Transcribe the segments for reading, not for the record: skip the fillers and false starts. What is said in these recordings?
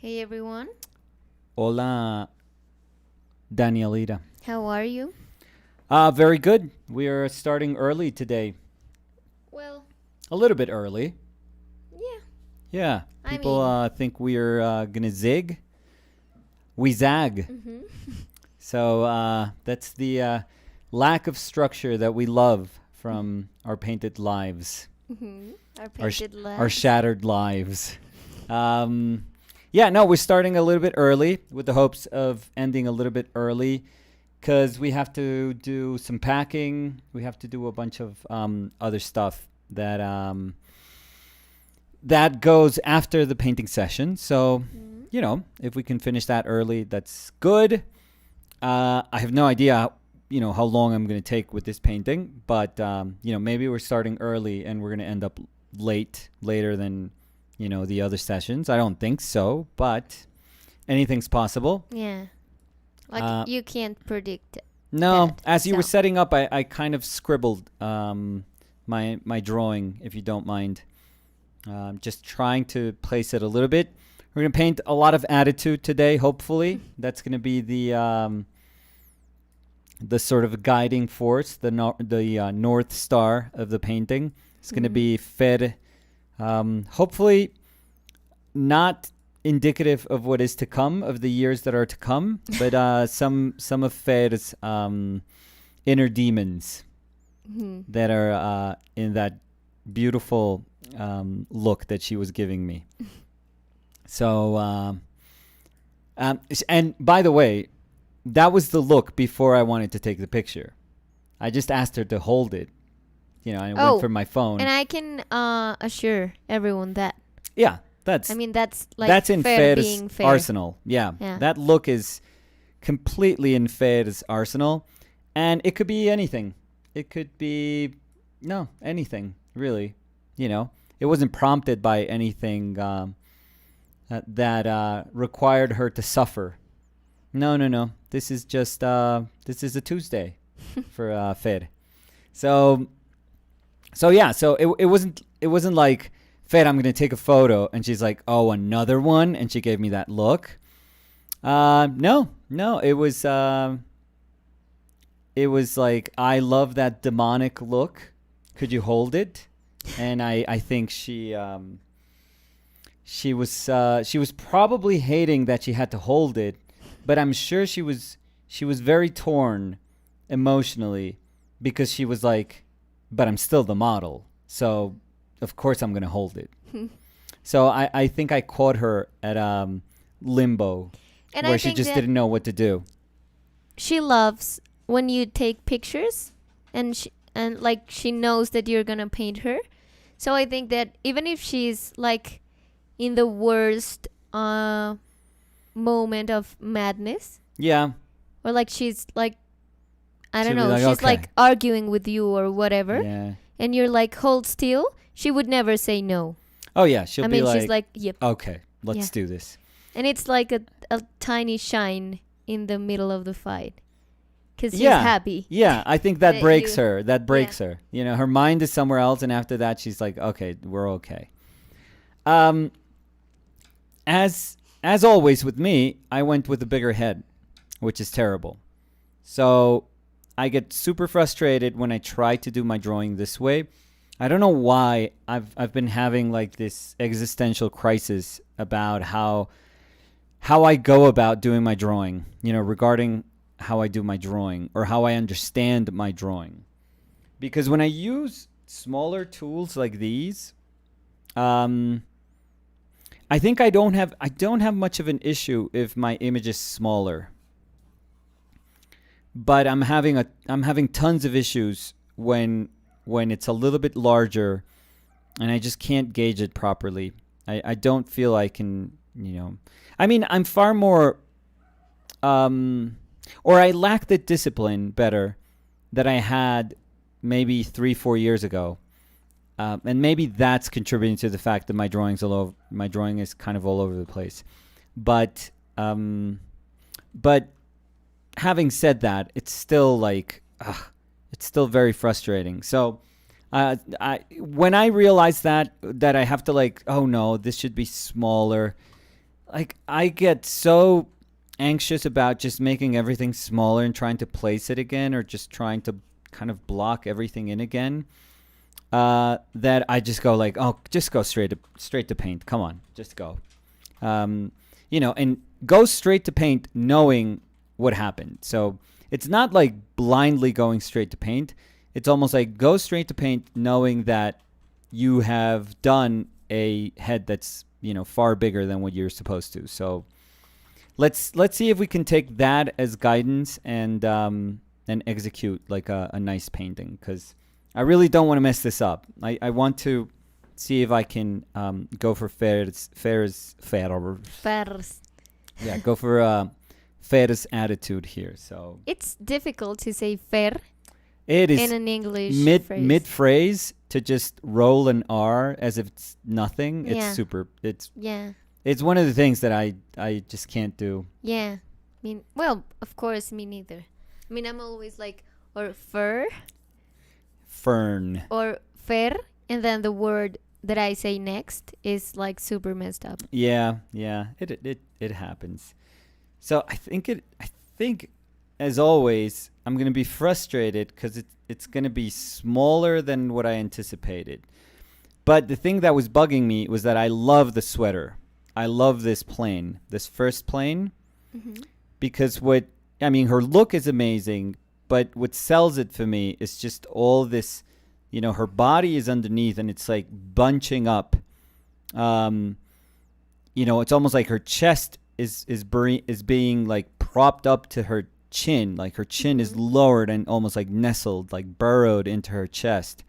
Hey everyone, Hola, Danielita. how are you? Very good. We are starting early today. Well, A little bit early. yeah, Yeah. I People mean, think we're gonna zig. We zag. mhm, So that's the lack of structure that we love from our painted lives, our our sh- painted our lives. shattered lives. Um, yeah, no, we're starting a little bit early with the hopes of ending a little bit early because we have to do some packing. We have to do a bunch of other stuff that goes after the painting session. So, Mhm. if we can finish that early, that's good. I have no idea, how long I'm going to take with this painting, but maybe we're starting early and we're going to end up later than the other sessions. I don't think so, but anything's possible. Yeah, like Uh, you can't predict no, that. as you were So, setting up, I kind of scribbled my drawing, if you don't mind. Just trying to place it a little bit. We're going to paint a lot of attitude today, hopefully. That's going to be the sort of guiding force, the North Star of the painting. It's going to be fed, hopefully not indicative of what is to come, of the years that are to come, but some of Fed's inner demons that are in that beautiful look that she was giving me. So, and by the way, that was the look before I wanted to take the picture. I just asked her to hold it. I went for my phone. and I can assure everyone that. Yeah, that's I mean, that's like that's in fair Fed's being fair. arsenal. Yeah, Yeah. that look is completely in Fed's arsenal, and it could be anything. It could be anything really. It wasn't prompted by anything that required her to suffer. No. This is just this is a Tuesday for Fed. So yeah. So it wasn't like, Fed, I'm gonna take a photo, and she's like, oh, another one, and she gave me that look. No. It was like, I love that demonic look. Could you hold it? And I think she was probably hating that she had to hold it, but I'm sure she was very torn emotionally because she was like, but I'm still the model, so of course I'm gonna hold it. So I think I caught her at limbo, And where I she think just that didn't know what to do. she loves when you take pictures and like she knows that you're gonna paint her. So I think that even if she's like in the worst moment of madness, Yeah, or like she's like, I don't she'll be know, like, she's okay. like arguing with you or whatever, Yeah. and you're like, hold still, she would never say no. Oh yeah, she'll I be mean, like, she's like, yep. okay, let's Yeah. do this. And it's like a tiny shine in the middle of the fight because she's Yeah. happy. Yeah, I think that That breaks you- her. That breaks her. Her mind is somewhere else, and after that, she's like, okay, we're okay. As always with me, I went with a bigger head, which is terrible. So I get super frustrated when I try to do my drawing this way. I don't know why I've been having like this existential crisis about how I go about doing my drawing, regarding how I do my drawing or how I understand my drawing. Because when I use smaller tools like these, I think I don't have much of an issue if my image is smaller. But I'm having tons of issues when it's a little bit larger, and I just can't gauge it properly. I don't feel I can, I mean, I'm far more or I lack the discipline better that I had maybe 3-4 years ago. And maybe that's contributing to the fact that my drawing is kind of all over the place. But having said that, it's still like, it's still very frustrating. So when I realized that I have to like, oh no, this should be smaller, like I get so anxious about just making everything smaller and trying to place it again, or just trying to kind of block everything in again, that I just go like, oh, just go straight to paint. Come on, just go. And go straight to paint knowing what happened. So it's not like blindly going straight to paint. It's almost like go straight to paint knowing that you have done a head that's, far bigger than what you're supposed to. So let's see if we can take that as guidance and execute like a nice painting, because I really don't want to mess this up. I want to see if I can go for Fer's. Yeah, go for Fer's attitude here. So It's difficult to say fer it is in an English phrase. mid phrase to just roll an R as if it's nothing. It's Yeah. super. Yeah. It's one of the things that I just can't do. Yeah. Well, of course, me neither. I'm always like, or fur Fern. or fer, and then the word that I say next is like super messed up. Yeah. It happens. So I think as always, I'm gonna be frustrated because it's gonna be smaller than what I anticipated. But the thing that was bugging me was that I love the sweater. I love this plane, this first plane, because her look is amazing, but what sells it for me is just all this, her body is underneath and it's like bunching up. It's almost like her chest is being like propped up to her chin, like her chin is lowered and almost like nestled, like burrowed into her chest.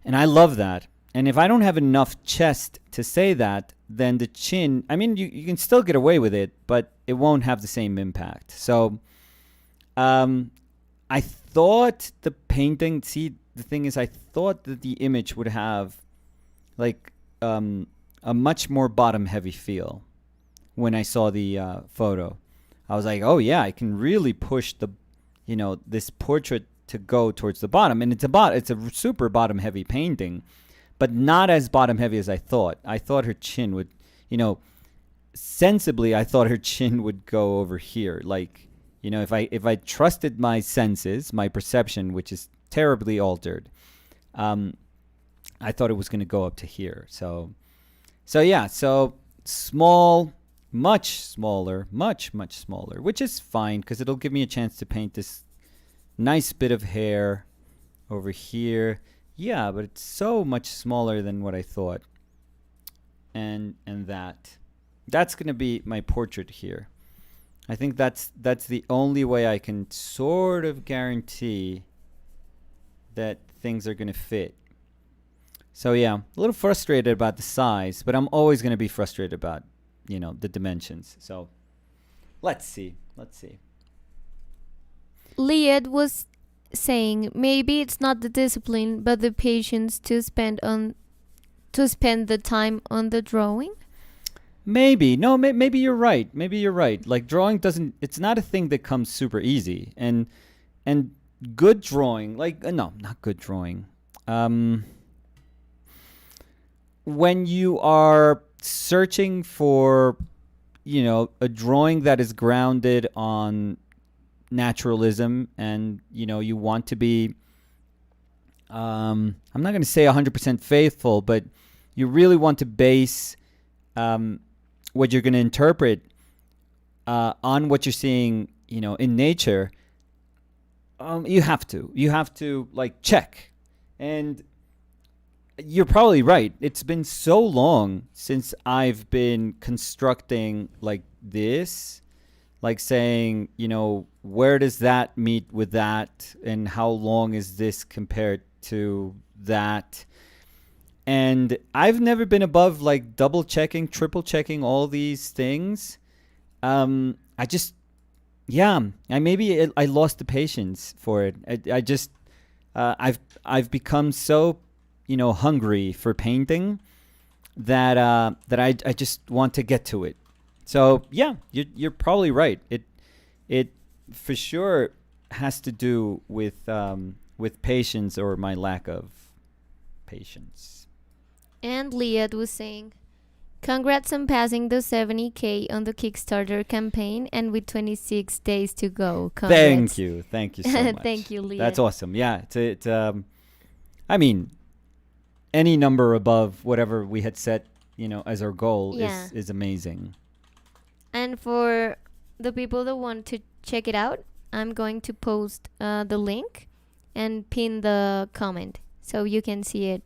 And I love that. And if I don't have enough chest to say that, then the chin, you can still get away with it, but it won't have the same impact. So I thought the painting, the thing is, I thought that the image would have like a much more bottom heavy feel when I saw the photo. I was like, oh yeah, I can really push this portrait to go towards the bottom. And it's a super bottom heavy painting, but not as bottom heavy as I thought. I thought her chin would, sensibly, I thought her chin would go over here. Like, if I trusted my senses, my perception, which is terribly altered, I thought it was going to go up to here. So small, much smaller, much smaller, which is fine because it'll give me a chance to paint this nice bit of hair over here. Yeah, but it's so much smaller than what I thought. And that's going to be my portrait here. I think that's the only way I can sort of guarantee that things are going to fit. So yeah, a little frustrated about the size, but I'm always going to be frustrated about, the dimensions. So let's see. Liad was saying maybe it's not the discipline but the patience to spend the time on the drawing. Maybe you're right. Like drawing it's not a thing that comes super easy, and good drawing, like no, not good drawing. When you are searching for, a drawing that is grounded on naturalism, and you want to be I'm not going to say 100% faithful, but you really want to base what you're going to interpret on what you're seeing in nature. You have to like check. And you're probably right. It's been so long since I've been constructing like this, like saying, where does that meet with that? And how long is this compared to that? And I've never been above like double checking, triple checking all these things. I lost the patience for it. I've become so hungry for painting that I just want to get to it. So yeah, you're probably right. It for sure has to do with patience, or my lack of patience. And Liad was saying Congrats on passing the 70K on the Kickstarter campaign and with 26 days to go. Congrats. Thank you so much. Thank you, Leah. That's awesome. Yeah, it's I mean, any number above whatever we had set, as our goal is amazing. And for the people that want to check it out, I'm going to post the link and pin the comment so you can see it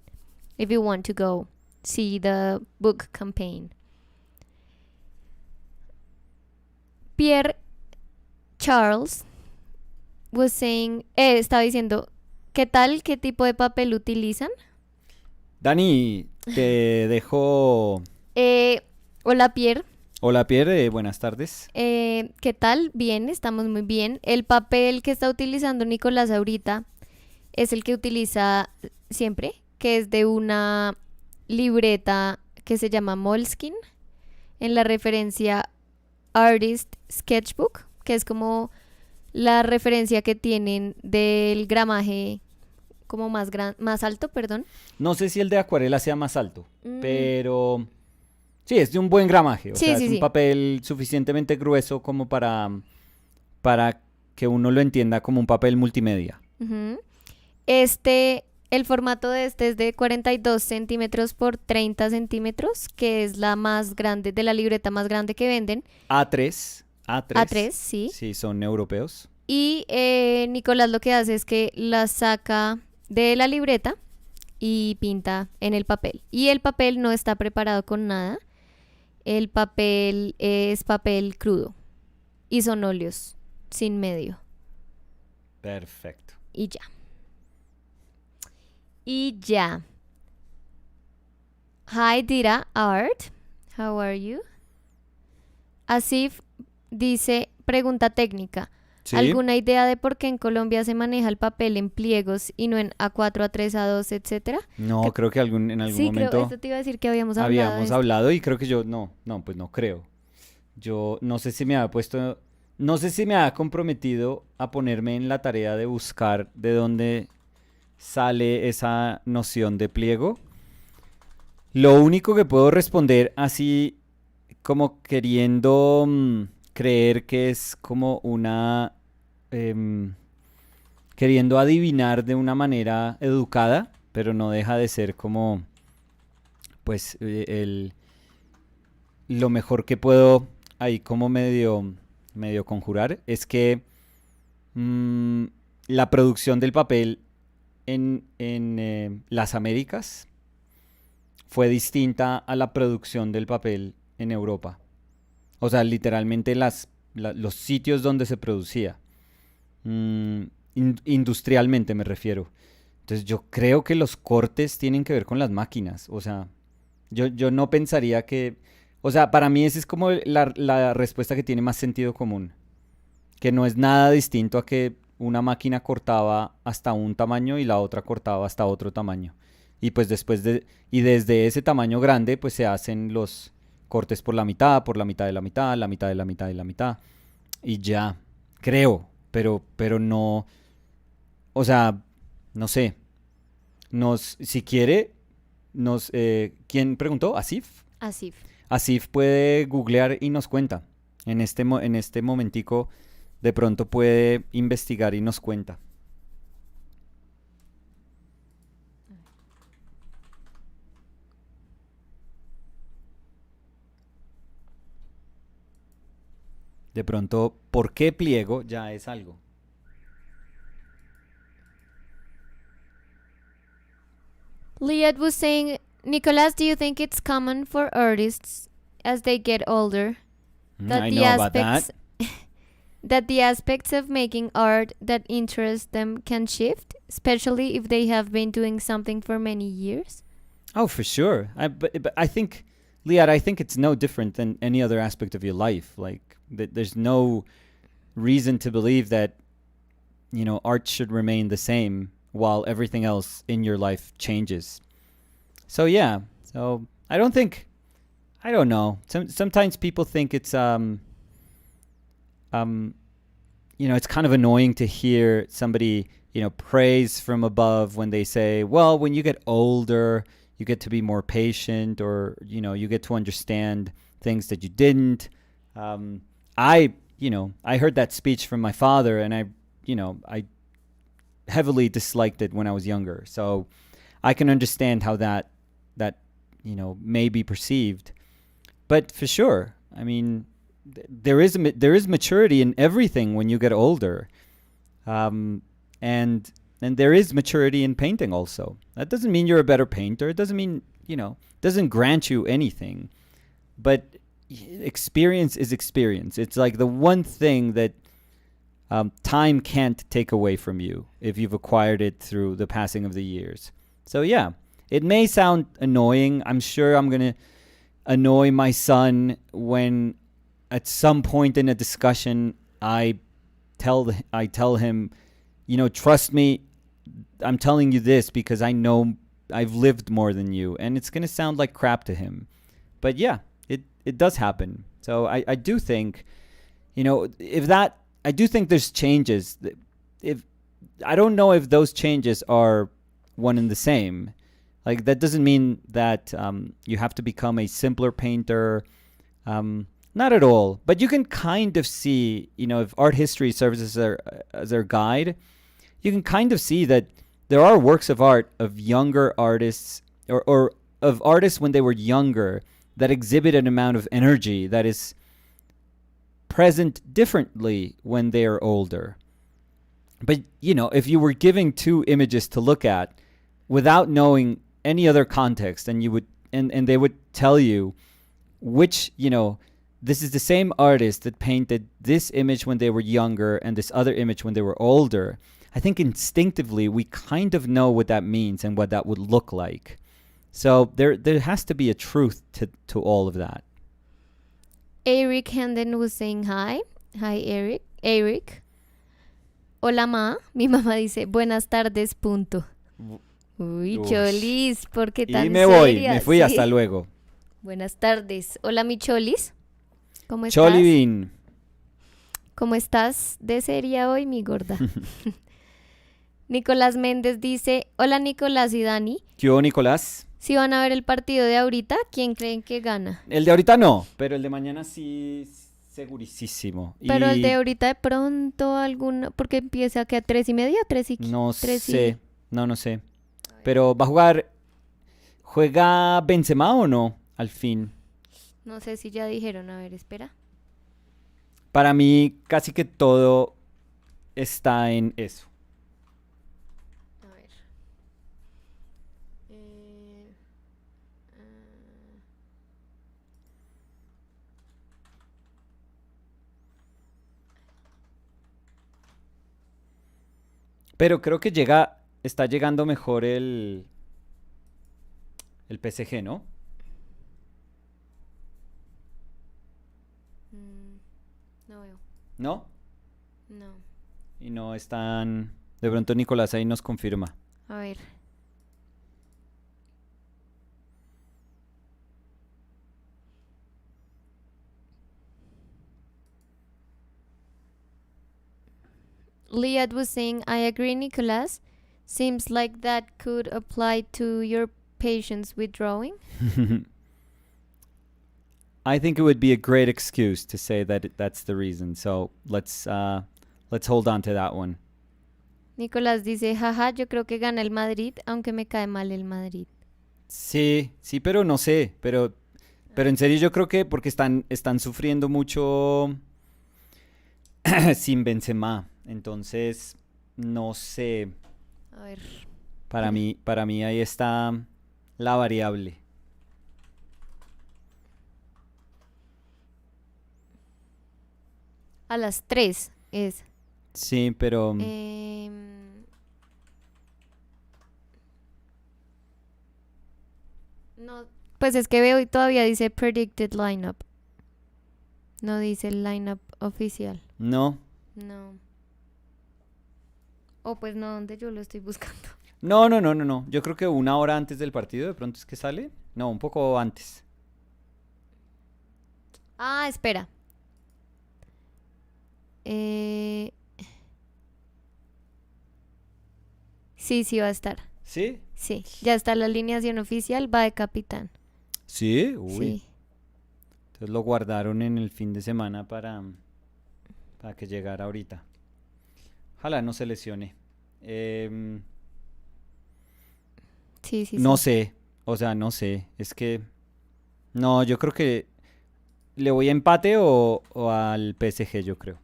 if you want to go see the book campaign. Pierre Charles was saying, estaba diciendo, ¿qué tal? ¿Qué tipo de papel utilizan? Dani, te dejo... Hola Pierre. Hola Pierre, buenas tardes. ¿Qué tal? Bien, estamos muy bien. El papel que está utilizando Nicolás ahorita es el que utiliza siempre, que es de una libreta que se llama Moleskine, en la referencia Artist Sketchbook, que es como la referencia que tienen del gramaje como más alto, perdón. No sé si el de acuarela sea más alto, pero sí, es de un buen gramaje. O sea, es un papel suficientemente grueso como para que uno lo entienda como un papel multimedia. Uh-huh. El formato de este es de 42 centímetros por 30 centímetros, que es la más grande, de la libreta más grande que venden. A3, sí. Sí, son europeos. Y Nicolás lo que hace es que la saca de la libreta y pinta en el papel. Y el papel no está preparado con nada. El papel es papel crudo. Y son óleos, sin medio. Perfecto. Y ya. Hi Dira Art, how are you? Asif dice, pregunta técnica. ¿Sí? ¿Alguna idea de por qué en Colombia se maneja el papel en pliegos y no en A4, A3, A2, etcétera? No, creo que en algún sí, momento... creo, esto te iba a decir que habíamos hablado y creo que yo... No, pues no creo. Yo no sé si me había puesto... No sé si me había comprometido a ponerme en la tarea de buscar de dónde sale esa noción de pliego. Lo único que puedo responder así como queriendo creer que es como una... queriendo adivinar de una manera educada, pero no deja de ser como pues lo mejor que puedo ahí como medio conjurar es que la producción del papel en las Américas fue distinta a la producción del papel en Europa. O sea, literalmente los sitios donde se producía. Industrialmente me refiero. Entonces yo creo que los cortes tienen que ver con las máquinas. O sea, yo no pensaría que... O sea, para mí esa es como la respuesta que tiene más sentido común. Que no es nada distinto a que una máquina cortaba hasta un tamaño y la otra cortaba hasta otro tamaño. Y pues desde ese tamaño grande pues se hacen los cortes por la mitad de la mitad, la mitad de la mitad de la mitad. Y ya, creo, pero no... O sea, no sé. Si quiere, ¿quién preguntó? ¿Asif? Asif puede googlear y nos cuenta. En este momentico, de pronto puede investigar y nos cuenta. De pronto, ¿por qué pliego? Ya es algo. Liat was saying, Nicolas, do you think it's common for artists as they get older I know about that. that the aspects of making art that interest them can shift, especially if they have been doing something for many years? Oh, for sure. But I think, Liat, I think it's no different than any other aspect of your life. Like, there's no reason to believe that, art should remain the same while everything else in your life changes. So yeah, I don't know. Sometimes people think it's it's kind of annoying to hear somebody, praise from above when they say, well, when you get older, you get to be more patient, or you get to understand things that you didn't. I heard that speech from my father, and I heavily disliked it when I was younger. So I can understand how that may be perceived. But for sure, I mean, there is maturity in everything when you get older, and there is maturity in painting also. That doesn't mean you're a better painter. It doesn't mean doesn't grant you anything. But experience is experience. It's like the one thing that time can't take away from you if you've acquired it through the passing of the years. So yeah, it may sound annoying. I'm sure I'm gonna annoy my son when at some point in a discussion I tell him, trust me, I'm telling you this because I know I've lived more than you, and it's gonna sound like crap to him. But yeah, it does happen. So I do think, I do think there's changes. If I don't know if those changes are one and the same. Like, that doesn't mean that you have to become a simpler painter. Not at all. But you can kind of see, if art history serves as their guide, you can kind of see that there are works of art of younger artists, or of artists when they were younger, that exhibit an amount of energy that is present differently when they are older. But, if you were giving two images to look at without knowing any other context, and they would tell you which, this is the same artist that painted this image when they were younger and this other image when they were older, I think instinctively we kind of know what that means and what that would look like. So there has to be a truth to all of that. Eric Henden was saying hi. Hi, Eric. Hola, ma. Mi mamá dice, buenas tardes, punto. Uy, Cholis, ¿por qué tan seria? Y me voy, seria? me fui, sí. Hasta luego. Buenas tardes. Hola, mi Cholis. ¿Cómo estás? Cholivin. ¿Cómo estás de seria hoy, mi gorda? Nicolás Méndez dice, hola, Nicolás y Dani. ¿Qué hubo, Nicolás? Si van a ver el partido de ahorita, ¿quién creen que gana? El de ahorita no, pero el de mañana sí, segurísimo. Pero el de ahorita de pronto porque empieza que a 3:30, 3:15. No sé, no sé. Pero va a ¿juega Benzema o no al fin? No sé si ya dijeron, a ver, espera. Para mí casi que todo está en eso. A ver. Pero creo que está llegando mejor el PSG, ¿no? No veo. ¿No? No. Y no están... De pronto Nicolás ahí nos confirma. A ver. Liad was saying, I agree, Nicolas. Seems like that could apply to your patience with drawing. I think it would be a great excuse to say that that's the reason. So let's hold on to that one. Nicolás dice, jaja, yo creo que gana el Madrid, aunque me cae mal el Madrid. Sí, pero no sé. Pero en serio yo creo que porque están sufriendo mucho sin Benzema. Entonces, no sé. A ver. Para mí ahí está la variable. A las 3 es. Sí, pero... No, pues es que veo y todavía dice predicted lineup. No dice el lineup oficial. No. No. Pues no, donde yo lo estoy buscando. No. Yo creo que una hora antes del partido de pronto es que sale. No, un poco antes. Ah, espera. Sí va a estar. ¿Sí? Sí, ya está la alineación oficial, va de capitán. Sí, uy. Sí. Entonces lo guardaron en el fin de semana para que llegara ahorita. Ojalá no se lesione. Sí, sí, No sí. sé, o sea, no sé. Es que, no, yo creo que le voy a empate o al PSG, yo creo.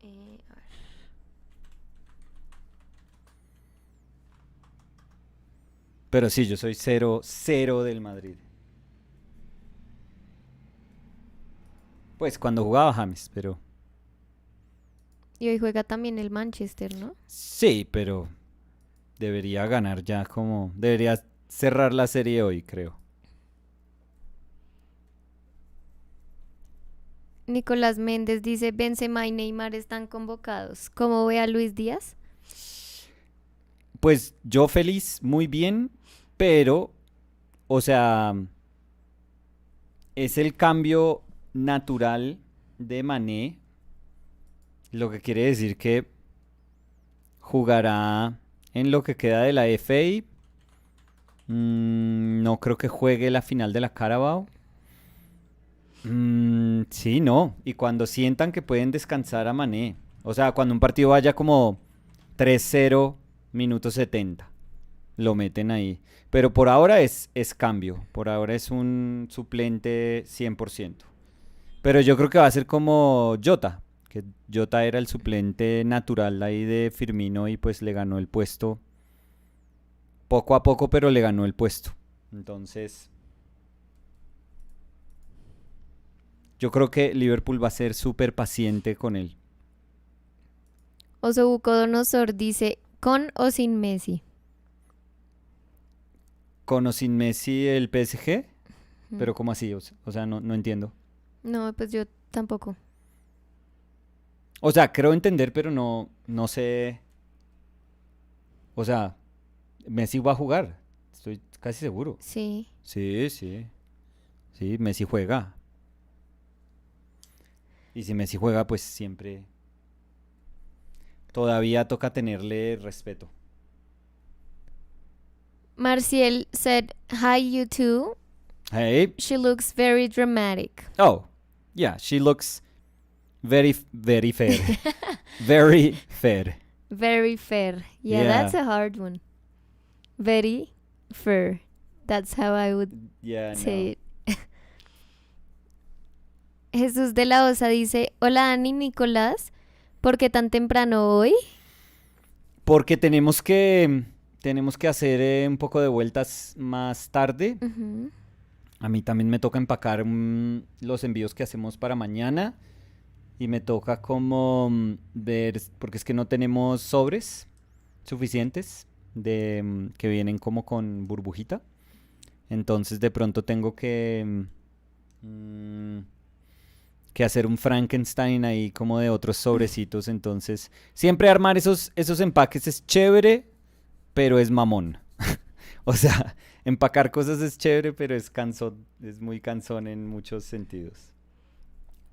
A ver. Pero sí, yo soy 0-0 del Madrid. Pues cuando jugaba James, pero Y hoy juega también el Manchester, ¿no? sí, pero debería ganar ya como... Debería cerrar la serie hoy, creo. Nicolás Méndez dice, Benzema y Neymar están convocados. ¿Cómo ve a Luis Díaz? Pues yo feliz, muy bien, pero, o sea, es el cambio natural de Mané, lo que quiere decir que jugará en lo que queda de la FA. No creo que juegue la final de la Carabao. Sí, no. Y cuando sientan que pueden descansar a Mané. O sea, cuando un partido vaya como 3-0, minuto 70, lo meten ahí. Pero por ahora es cambio. Por ahora es un suplente 100%. Pero yo creo que va a ser como Jota. Que Jota era el suplente natural ahí de Firmino y pues le ganó el puesto. Poco a poco, pero le ganó el puesto. Entonces, yo creo que Liverpool va a ser súper paciente con él. Osobucodonosor dice, ¿con o sin Messi? Con o sin Messi el PSG, Mm. pero ¿cómo así? O sea, no entiendo. No, pues yo tampoco. O sea, creo entender, pero no sé. O sea, Messi va a jugar. Estoy casi seguro. Sí. Sí, sí. Sí, Messi juega. Y si Messi juega, pues siempre. Todavía toca tenerle respeto. Marciel said, hi you too. Hey. She looks very dramatic. Oh, yeah, she looks very fair. Very fair. Very fair. Yeah, Yeah. that's a hard one. Very fair. That's how I would Yeah, no. say it. Jesús de la Osa dice, hola Ani Nicolás, ¿por qué tan temprano hoy? Porque tenemos que hacer un poco de vueltas más tarde. Ujú. A mí también me toca empacar los envíos que hacemos para mañana. Y me toca como ver, porque es que no tenemos sobres suficientes que vienen como con burbujita. Entonces de pronto tengo que hacer un Frankenstein ahí como de otros sobrecitos. Entonces siempre armar esos empaques es chévere, pero es mamón. O sea, empacar cosas es chévere, pero es cansón, es muy cansón en muchos sentidos.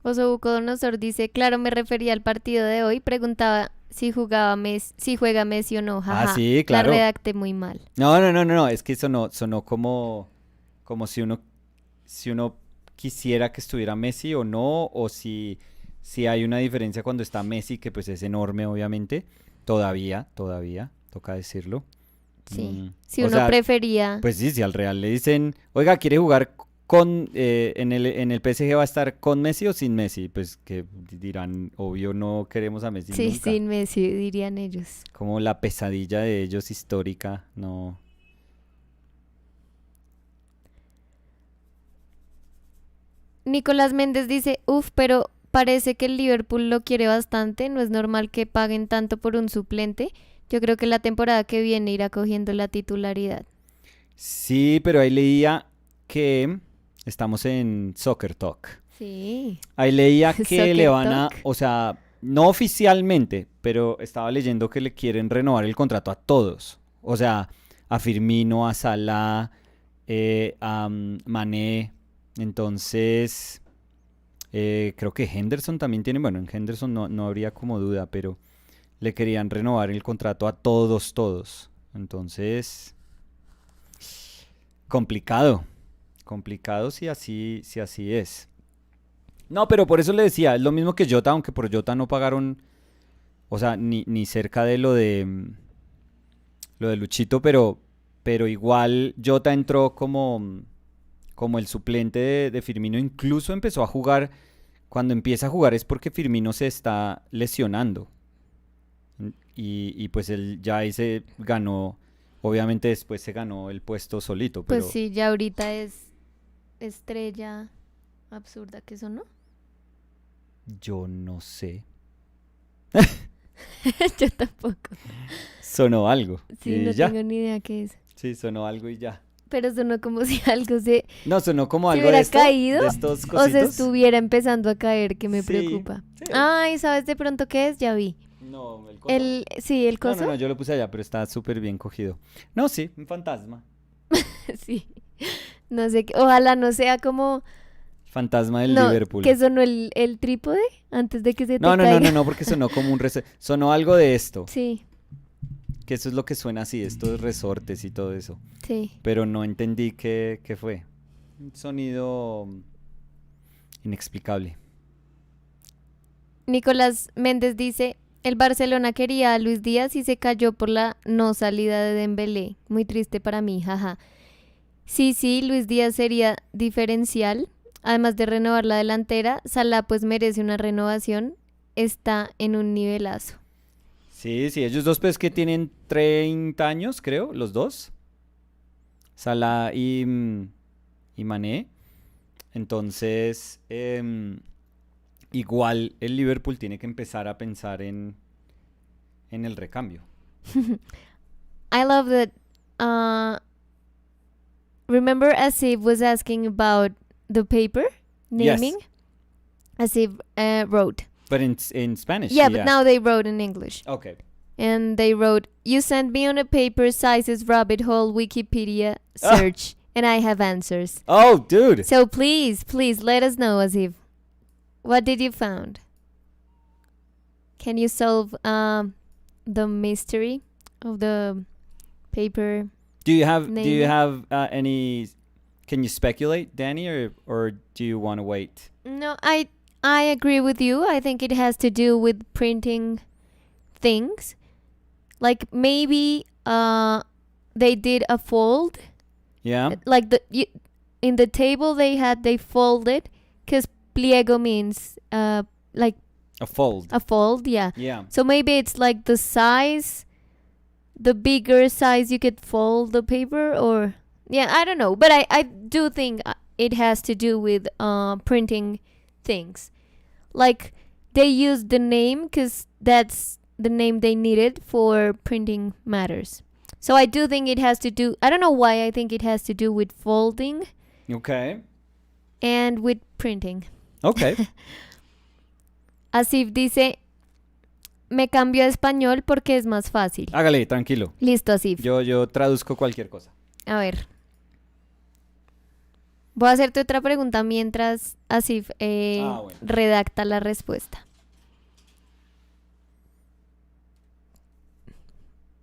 Osobucodonosor dice, claro, me refería al partido de hoy, preguntaba si juega Messi o no, Ah, jaja. sí, La claro. redacté muy mal. No, es que sonó como si uno quisiera que estuviera Messi o no, o si hay una diferencia cuando está Messi, que pues es enorme, obviamente. Todavía, toca decirlo. Sí. Si O uno sea, prefería. pues sí, si al Real le dicen, oiga, ¿quiere jugar en el PSG va a estar con Messi o sin Messi? Pues que dirán, obvio no queremos a Messi Sí, nunca. sin Messi, dirían ellos. Como la pesadilla de ellos histórica, no. Nicolás Méndez dice, uff, pero parece que el Liverpool lo quiere bastante, no es normal que paguen tanto por un suplente. Yo creo que la temporada que viene irá cogiendo la titularidad. Sí, pero ahí leía que estamos en Soccer Talk. Sí. Ahí leía que le Soccer van Talk. o sea, no oficialmente, pero estaba leyendo que le quieren renovar el contrato a todos. O sea, a Firmino, a Salah, a Mané. Entonces, Creo que Henderson también tiene, bueno, en Henderson no habría como duda, pero le querían renovar el contrato a todos. Entonces, complicado si así es. No, pero por eso le decía, es lo mismo que Jota, aunque por Jota no pagaron, o sea, ni cerca de lo de Luchito, pero igual Jota entró como el suplente de Firmino, incluso empezó a jugar. Cuando empieza a jugar es porque Firmino se está lesionando. Y pues él ya ahí se ganó, obviamente después se ganó el puesto solito, pero Pues sí, ya ahorita es estrella absurda que eso, ¿no? yo no sé. Yo tampoco. Sonó algo. Sí, Y no ya. tengo ni idea qué es. Sí, sonó algo y ya. Pero sonó como si algo se No, sonó como ¿Se algo hubiera de esto, caído de estos o se cositos. estuviera empezando a caer, que me Sí, preocupa. sí. Ay, ¿sabes de pronto qué es? Ya vi. No, el coso. Sí, el No, coso. yo lo puse allá, pero está súper bien cogido. No, sí, un fantasma. Sí. No sé, ojalá no sea como, Fantasma del no, Liverpool. que sonó el trípode antes de que se te No, caiga. no, porque sonó como un sonó algo de esto. Sí, Que eso es lo que suena así, estos resortes y todo eso. sí. Pero no entendí qué fue. Un sonido inexplicable. Nicolás Méndez dice, el Barcelona quería a Luis Díaz y se cayó por la no salida de Dembélé. Muy triste para mí, jaja. Sí, Luis Díaz sería diferencial. Además de renovar la delantera, Salah pues merece una renovación. Está en un nivelazo. Sí, ellos dos pues que tienen 30 años, creo, los dos. Salah y Mané. Entonces, igual el Liverpool tiene que empezar a pensar en el recambio. I love that. Remember Asif was asking about the paper naming? Yes, Asif wrote. but in Spanish. Yeah, but now they wrote in English. Okay. And they wrote, you sent me on a paper sizes rabbit hole Wikipedia Ah. search, and I have answers. Oh, dude. So please let us know, Asif. What did you found? Can you solve the mystery of the paper? Do you have Naming. any? Can you speculate, Danny, or do you want to wait? No, I agree with you. I think it has to do with printing things. Like maybe they did a fold. Yeah. Like in the table they folded because pliego means like A fold. a fold, yeah. Yeah. So maybe it's like the size, the bigger size you could fold the paper, or yeah, I don't know. But I do think it has to do with printing things. Like they used the name because that's the name they needed for printing matters. So I do think it has to do, I don't know why I think it has to do with folding Okay. and with printing. Okay. Asif dice, me cambio a español porque es más fácil. Hágale, tranquilo. Listo, Asif. Yo traduzco cualquier cosa. A ver. Voy a hacerte otra pregunta mientras Asif Bueno. redacta la respuesta.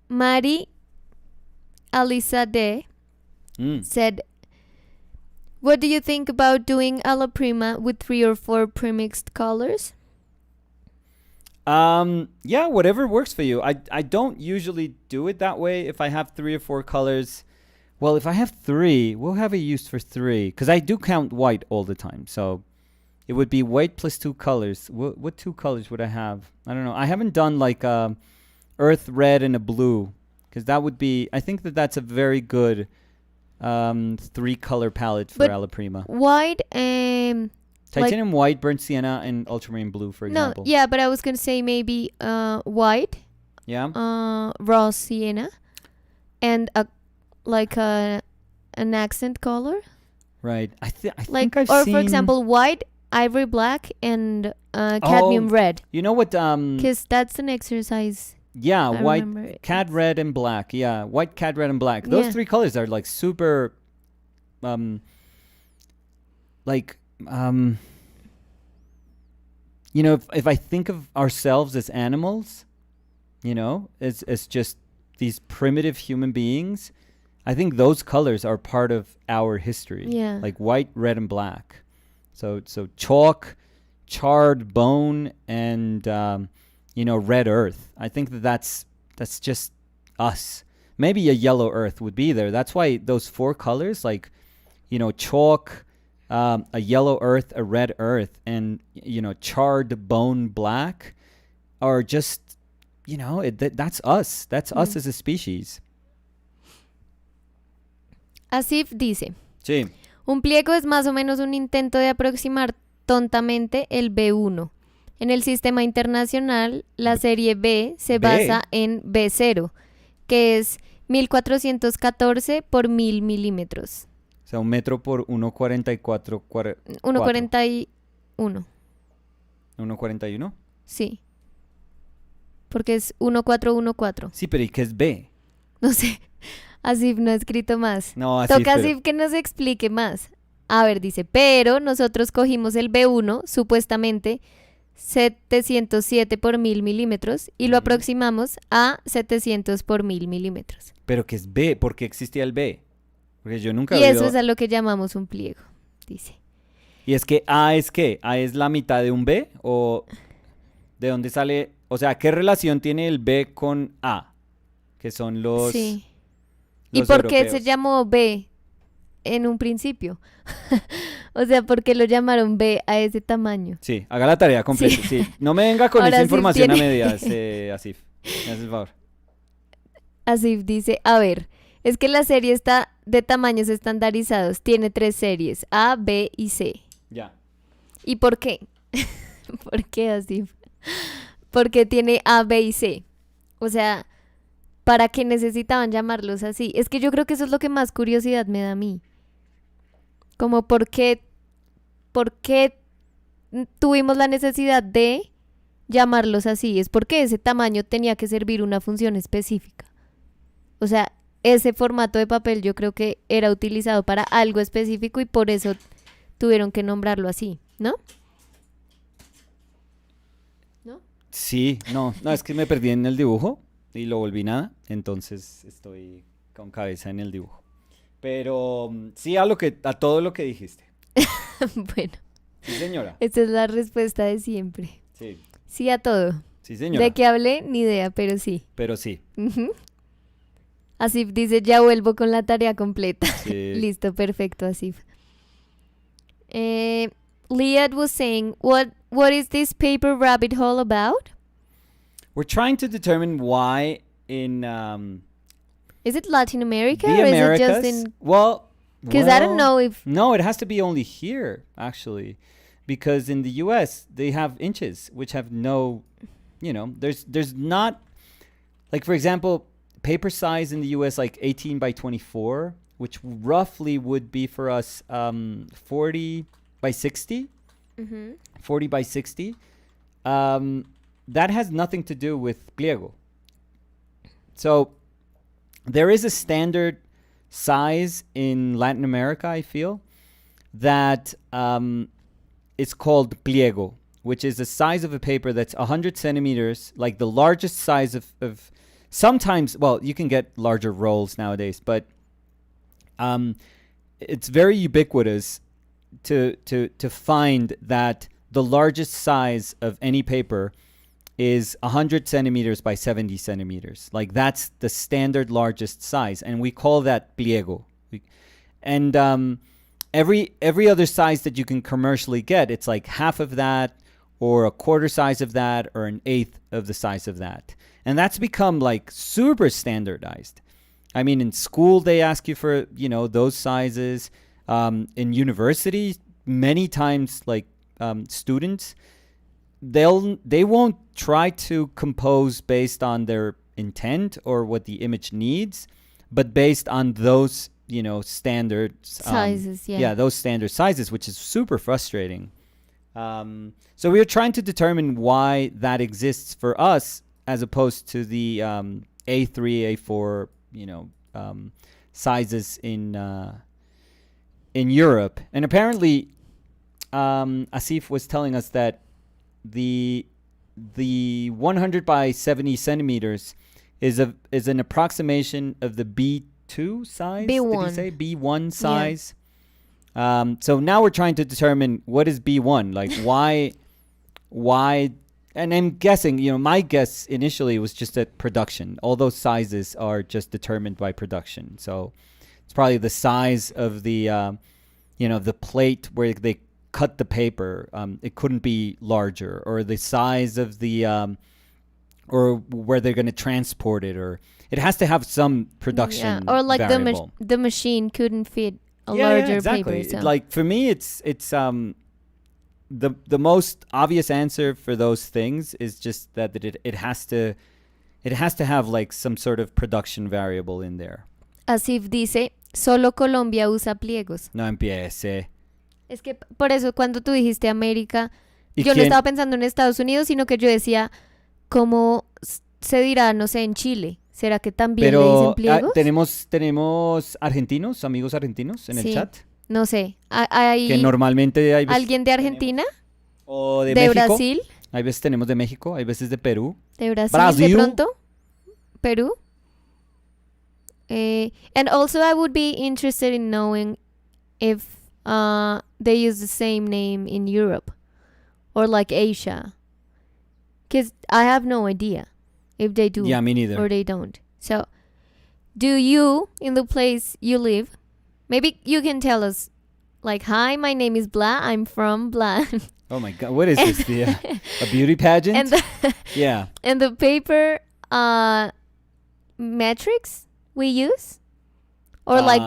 Mari Alizadeh said, what do you think about doing a la prima with 3 or 4 premixed colors? Yeah, whatever works for you. I don't usually do it that way. If I have 3 or 4 colors, well, if I have 3, we'll have a use for 3 because I do count white all the time. So it would be white plus 2 colors. What 2 colors would I have? I don't know. I haven't done like earth red and a blue because that would be. I think that's a very good 3 color palette for But Alla Prima. White Titanium white, burnt sienna, and ultramarine blue, for no, example. yeah, but I was gonna say maybe white, Yeah. raw sienna, and an accent color, Right. I like, think I've or seen. for example, white, ivory black, and cadmium red, You know what? because that's an exercise. Yeah, I white, remember it. cad red, and black. Yeah, white, cad red, and black. Those Yeah. 3 colors are like super. if I think of ourselves as animals, as just these primitive human beings, I think those colors are part of our history. Yeah. Like white, red, and black. So chalk, charred bone, and red earth. I think that's just us. Maybe a yellow earth would be there. That's why those 4 colors, like chalk, a yellow earth, a red earth, and charred bone black, are just that's us. That's us as a species. Asif dice, Sí. un pliego es más o menos un intento de aproximar tontamente el B1. En el sistema internacional, la serie B se basa en B0, que es 1414 por 1000 milímetros. O sea, 1 metro por 1,44. 1,41. 1,41. Sí. Porque es 1414. Sí, pero ¿y qué es B? No sé. Asif no ha escrito más. No, así. Toca Asif que nos explique más. A ver, dice, pero nosotros cogimos el B1, supuestamente 707 por 1000 milímetros, y lo aproximamos a 700 por 1000 milímetros. ¿Pero qué es B? ¿Por qué existía el B? Porque yo nunca Y he eso oído... es a lo que llamamos un pliego, dice. ¿Y es que A es qué? ¿A es la mitad de un B? ¿O de dónde sale? O sea, ¿qué relación tiene el B con A? Que son los... Sí. los ¿Y por qué europeos. se llamó B en un principio? O sea, ¿por qué lo llamaron B a ese tamaño? Sí, haga la tarea completa. Sí. No me venga con Ahora esa sí información tiene- a medias, Asif. Me haces el favor. Asif dice, a ver, es que la serie está de tamaños estandarizados. Tiene 3 series, A, B y C. Ya. ¿Y por qué? ¿Por qué Asif? Porque tiene A, B y C. O sea, ¿para qué necesitaban llamarlos así? Es que yo creo que eso es lo que más curiosidad me da a mí. Como por qué tuvimos la necesidad de llamarlos así. Es porque ese tamaño tenía que servir una función específica. O sea, ese formato de papel yo creo que era utilizado para algo específico y por eso tuvieron que nombrarlo así, ¿no? ¿No? Sí, no, es que me perdí en el dibujo y lo volví nada, entonces estoy con cabeza en el dibujo. Pero sí a todo lo que dijiste. Bueno, Sí, señora. esta es la respuesta de siempre. Sí, Sí a todo. sí, señora. ¿De qué hablé? Ni idea, pero sí. Pero sí. Ujú. Asif dice, ya vuelvo con la tarea completa. Sí. Listo, perfecto, Asif. Liad was saying, what is this paper rabbit hole about? We're trying to determine why in Is it Latin America the or Americas. is it just in... Well, Because I don't know if... No, it has to be only here, actually. Because in the US, they have inches, which have no, there's not, like, for example, paper size in the US, like 18 by 24, which roughly would be for us 40 by 60. Mhm. 40 by 60. That has nothing to do with pliego. So there is a standard size in Latin America, I feel, that is called pliego, which is the size of a paper that's 100 centimeters, like the largest size of sometimes, well, you can get larger rolls nowadays, but it's very ubiquitous to find that the largest size of any paper is 100 centimeters by 70 centimeters. Like that's the standard largest size, and we call that pliego. And every other size that you can commercially get, it's like half of that, or a quarter size of that, or an eighth of the size of that. And that's become like super standardized. I mean, in school they ask you for those sizes. In university, many times, like students, they won't try to compose based on their intent or what the image needs, but based on those standard Sizes, yeah. Yeah, those standard sizes, which is super frustrating. So we are trying to determine why that exists for us as opposed to the A3, A4, sizes in Europe. And apparently, Asif was telling us that the 100 by 70 centimeters is an approximation of the B2 size. Did B1. you say B1 size? So now we're trying to determine what is B1. Like why? And I'm guessing, my guess initially was just that production. All those sizes are just determined by production. So it's probably the size of the, the plate where they cut the paper. It couldn't be larger, or the size of the, or where they're going to transport it, or it has to have some production or like variable. the machine couldn't fit a larger exactly. paper. So. Like for me, it's the most obvious answer for those things is just that it has to have like some sort of production variable in there. Asif dice, solo Colombia usa pliegos. No empiece. Es que por eso cuando tú dijiste América, ¿Y yo no quién? estaba pensando en Estados Unidos, sino que yo decía, ¿cómo se dirá, no sé, en Chile? ¿Será que también le dicen pliegos? ¿Tenemos argentinos, amigos argentinos en el chat? No sé. ¿Hay Que normalmente hay veces alguien de Argentina? ¿O de ¿De México? Brasil? Hay veces tenemos de México, hay veces de Perú. ¿De Brasil Brasil. de pronto? ¿Perú? And also I would be interested in knowing if they use the same name in Europe or like Asia. Because I have no idea if they do Yeah, me neither. or they don't. So, do you, in the place you live, maybe you can tell us, like, hi, my name is blah, I'm from blah. Oh my God, what is this? A beauty pageant? And Yeah. and the paper metrics we use, or like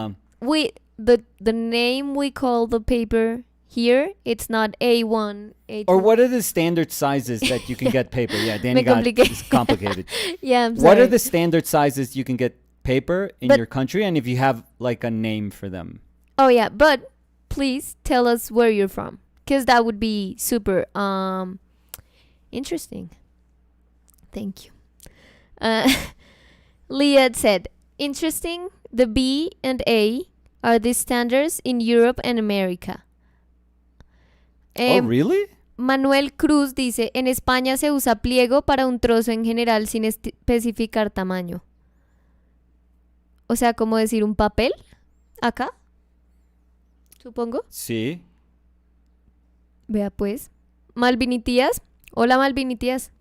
the name we call the paper here, it's not A1, A2. Or what are the standard sizes that you can get paper? Yeah, Danny it's complicated. Yeah, I'm sorry. What are the standard sizes you can get paper in your country, and if you have like a name for them? Oh yeah, but please tell us where you're from, because that would be super interesting. Thank you. Leah said, interesting, the B and A are the standards in Europe and America. Oh, really? Manuel Cruz dice, en España se usa pliego para un trozo en general sin especificar tamaño. O sea, ¿cómo decir un papel? Acá, supongo. Sí. Vea pues. Malvinitías. Hola Malvinitías.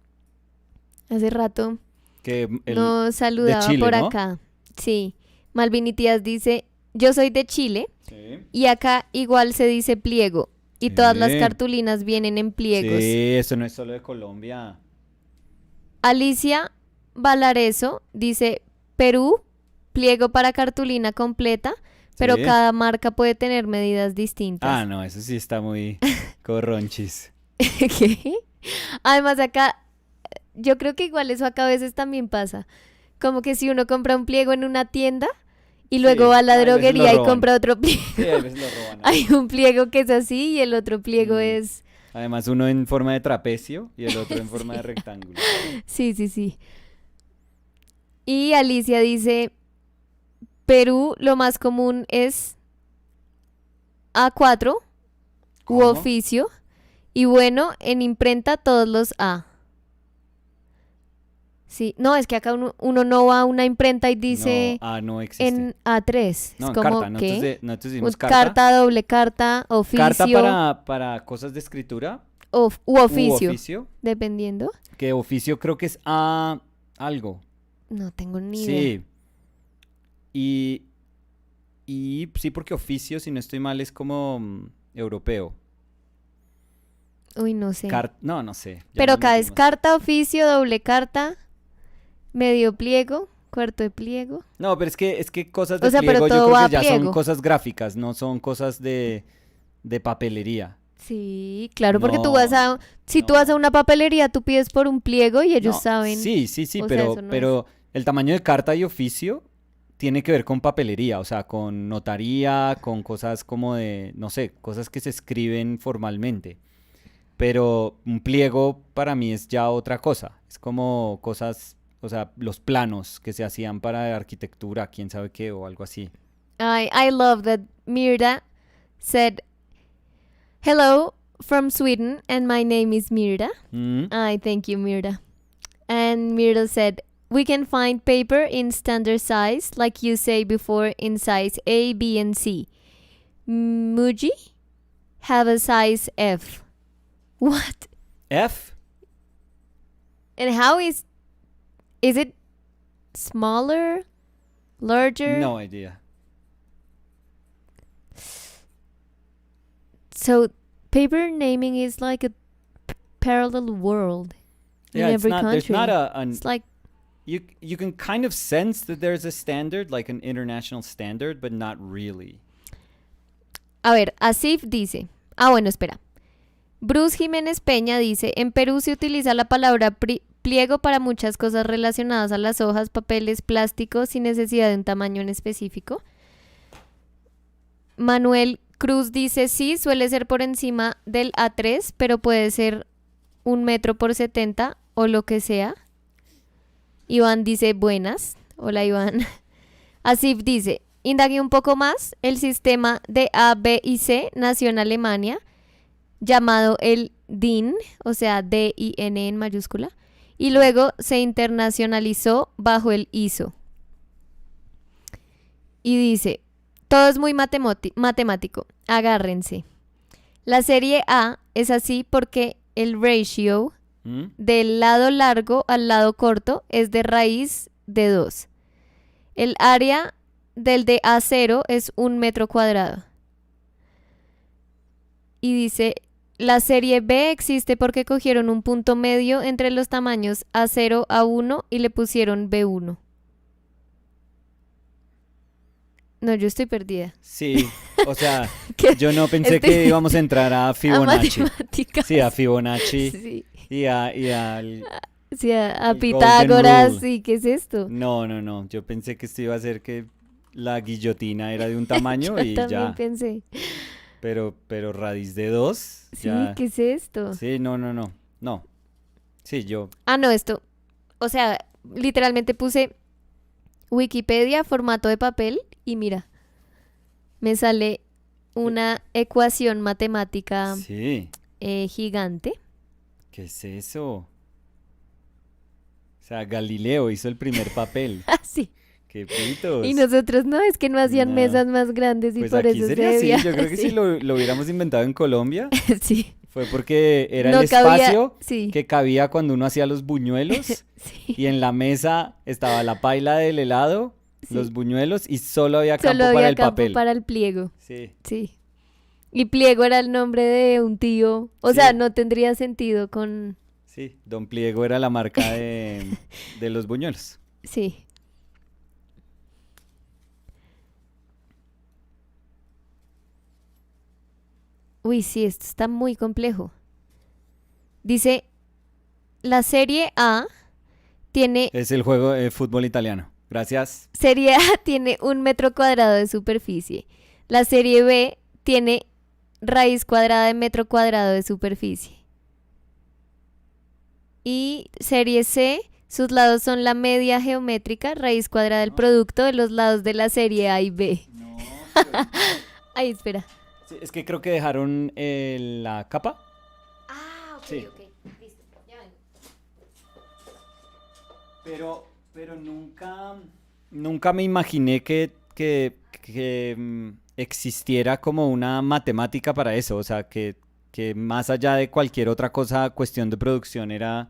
Hace rato Que nos saludaba de Chile, por ¿no? acá. Sí. Malvinitías dice, yo soy de Chile Sí. y acá igual se dice pliego. Y Sí. todas las cartulinas vienen en pliegos. Sí, eso no es solo de Colombia. Alicia Valareso dice, Perú, pliego para cartulina completa, pero Sí. cada marca puede tener medidas distintas. Ah, no, eso sí está muy corronchis. ¿Qué? Además acá, yo creo que igual eso acá a veces también pasa. Como que si uno compra un pliego en una tienda y luego va a la a veces droguería lo y roban. compra otro pliego. Sí, a veces lo roban. Hay un pliego que es así y el otro pliego es... Además, uno en forma de trapecio y el otro en forma de rectángulo. Sí, sí, sí. Y Alicia dice, Perú lo más común es A4 u ¿Cómo? oficio. Y bueno, en imprenta todos los A. Sí, no, es que acá uno no va a una imprenta y dice No, no existe. en A3. No, es en como carta. que Nosotros decimos carta, doble carta, oficio Carta para cosas de escritura. u oficio, U oficio. dependiendo. Que oficio creo que es A algo. No tengo ni idea. Sí. Y sí, porque oficio, si no estoy mal, es como europeo. Uy, no sé. No sé. Ya Pero nos acá es metimos. carta, oficio, doble carta, medio pliego, cuarto de pliego. No, pero es que cosas de O sea, pero pliego yo todo creo va que a ya son pliego. cosas gráficas, no son cosas de papelería. Sí, claro, porque No, tú vas a... Si tú no. vas a una papelería, tú pides por un pliego y ellos No, saben... Sí, o sea, pero, eso no pero el tamaño de carta y oficio tiene que ver con papelería, o sea, con notaría, con cosas como de, no sé, cosas que se escriben formalmente. Pero un pliego para mí es ya otra cosa. Es como cosas, o sea, los planos que se hacían para arquitectura, quién sabe qué, o algo así. I love that Mirda said, hello, from Sweden, and my name is Mirda. I thank you, Mirda. And Mirda said, we can find paper in standard size, like you say before, in size A, B, and C. Muji have a size F. What? F? And how is it smaller, larger? No idea. So paper naming is like a parallel world in Yeah, it's every not. country. There's not It's like you can kind of sense that there's a standard, like an international standard, but not really. A ver, Asif dice. Bueno, espera. Bruce Jiménez Peña dice, en Perú se utiliza la palabra pliego para muchas cosas relacionadas a las hojas, papeles, plásticos, sin necesidad de un tamaño en específico. Manuel Cruz dice, sí, suele ser por encima del A3, pero puede ser 1 metro por 70 o lo que sea. Iván dice, buenas. Hola, Iván. Asif dice, indagué un poco más. El sistema de A, B y C nació en Alemania, llamado el DIN, o sea, D-I-N en mayúscula, y luego se internacionalizó bajo el ISO. Y dice, todo es muy matemático, agárrense. La serie A es así porque el ratio del lado largo al lado corto es de raíz de 2. El área del de A0 es 1 metro cuadrado. Y dice, la serie B existe porque cogieron un punto medio entre los tamaños A0, A1 y le pusieron B1. No, yo estoy perdida. Sí, o sea, yo no pensé que íbamos a entrar a Fibonacci. Sí, a Fibonacci. Sí. Y al... Sí, a el Pitágoras. Golden Rule. Sí, ¿qué es esto? No. Yo pensé que esto iba a ser que la guillotina era de un tamaño Yo y también ya. pensé. Pero raíz de 2. Sí, ya. ¿qué es esto? Sí, no. Sí, yo. No, esto. O sea, literalmente puse Wikipedia, formato de papel, y mira, me sale una ecuación matemática Sí. gigante. ¿Qué es eso? O sea, Galileo hizo el primer papel. Sí. ¡Qué pitos! Y nosotros no, es que no hacían No. mesas más grandes y Pues por aquí eso sería se así. debía. Yo creo que Sí. si lo hubiéramos inventado en Colombia, Sí. fue porque era No el cabía- espacio sí. que cabía cuando uno hacía los buñuelos. Sí. Y en la mesa estaba la paila del helado, Sí. los buñuelos y solo había campo Solo para había el campo papel. para el pliego. Sí. Sí. Y pliego era el nombre de un tío. O Sí. sea, no tendría sentido con... Sí, Don Pliego era la marca de los buñuelos. Sí. Uy, sí, esto está muy complejo. Dice, la serie A tiene... Es el juego de fútbol italiano. Gracias. Serie A tiene 1 metro cuadrado de superficie. La serie B tiene raíz cuadrada de metro cuadrado de superficie. Y serie C, sus lados son la media geométrica, raíz cuadrada del producto de los lados de la serie A y B. No, Ay, espera. sí, es que creo que dejaron la capa. Ok, Sí. listo, ya vengo. Pero nunca me imaginé que existiera como una matemática para eso. O sea, que más allá de cualquier otra cosa, cuestión de producción era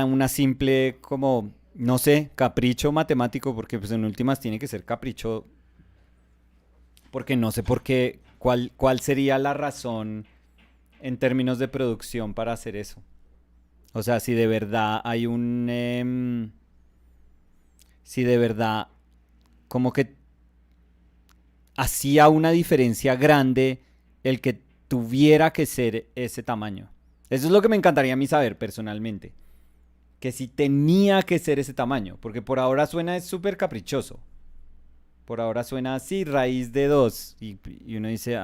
una simple como, no sé, capricho matemático, porque pues en últimas tiene que ser capricho, porque no sé por qué, cuál sería la razón en términos de producción para hacer eso. O sea, si de verdad hay si de verdad como que hacía una diferencia grande el que tuviera que ser ese tamaño. Eso es lo que me encantaría a mí saber personalmente. Que si tenía que ser ese tamaño. Porque por ahora suena súper caprichoso. Por ahora suena así, raíz de 2. Y uno dice,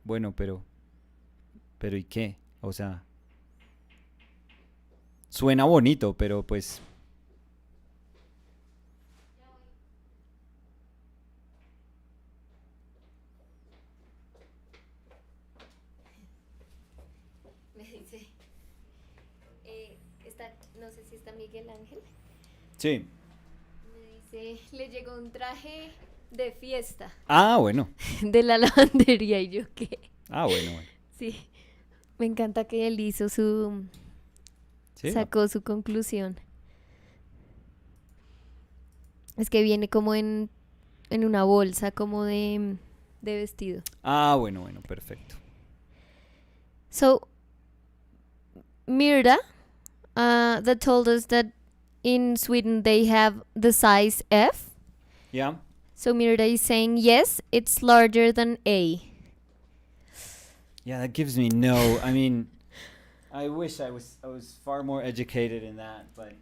bueno, pero ¿y qué? O sea, suena bonito, pero pues... está Miguel Ángel. Sí. Me dice, le llegó un traje de fiesta Ah, bueno. de la lavandería y yo qué. Ah, bueno. Sí, me encanta que él hizo Sí. sacó su conclusión. Es que viene como en una bolsa como de vestido. Ah, bueno, perfecto. So, Mirda, that told us that in Sweden they have the size F. Yeah. So Mirda is saying, yes, it's larger than A. Yeah, that gives me no. I mean, I wish I was far more educated in that, but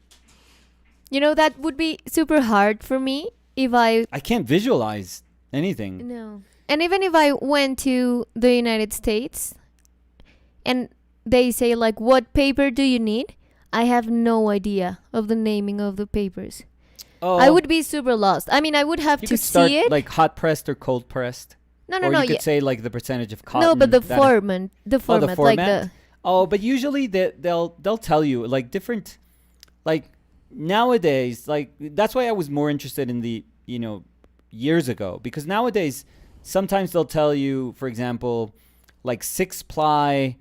You know, that would be super hard for me if I... I can't visualize anything. No. And even if I went to the United States and they say, like, what paper do you need? I have no idea of the naming of the papers. Oh, I would be super lost. I mean, I would have you to could start see it. like hot pressed or cold pressed. No, or no, you could yeah. say like the percentage of cotton. No, but the that is- format, the format, like format? the... Oh, but usually they'll tell you like different, like nowadays, like that's why I was more interested in the years ago, because nowadays sometimes they'll tell you, for example, like 6-ply.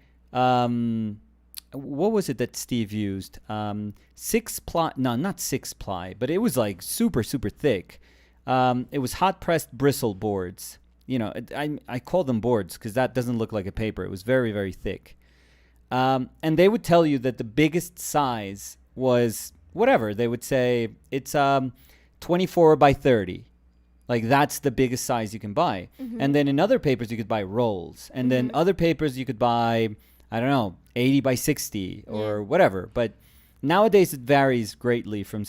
What was it that Steve used? 6-ply? No, not 6-ply, but it was like super thick. It was hot pressed bristle boards. I call them boards because that doesn't look like a paper. It was very thick. And they would tell you that the biggest size was whatever. They would say it's 24 by 30. Like that's the biggest size you can buy. Mhm. And then in other papers you could buy rolls. And then Mhm. other papers you could buy, I don't know, 80 by 60 or Yeah. whatever. But nowadays it varies greatly from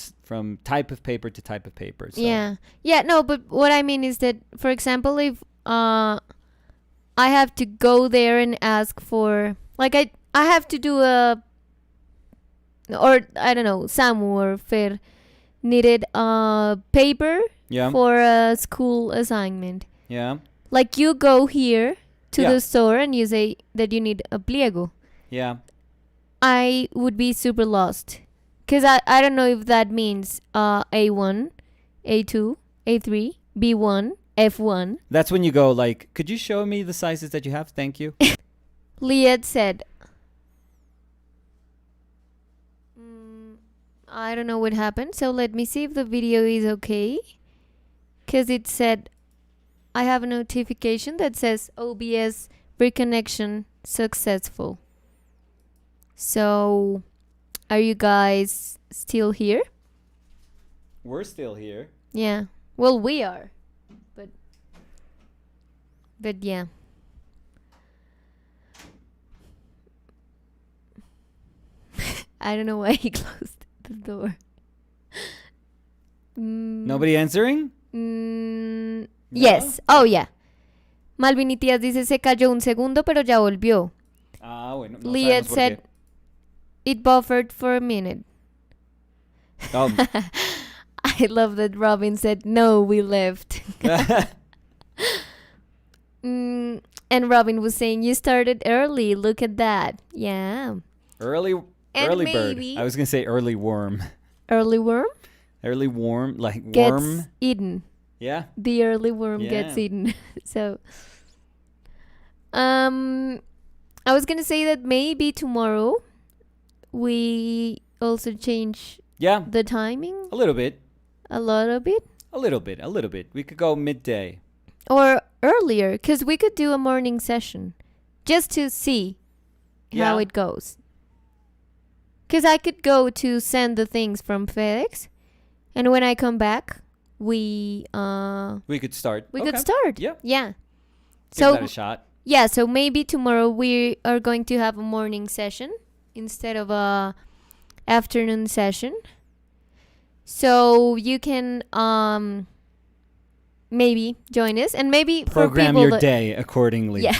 type of paper to type of paper. So. Yeah, no, but what I mean is that, for example, if I have to go there and ask for, like, I have to do or I don't know, Samu or Fer needed a paper Yeah. for a school assignment. Yeah. Like, you go here to Yeah. the store and you say that you need a pliego. Yeah. I would be super lost. Because I don't know if that means A1, A2, A3, B1, F1. That's when you go like, could you show me the sizes that you have? Thank you. Liad said, I don't know what happened, so let me see if the video is okay. Because it said, I have a notification that says OBS reconnection successful. So, are you guys still here? We're still here. Yeah. Well, we are. But yeah. I don't know why he closed the door. Nobody answering? No? Yes. Oh, yeah. Malvinitías dice se cayó un segundo, pero ya volvió. Ah, bueno. No Liet sabemos por said it buffered for a minute. qué. Oh. I love that Robin said, no, we left. And Robin was saying, you started early. Look at that. Yeah. early And bird. maybe I was going to say early worm. early worm Early worm, like gets worm. eaten. Yeah. The early worm gets Yeah. eaten. So, I was gonna say that maybe tomorrow we also change Yeah. the timing A little bit. a little bit, A little bit. We could go midday. or earlier, because we could do a morning session just to see how Yeah. it goes. Because I could go to send the things from FedEx, and when I come back, we We could start. could Okay. start. Yeah. Yeah. Give So that a shot. yeah, so maybe tomorrow we are going to have a morning session instead of a afternoon session. So you can maybe join us, and maybe for Program people your that, day accordingly. Yeah.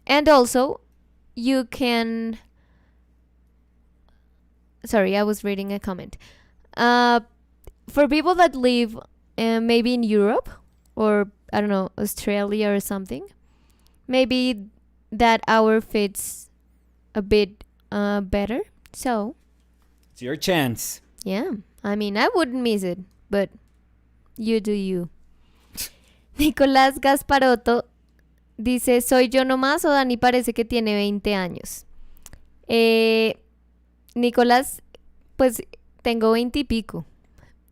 And also you can, sorry, I was reading a comment. For people that live maybe in Europe or I don't know, Australia or something, maybe that our fits a bit better. So, It's your chance. yeah, I mean, I wouldn't miss it, but you do you. Nicolás Gasparotto dice, ¿soy yo nomás o Dani parece que tiene 20 años? Nicolás, pues tengo 20 y pico.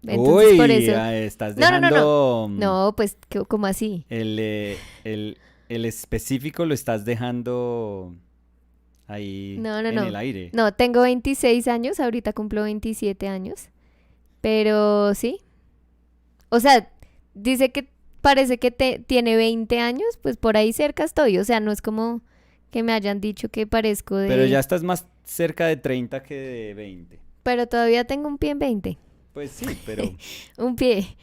Entonces, Uy, por eso. estás No, no, no, dejando... No, pues, ¿cómo así? El específico lo estás dejando ahí No, no, en no. el aire. No, tengo 26 años, ahorita cumplo 27 años. Pero sí. O sea, dice que parece que tiene 20 años, pues por ahí cerca estoy. O sea, no es como que me hayan dicho que parezco de... Pero ya estás más cerca de 30 que de 20. Pero todavía tengo un pie en 20. Pues sí, pero... Un pie.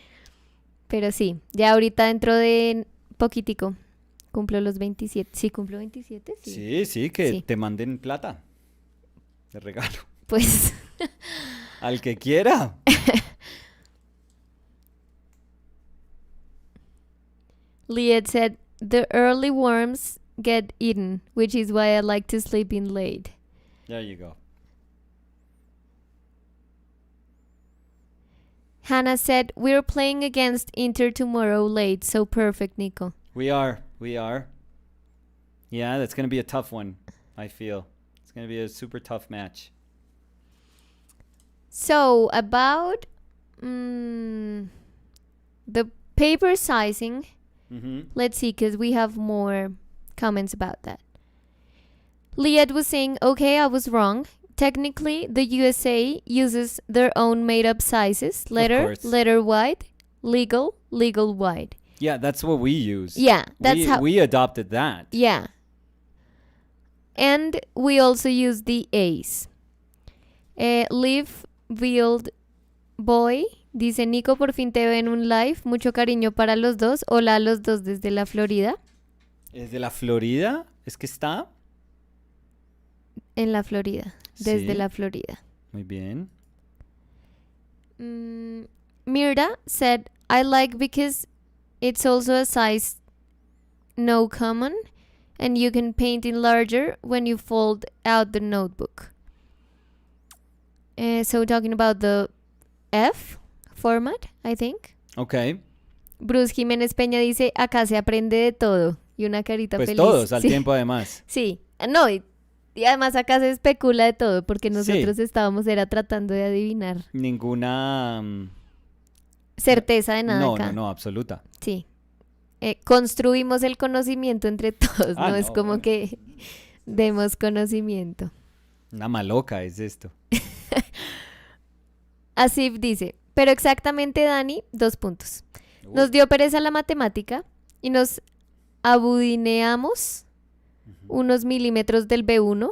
Pero sí, ya ahorita dentro de poquitico cumplo los 27. ¿Sí cumplo 27? Sí. Sí, que Sí. te manden plata de regalo. Pues... Al que quiera. Liet said, the early worms get eaten, which is why I like to sleep in late. There you go. Hannah said, we're playing against Inter tomorrow late, so perfect, Nico. We are. Yeah, that's going to be a tough one, I feel. It's going to be a super tough match. So, about the paper sizing, let's see, because we have more comments about that. Liet was saying, okay, I was wrong. Technically, the USA uses their own made-up sizes. Letter wide, legal wide. Yeah, that's what we use. Yeah, that's how... We adopted that. Yeah. And we also use the A's. Live Build Boy dice, Nico, por fin te veo en un live. Mucho cariño para los dos. Hola a los dos desde la Florida. ¿Desde la Florida? ¿Es que está? En la Florida. Desde Sí. la Florida. Muy bien. Mirda said, I like because it's also a size no common and you can paint in larger when you fold out the notebook. So talking about the F format, I think. Ok. Bruce Jiménez Peña dice, acá se aprende de todo. Y una carita Pues feliz. todos al Sí. tiempo además. Sí. No, y además acá se especula de todo porque nosotros estábamos era tratando de adivinar. Ninguna... Certeza de nada acá. No, absoluta. Sí. Construimos el conocimiento entre todos, Ah, no es no, como bueno. que demos conocimiento. Una maloca es esto. Asif dice, pero exactamente Dani, 2 puntos. Nos dio pereza la matemática y nos abudineamos unos milímetros del B1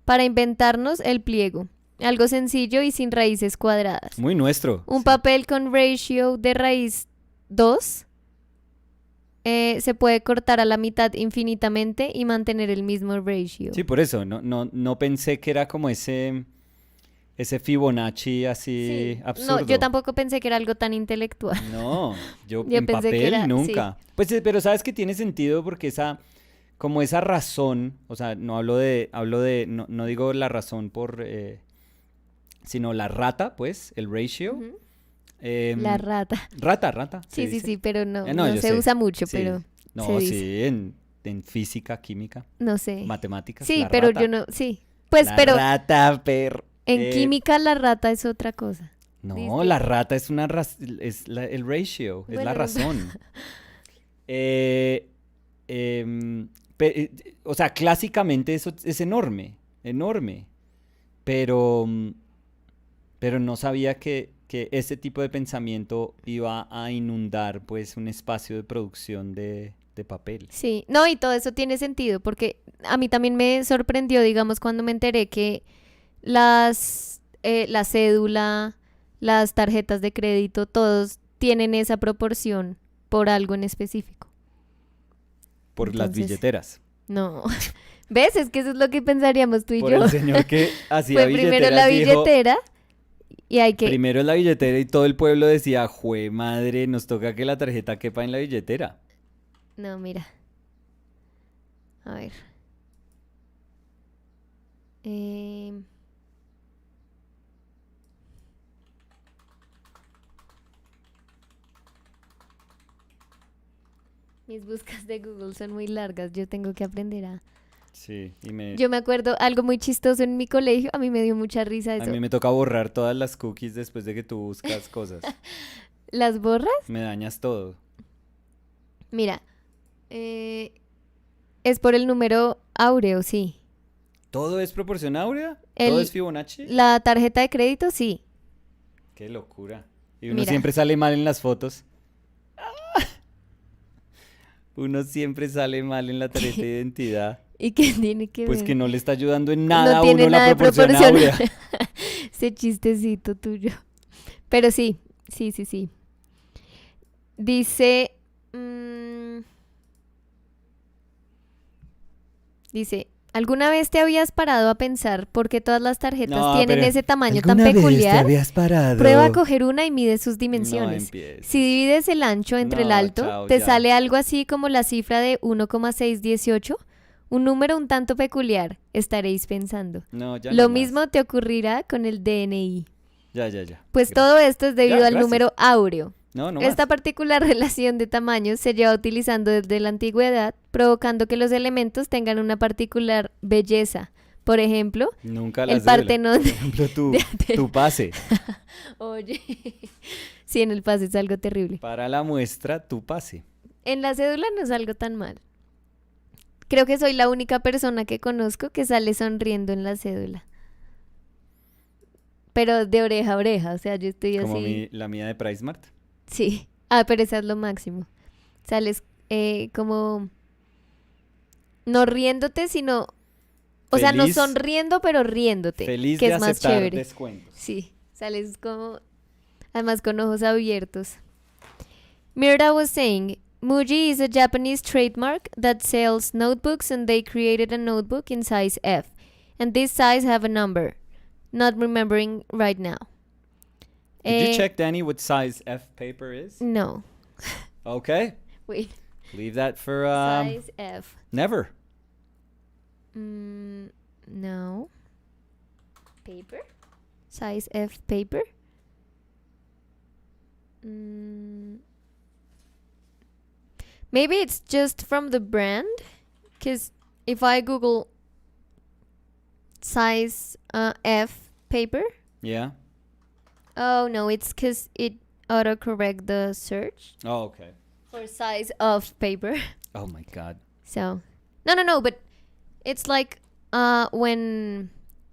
para inventarnos el pliego. Algo sencillo y sin raíces cuadradas. Muy nuestro. Un Sí. papel con ratio de raíz 2 se puede cortar a la mitad infinitamente y mantener el mismo ratio. Sí, por eso. No pensé que era como ese Fibonacci así Sí. absurdo. No, yo tampoco pensé que era algo tan intelectual. No, yo Yo en pensé que papel era- nunca. Pues, pero sabes que tiene sentido porque esa razón, o sea, no digo la razón sino la rata, pues, el ratio. Ujú. Em, La rata. Rata. se Sí, dice. sí, pero no No, yo se sé. usa mucho, Sí. pero No, se dice. sí, en física, química, No sé. matemáticas. Sí, la pero rata. yo no, sí. Pues, La pero rata, en química la rata es otra cosa. No, ¿Viste? la rata es el ratio, es Bueno, la no. razón. O sea, clásicamente eso es enorme, pero no sabía que ese tipo de pensamiento iba a inundar pues un espacio de producción de papel. Sí, no, y todo eso tiene sentido, porque a mí también me sorprendió, digamos, cuando me enteré que la cédula, las tarjetas de crédito, todos tienen esa proporción por algo en específico. Por las Entonces, billeteras. No, ¿ves? Es que eso es lo que pensaríamos tú y Por yo. el señor que hacía Fue primero billeteras la dijo, billetera y hay que... primero la billetera y todo el pueblo decía, jue madre, nos toca que la tarjeta quepa en la billetera. No, mira. A ver. Eh, mis buscas de Google son muy largas. Yo tengo que aprender a... Sí, Yo me acuerdo algo muy chistoso en mi colegio. A mí me dio mucha risa a eso. mí me toca borrar todas las cookies después de que tú buscas cosas. ¿Las borras? Me dañas todo. Mira, es por el número áureo, sí. ¿Todo es proporción áurea? ¿Todo es Fibonacci? La tarjeta de crédito, sí. Qué locura. Y uno Mira. siempre sale mal en las fotos. Uno siempre sale mal en la tarjeta de identidad. ¿Y qué tiene que Pues ver? que no le está ayudando en nada No a tiene uno la nada de proporción proporción. áurea. Ese chistecito tuyo. Pero sí. Dice... dice... ¿Alguna vez te habías parado a pensar por qué todas las tarjetas No, tienen pero ese tamaño tan ¿alguna vez te peculiar? habías parado? Prueba a coger una y mide sus No dimensiones. empieces. Si divides el ancho entre el No, alto, chao, te ya. sale algo así como la cifra de 1,618, un número un tanto peculiar, estaréis pensando. No, ya Lo no más. mismo te ocurrirá con el DNI. Ya. Pues Gracias. todo esto es debido Ya, al gracias. número áureo. No Esta más. particular relación de tamaños se lleva utilizando desde la antigüedad, provocando que los elementos tengan una particular belleza. Por ejemplo, Nunca el las cédula. Partenón Por ejemplo, tu pase. Oye, sí, en el pase es algo terrible. Para la muestra, tu pase. En la cédula no es algo tan mal. Creo que soy la única persona que conozco que sale sonriendo en la cédula. Pero de oreja a oreja, o sea, yo estoy Como así. la mía de PriceMart. Sí. Ah, pero esa es lo máximo. Sales como no riéndote, sino, o sea, no Feliz- sonriendo, pero riéndote, Feliz que de es más aceptar chévere. descuentos. Sí, sales como, además con ojos abiertos. Mirta was saying, Muji is a Japanese trademark that sells notebooks and they created a notebook in size F. And this size have a number. Not remembering right now. Did you check, Danny, what size F paper is? No. Okay. Wait. Leave that for Size F. never. No. Paper? Size F paper? Maybe it's just from the brand. Because if I Google size F paper. Yeah. Oh, no. It's because it autocorrect the search Oh, okay. for size of paper. Oh my God. So, no. But it's like when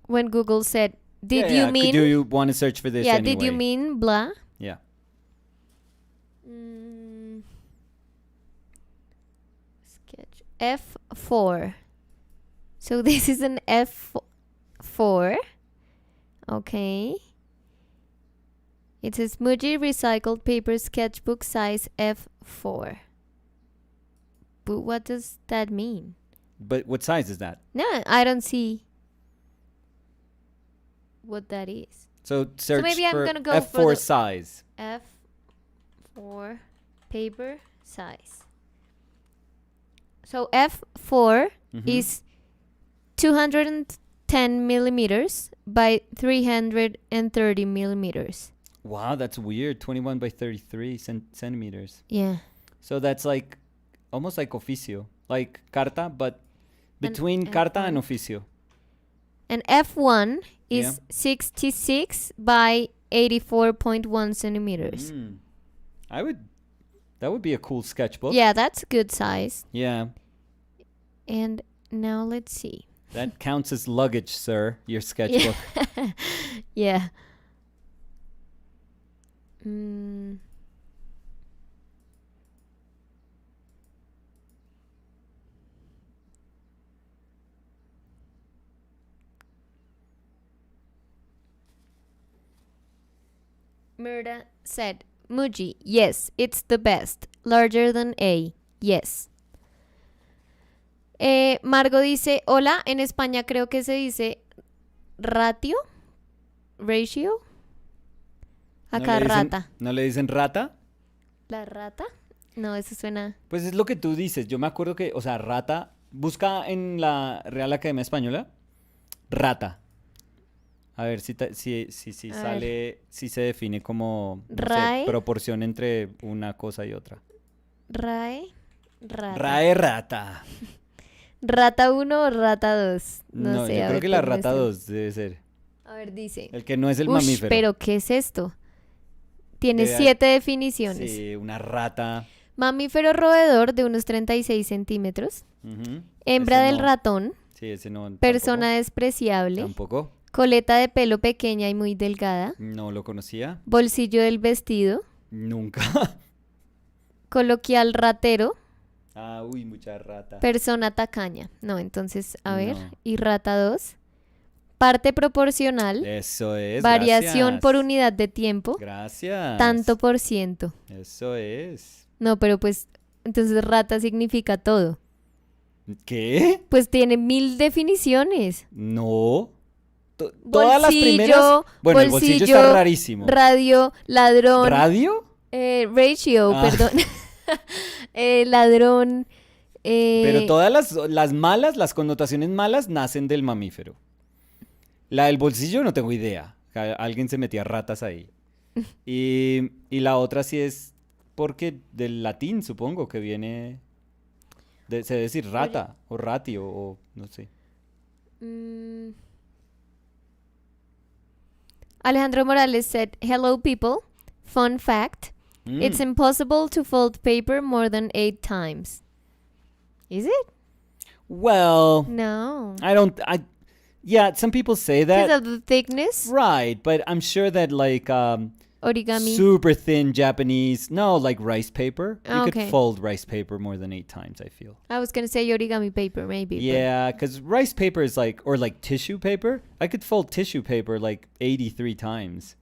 Google said, did you mean... Do you want to search for this yeah, anyway? did you mean blah? Yeah. Sketch F4. So this is an F4. Okay. It says Muji recycled paper sketchbook size F4. But what does that mean? But what size is that? No, I don't see what that is. So search maybe I'm for gonna go F4 for the- size. F4 paper size. So F4 is 210 millimeters by 330 millimeters. Wow, that's weird. 21 by 33 centimeters. Yeah. So that's like almost like oficio, like carta, but between and carta and F1. oficio. And F1 is Yeah. 66 by 84.1 centimeters. That would be a cool sketchbook. Yeah, that's a good size. Yeah. And now let's see. That counts as luggage, sir, your sketchbook. Yeah. Mirta said, Muji, yes, it's the best. Larger than A, yes. Margo dice, hola, en España creo que se dice ratio. Acá rata. ¿No le dicen rata? ¿La rata? No, eso suena... Pues es lo que tú dices. Yo me acuerdo que, o sea, rata, busca en la Real Academia Española Rata. A ver si A sale, si se define como, no sé, Rae. proporción entre una cosa y otra. Rae. Rata. Rae rata. ¿Rata 1 o rata 2? No No, sé, yo a creo ver, que pues la rata muéstrame. 2 debe ser. A ver, dice. El que no es el Ush, mamífero. pero ¿qué es esto? Tiene Debe- 7 definiciones. Sí, una rata. Mamífero roedor de unos 36 centímetros. Ujú. Hembra Ese del no. ratón. Sí, ese no. Persona despreciable. Tampoco. Coleta de pelo pequeña y muy delgada. No lo conocía. Bolsillo del vestido. Nunca. Coloquial ratero. Ah, uy, mucha rata. Persona tacaña. No, entonces, a ver. No. Y rata 2. Parte proporcional. Eso es. Variación por Gracias. unidad de tiempo. Gracias. Tanto por ciento. Eso es. No, pero pues, entonces rata significa todo. ¿Qué? Pues tiene 1000 definiciones. No. Todas las primeras. Bolsillo, Bueno, el bolsillo está rarísimo. radio, ladrón, ¿Radio? ratio, Ah. perdón. Ladrón. Pero todas las malas, las connotaciones malas nacen del mamífero. La del bolsillo no tengo idea. Alguien se metía ratas ahí. Y la otra sí es porque del latín, supongo, que viene... se debe decir rata o ratio o no sé. Alejandro Morales said, "Hello people. Fun fact. It's impossible to fold paper more than 8 times." Is it? Well, No. yeah, some people say that. Because of the thickness? Right, but I'm sure that like Origami. super thin Japanese, no, like rice paper. You could Okay. fold rice paper more than 8 times, I feel. I was going to say origami paper, maybe. Yeah, because rice paper is like, or like tissue paper. I could fold tissue paper like 83 times.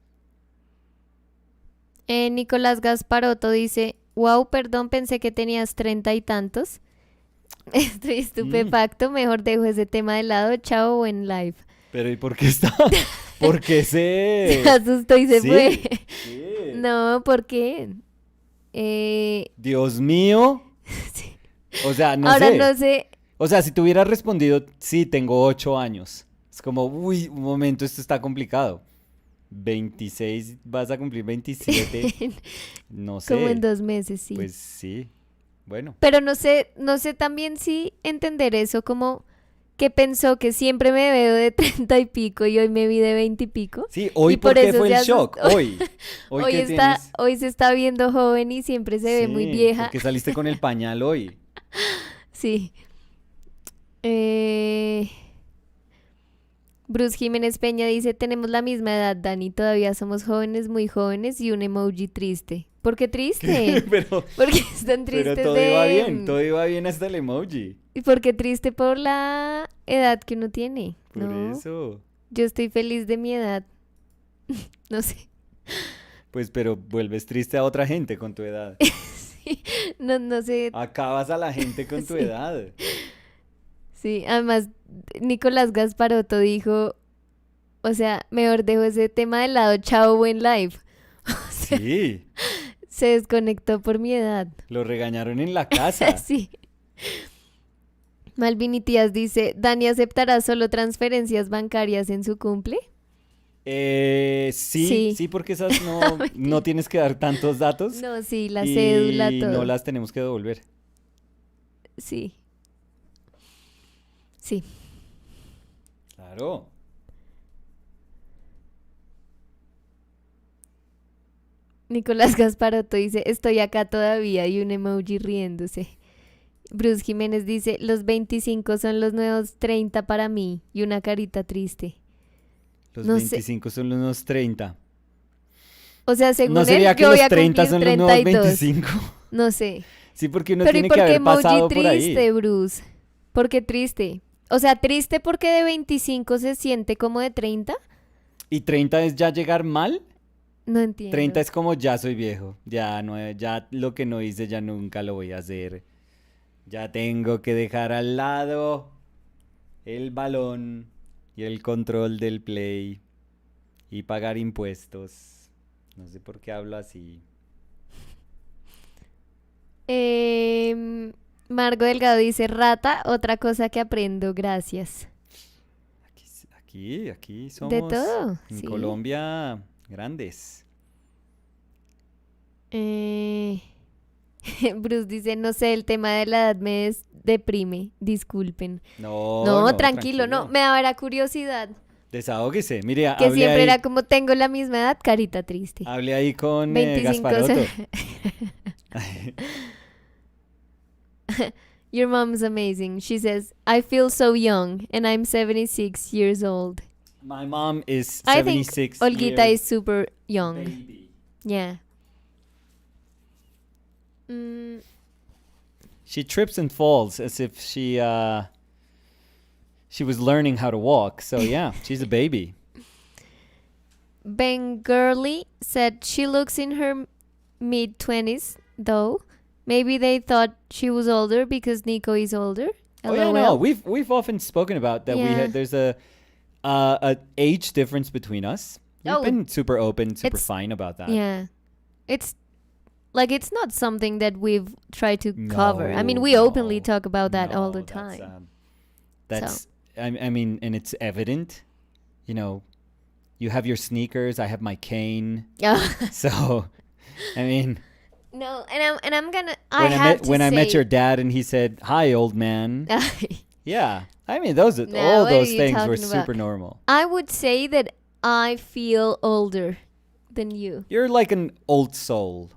Nicolás Gasparotto dice, wow, perdón, pensé que tenías 30 y tantos. Estoy estupefacto, mejor dejo ese tema de lado. Chao, buen live. Pero ¿y por qué está? ¿Por qué Se asustó y se Sí, fue. sí. No, ¿por qué? Dios mío. Sí. O sea, no Ahora sé. no sé. O sea, si te hubieras respondido, sí, tengo 8 años. Es como, uy, un momento, esto está complicado. 26, vas a cumplir 27. No sé. Como en 2 meses, sí. Pues sí. Bueno. Pero no sé también si entender eso como que pensó que siempre me veo de 30 y pico y hoy me vi de 20 y pico. Sí, hoy Y por porque eso fue se el shock. asustó. Hoy. Hoy que está, tienes... hoy se está viendo joven y siempre se ve muy Sí, vieja. porque saliste con el pañal hoy. Sí. Bruce Jiménez Peña dice, tenemos la misma edad, Dani, todavía somos jóvenes, muy jóvenes y un emoji triste. ¿Por qué triste? Pero Porque están tristes todo iba bien hasta el emoji. ¿Y por qué triste por la edad que uno tiene? Por ¿No? eso. Yo estoy feliz de mi edad. No sé. Pues, pero vuelves triste a otra gente con tu edad. Sí, no sé. Acabas a la gente con tu Sí. edad. Sí, además Nicolás Gasparotto dijo, o sea, mejor dejo ese tema de lado, chao, buen live. O sea, Sí. se desconectó por mi edad. Lo regañaron en la casa. Sí. Malvin y Tías dice, ¿Dani aceptará solo transferencias bancarias en su cumple? Sí, Sí. porque esas no tienes que dar tantos datos. No, sí, la y cédula, todo. no las tenemos que devolver. Sí. Sí. Claro. Nicolás Gasparotto dice, estoy acá todavía y un emoji riéndose. Bruce Jiménez dice, los 25 son los nuevos 30 para mí y una carita triste. Los No sé. 25 son los nuevos 30. O sea, según ¿No él, sería que yo voy los a 30 cumplir son los nuevos 32. 25? No sé. Sí, porque uno Pero ¿y tiene por que qué haber emoji pasado por triste, ahí. Bruce? ¿Por qué triste? O sea, triste porque de 25 se siente como de 30. ¿Y 30 es ya llegar mal? No entiendo. 30 es como ya soy viejo. Ya lo que no hice ya nunca lo voy a hacer. Ya tengo que dejar al lado el balón y el control del play y pagar impuestos. No sé por qué hablo así. Margo Delgado dice, rata, otra cosa que aprendo, gracias. Aquí somos. De todo. En Sí. Colombia, grandes. Bruce dice, no sé, el tema de la edad me deprime, disculpen. No, No, tranquilo, no, me daba curiosidad. Desahógese. Mire, Que hable siempre ahí, era como, tengo la misma edad, carita triste. hable ahí con 25 Gasparotto. Your mom's amazing. She says, I feel so young and I'm 76 years old. My mom is I think 76 Olguita years is super young. baby. Yeah. Mm, She trips and falls as if she was learning how to walk. So yeah, she's a baby. Ben Gurley said she looks in her mid 20s, though. Maybe they thought she was older because Nico is older. Oh yeah, no, we've often spoken about that. Yeah. There's a age difference between us. We've been super open, super fine about that. Yeah. It's like it's not something that we've tried to cover. I mean, we No, openly talk about that all the no, time. That's I mean, and it's evident. You know, you have your sneakers, I have my cane. Yeah. So, I mean, No, and I'm gonna. when I met your dad and he said, "Hi, old man." Yeah, I mean, all what are those you things were talking about? super normal. I would say that I feel older than you. You're like an old soul.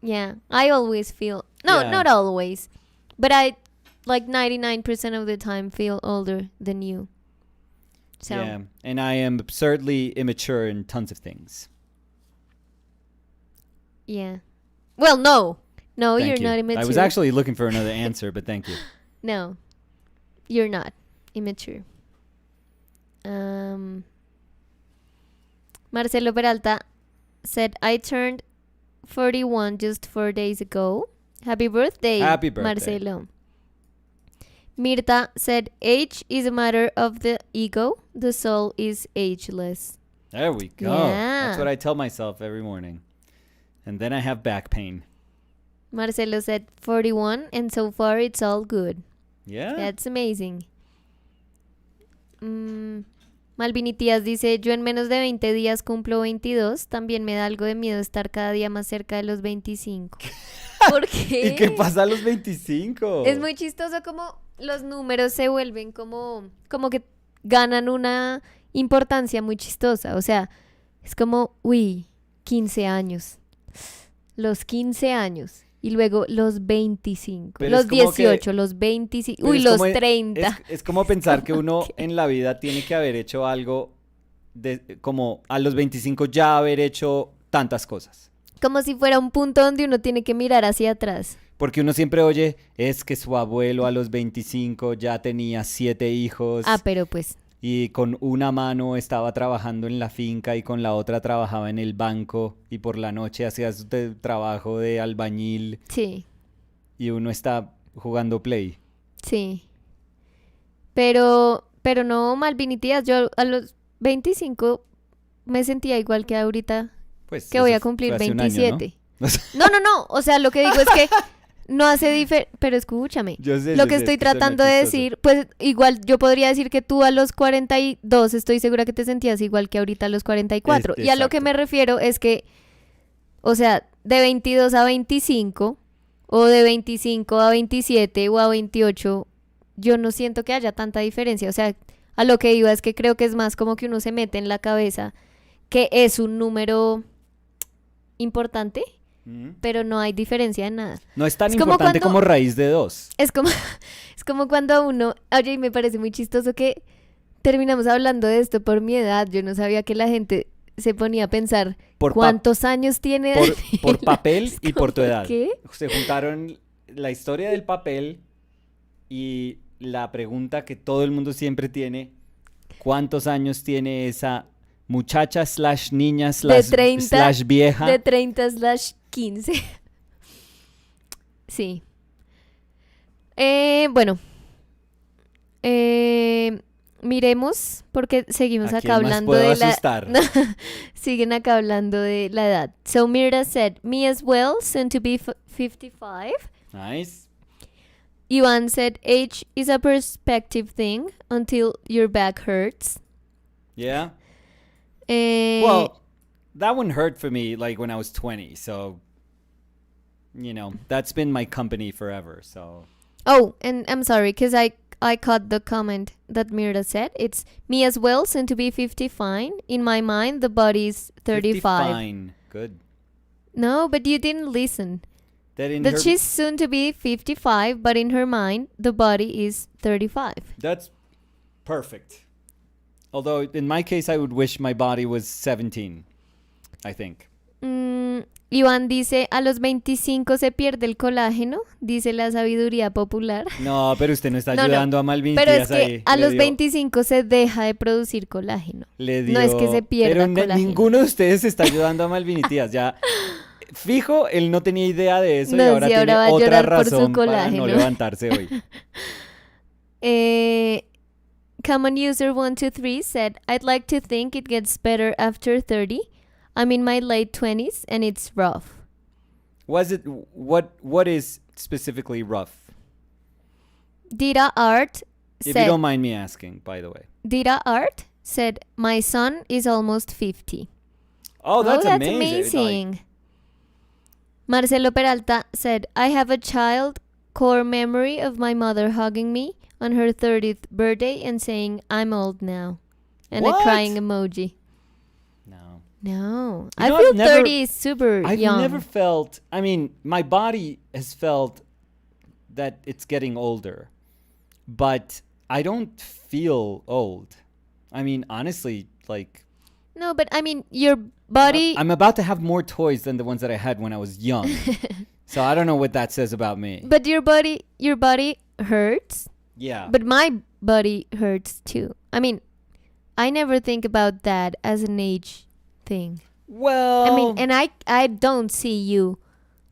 Yeah, I always feel. No, Yeah. not always, but I like 99% of the time feel older than you. So Yeah, and I am absurdly immature in tons of things. yeah. Well, no, Thank you're you. not immature. I was actually looking for another answer, but thank you. No, you're not immature. Marcelo Peralta said, I turned 41 just 4 days ago. Happy birthday, Happy birthday. Marcelo. Mirta said, age is a matter of the ego. The soul is ageless. There we go. Yeah. That's what I tell myself every morning. And then I have back pain. Marcelo said 41, and so far it's all good. Yeah. That's amazing. Malvinitías dice, yo en menos de 20 días cumplo 22, también me da algo de miedo estar cada día más cerca de los 25. ¿Por qué? ¿Y qué pasa a los 25? Es muy chistoso como los números se vuelven como que ganan una importancia muy chistosa. O sea, es como, uy, 15 años. Los 15 años. Y luego los 25, Pero los es como 18, los 25, Pero uy, es los como- 30. Es como pensar que uno en la vida tiene que haber hecho algo como a los 25 ya haber hecho tantas cosas. Como si fuera un punto donde uno tiene que mirar hacia atrás. Porque uno siempre oye, es que su abuelo a los 25 ya tenía 7 hijos Ah, pero pues, y con una mano estaba trabajando en la finca y con la otra trabajaba en el banco y por la noche hacía su trabajo de albañil sí, y uno está jugando Play. sí. Pero no, Malvinitías, yo a los 25 me sentía igual que ahorita Pues que voy eso a cumplir fue hace un año, 27. ¿no? No, o sea, lo que digo es que no hace diferencia, pero escúchame. Yo sé, Lo yo que sé, estoy es que suena tratando de chistoso. decir, pues igual yo podría decir que tú a los 42 estoy segura que te sentías igual que ahorita a los 44. Y a lo que exacto. me refiero es que, o sea, de 22 a 25 o de 25 a 27 o a 28, yo no siento que haya tanta diferencia. O sea, a lo que iba es que creo que es más como que uno se mete en la cabeza que es un número importante, pero no hay diferencia en nada. No es tan Es como importante cuando- como raíz de 2. Es como, es como cuando a uno, oye, y me parece muy chistoso que terminamos hablando de esto por mi edad. Yo no sabía que la gente se ponía a pensar Por, cuántos años tiene por Daniela. papel Es y por tu como, edad. ¿qué? Se juntaron la historia del papel y la pregunta que todo el mundo siempre tiene, ¿cuántos años tiene esa muchacha / niña De 30, / vieja? De 30/15. Sí. Bueno. Miremos, porque seguimos ¿A acá quién más hablando puedo de la... asustar? Siguen acá hablando de la edad. So Mirta said, me as well, soon to be 55. Nice. Ivan said, age is a perspective thing until your back hurts. Yeah. Eh, Well, that one hurt for me like when I was 20. So, that's been my company forever. So, oh, and I'm sorry, because I caught the comment that Mirda said. It's me as well, soon to be 50 fine. In my mind, the body is 50 35. fine. Good. No, but you didn't listen. That She's soon to be 55, but in her mind, the body is 35. That's perfect. Although in my case, I would wish my body was 17. I think. Iván dice, a los 25 se pierde el colágeno, dice la sabiduría popular. No, pero usted no está No, ayudando a Malvin Pero Díaz es que ahí. a Le los dio- 25 se deja de producir colágeno. le No es que dio- se pierda Pero colágeno. ninguno de ustedes está ayudando a Malvin Díaz. Ya, fijo, él no tenía idea de eso No, y ahora sí, ahora tiene va a otra llorar por su razón para colágeno. no levantarse hoy. Common user 123 said, I'd like to think it gets better after 30. I'm in my late 20s and it's rough. What is specifically rough? Dita Art If you said, don't mind me asking, by the way. Dita Art said, my son is almost 50. Oh, that's amazing. amazing. Marcelo Peralta said, I have a child core memory of my mother hugging me on her 30th birthday and saying, I'm old now. And What? a crying emoji. No. No. You I know, feel I've never- 30 is super I've young. never felt, my body has felt that it's getting older, but I don't feel old. Honestly, like, No, but your body... I'm about to have more toys than the ones that I had when I was young. So I don't know what that says about me. But your body hurts, Yeah. but my body hurts too. I never think about that as an age thing. Well, And I don't see you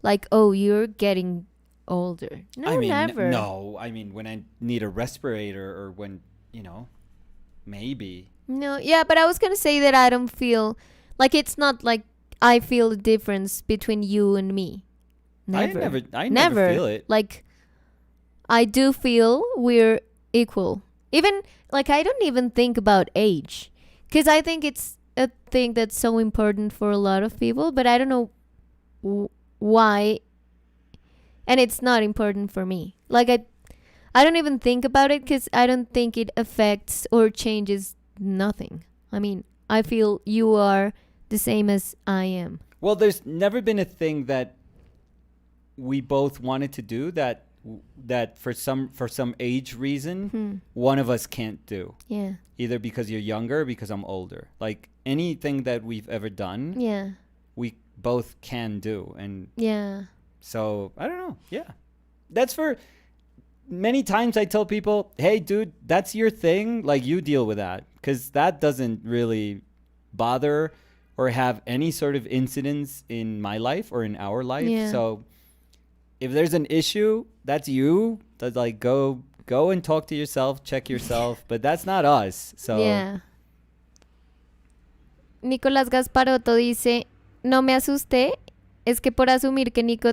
like, oh, you're getting older. No, never. No, when I need a respirator or when, maybe. No, yeah, but I was gonna say that I don't feel like it's not like I feel a difference between you and me. Never. I never feel it. Like, I do feel we're equal. Even like I don't even think about age, because I think it's a thing that's so important for a lot of people, but I don't know why. And it's not important for me. Like I don't even think about it because I don't think it affects or changes nothing. I feel you are the same as I am. Well, there's never been a thing that we both wanted to do that for some age reason one of us can't do. Yeah. Either because you're younger or because I'm older. Like anything that we've ever done, Yeah. we both can do. And Yeah. so, I don't know. Yeah. That's for many times I tell people, hey, dude, that's your thing. Like, you deal with that. Because that doesn't really bother or have any sort of incidence in my life or in our life. Yeah. So, if there's an issue, that's you. That's like, go and talk to yourself, check yourself. But that's not us. So, Yeah. Nicolás Gasparotto dice, no me asusté, es que por asumir que Nico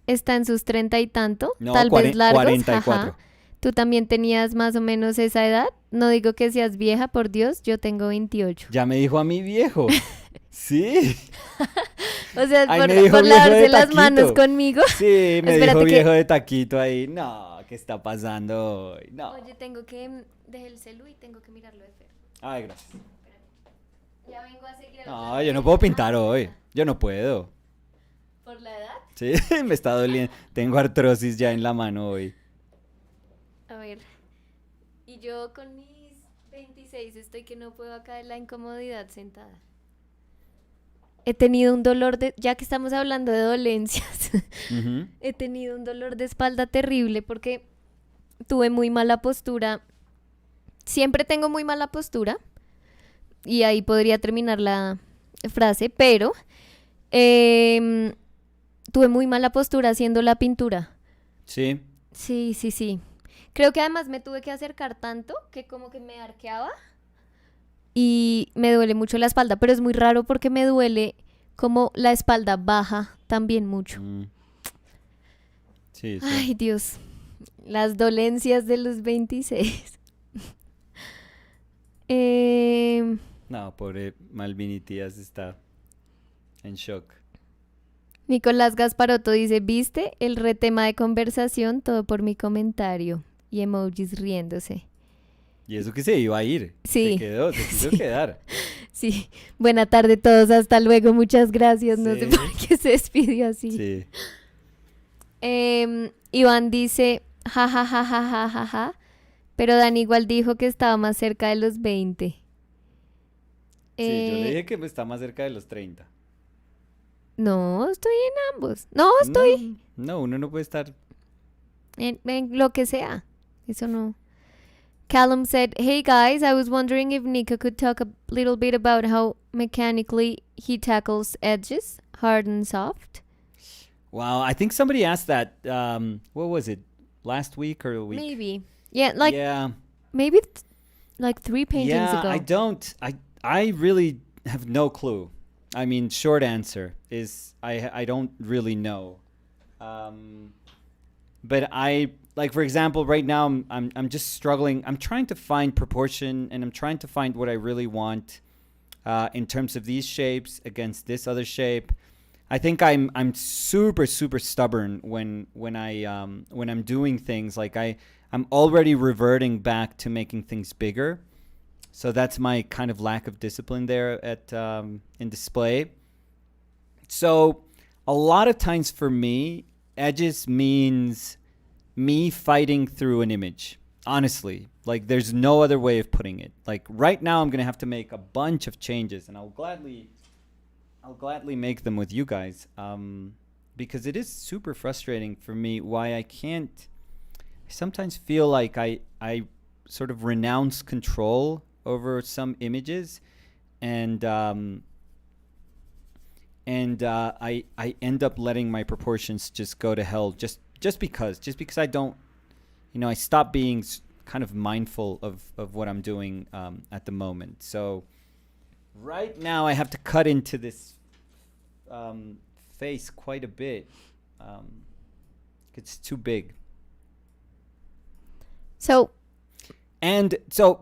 está en sus 30 y tanto, no, tal vez largos, 44. jaja, tú también tenías más o menos esa edad. No digo que seas vieja, por Dios, yo tengo 28. Ya me dijo a mí viejo. Sí. O sea, Ay, por, me dijo por viejo de lavarse las taquito. manos conmigo. Sí, me Espérate dijo que- viejo de taquito ahí. No, ¿qué está pasando hoy? No. Oye, tengo que dejar el celu y tengo que mirarlo de Fer. Ay, gracias. Ya vengo a seguir. No, yo no puedo pintar hoy. Yo no puedo. ¿Por la edad? Sí, me está doliendo. Tengo artrosis ya en la mano hoy. A ver. Y yo con mis 26 estoy que no puedo acá de la incomodidad sentada. He tenido un dolor de... Ya que estamos hablando de dolencias, Ujú. he tenido un dolor de espalda terrible porque tuve muy mala postura. Siempre tengo muy mala postura. Y ahí podría terminar la frase, pero tuve muy mala postura haciendo la pintura. Sí. Sí. Creo que además me tuve que acercar tanto que como que me arqueaba y me duele mucho la espalda, pero es muy raro porque me duele como la espalda baja también mucho. Sí, sí. Ay, Dios. Las dolencias de los 26. No, pobre Malvin y Tías está en shock. Nicolás Gasparotto dice, ¿viste? El retema de conversación, todo por mi comentario. Y emojis riéndose. Y eso que se iba a ir. Sí. Se quiso Sí. quedar. Sí. Buena tarde todos, hasta luego, muchas gracias. No sé Sí. por qué se despidió así. Sí. Iván dice, ja, ja, ja, ja, ja, ja, ja. Pero Dan igual dijo que estaba más cerca de los 20. Sí, yo le Eh, dije que está más cerca de los 30. no, estoy en ambos. No, estoy No, uno no puede estar. en lo que sea. Eso no. Callum said, hey guys, I was wondering if Nico could talk a little bit about how mechanically he tackles edges, hard and soft. Wow, I think somebody asked that. What was it? Last week or a week? Maybe. Yeah, like Yeah. maybe like 3 paintings Yeah, ago. I don't. I really have no clue. I mean, short answer is I don't really know. But like, for example, right now I'm just struggling. I'm trying to find proportion, and I'm trying to find what I really want in terms of these shapes against this other shape. I think I'm super stubborn when I'm doing things. Like I'm already reverting back to making things bigger. So that's my kind of lack of discipline there at in display. So a lot of times for me, edges means me fighting through an image. Honestly, like there's no other way of putting it. Like right now I'm going to have to make a bunch of changes, and I'll gladly make them with you guys, because it is super frustrating for me why I sometimes feel like I sort of renounce control over some images, and I end up letting my proportions just go to hell just because I don't, I stop being kind of mindful of what I'm doing at the moment. So right now I have to cut into this face quite a bit. It's too big. So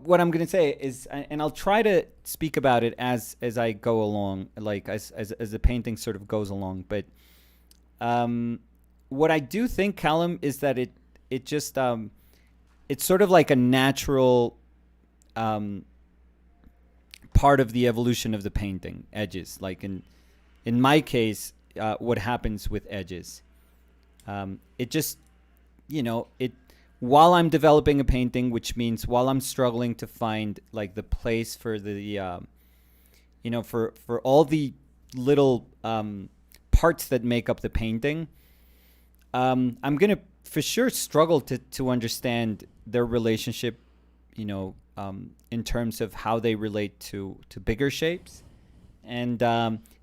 what I'm going to say is, and I'll try to speak about it as I go along, like as the painting sort of goes along. But what I do think, Callum, is that it just it's sort of like a natural part of the evolution of the painting, edges. Like in my case, what happens with edges, it just, it, while I'm developing a painting, which means while I'm struggling to find like the place for the, for all the little parts that make up the painting, I'm going to for sure struggle to understand their relationship, in terms of how they relate to bigger shapes. And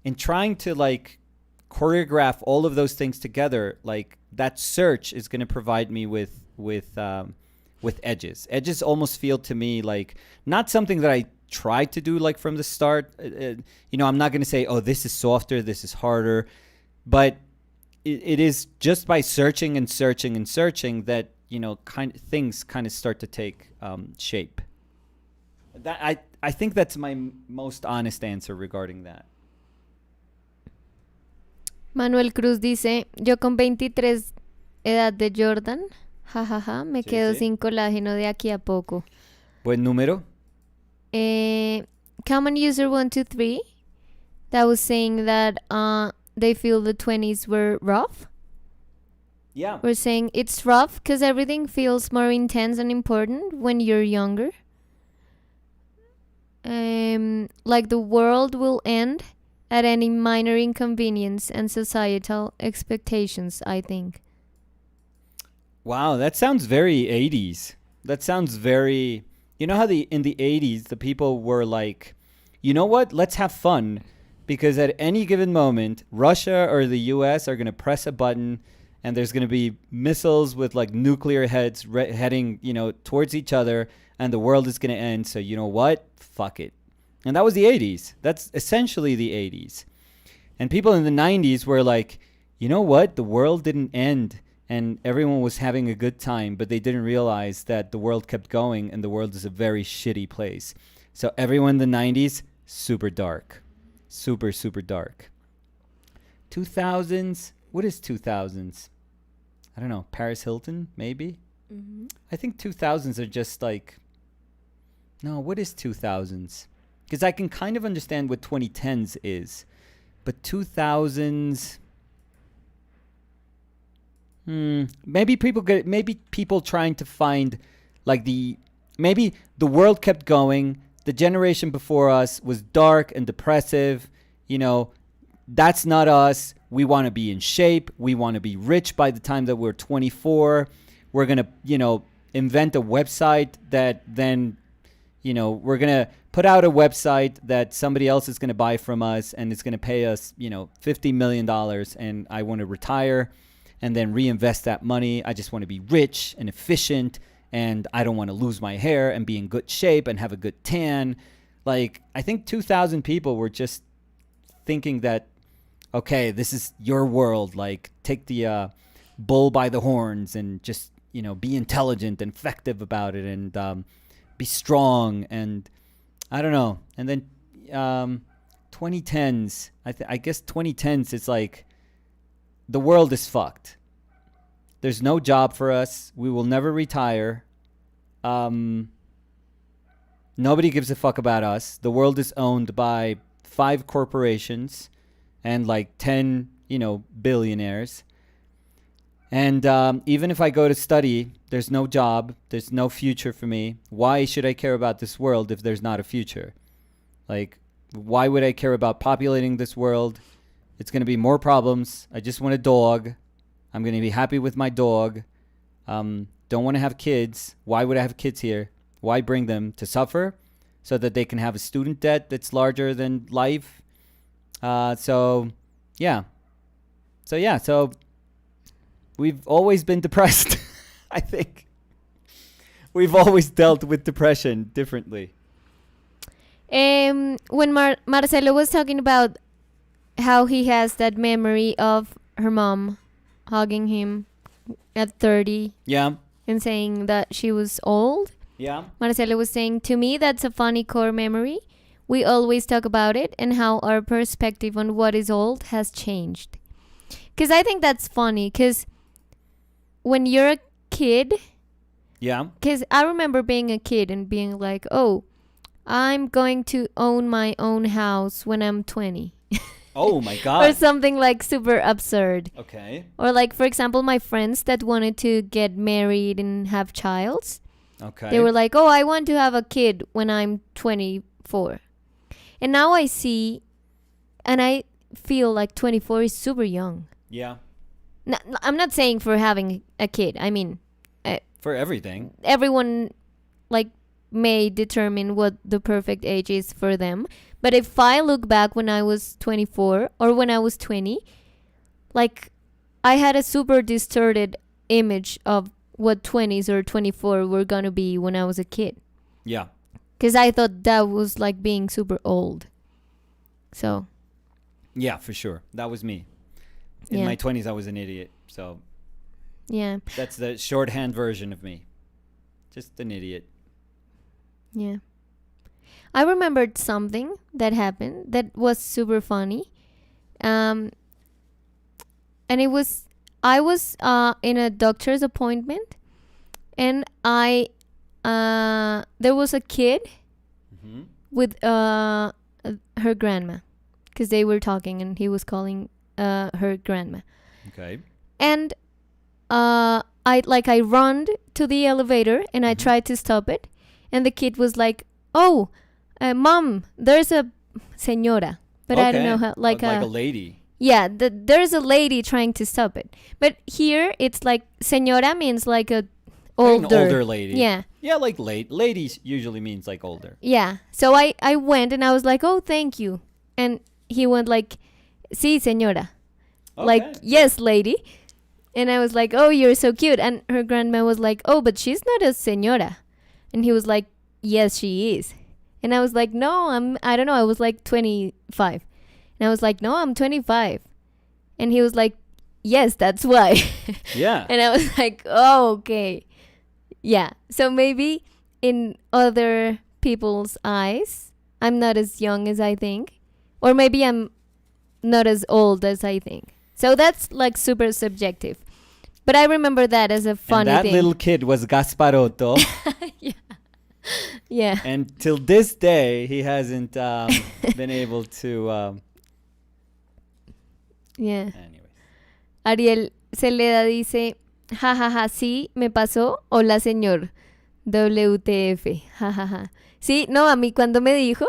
in trying to like choreograph all of those things together, like that search is going to provide me with edges. Edges almost feel to me like not something that I try to do like from the start. I'm not going to say, oh, this is softer, this is harder, but it is just by searching and searching and searching that things kind of start to take shape. That I think that's my most honest answer regarding that. Manuel Cruz dice, yo con 23 edad de Jordan, jajaja, me Sí, quedo sí. sin colágeno de aquí a poco. Buen número. Common user 123 that was saying that they feel the 20s were rough. Yeah. We're saying it's rough because everything feels more intense and important when you're younger. Like the world will end at any minor inconvenience and societal expectations, I think. Wow, that sounds very 80s. That sounds very, how in the 80s the people were like, you know what? Let's have fun, because at any given moment Russia or the US are going to press a button and there's going to be missiles with like nuclear heads heading, towards each other, and the world is going to end. So you know what? Fuck it. And that was the 80s. That's essentially the 80s. And people in the 90s were like, you know what? The world didn't end and everyone was having a good time, but they didn't realize that the world kept going and the world is a very shitty place. So everyone in the 90s, super dark. Super, super dark. 2000s? What is 2000s? I don't know. Paris Hilton, maybe? I think 2000s are just like... No, what is 2000s? Because I can kind of understand what 2010s is. But 2000s... maybe people trying to find like maybe the world kept going. The generation before us was dark and depressive. You know, that's not us. We want to be in shape. We want to be rich by the time that we're 24. We're going to, invent a website that then, we're going to put out a website that somebody else is going to buy from us and it's going to pay us, $50 million. And I want to retire and then reinvest that money. I just want to be rich and efficient, and I don't want to lose my hair and be in good shape and have a good tan. Like, I think 2,000 people were just thinking that, okay, this is your world. Like, take the bull by the horns and just, be intelligent and effective about it and be strong. And I don't know. And then 2010s, I guess 2010s, it's like the world is fucked. There's no job for us. We will never retire. Nobody gives a fuck about us. The world is owned by 5 corporations and like 10, billionaires. And even if I go to study, there's no job. There's no future for me. Why should I care about this world if there's not a future? Like, why would I care about populating this world? It's going to be more problems. I just want a dog. I'm going to be happy with my dog. Don't want to have kids. Why would I have kids here? Why bring them to suffer so that they can have a student debt that's larger than life? So we've always been depressed. I think we've always dealt with depression differently. When Marcelo was talking about how he has that memory of her mom hugging him at 30 and saying that she was old. Yeah. Marcelo was saying, to me, that's a funny core memory. We always talk about it and how our perspective on what is old has changed. Because I think that's funny, because when you're a kid... Yeah. Because I remember being a kid and being like, oh, I'm going to own my own house when I'm 20. Oh my God. Or something like super absurd. Okay. Or like, for example, my friends that wanted to get married and have childs. Okay. They were like, oh, I want to have a kid when I'm 24. And now I see and I feel like 24 is super young. Yeah. No, I'm not saying for having a kid. I mean... for everything. Everyone like may determine what the perfect age is for them. But if I look back when I was 24 or when I was 20, like I had a super distorted image of what 20s or 24 were gonna be when I was a kid. Yeah. Because I thought that was like being super old. So. Yeah, for sure. That was me. In my 20s, I was an idiot. So. Yeah. That's the shorthand version of me. Just an idiot. Yeah. I remembered something that happened that was super funny. And it was, I was in a doctor's appointment and there was a kid with her grandma because they were talking and he was calling her grandma. Okay. And I run to the elevator and I tried to stop it. And the kid was like, oh, Mom, there's a señora. But I don't know how, like a lady. Yeah, there's a lady trying to stop it. But here, it's like, señora means like a older. An older lady. Yeah. Yeah, like ladies usually means like older. Yeah. So I went and I was like, oh, thank you. And he went like, sí, señora. Okay. Like, yes, lady. And I was like, oh, you're so cute. And her grandma was like, oh, but she's not a señora. And he was like, yes, she is. And I was like, no, I don't know. I was like 25. And I was like, no, I'm 25. And he was like, yes, that's why. Yeah. And I was like, oh, okay. Yeah. So maybe in other people's eyes, I'm not as young as I think. Or maybe I'm not as old as I think. So that's like super subjective. But I remember that as a funny and that thing. little kid was Gasparotto. Yeah. Yeah. And till this day, he hasn't been able to. Yeah. Anyways. Ariel Celeda dice, jajaja, sí, me pasó. Hola, señor. WTF. Jajaja. Sí, no, a mí cuando me dijo,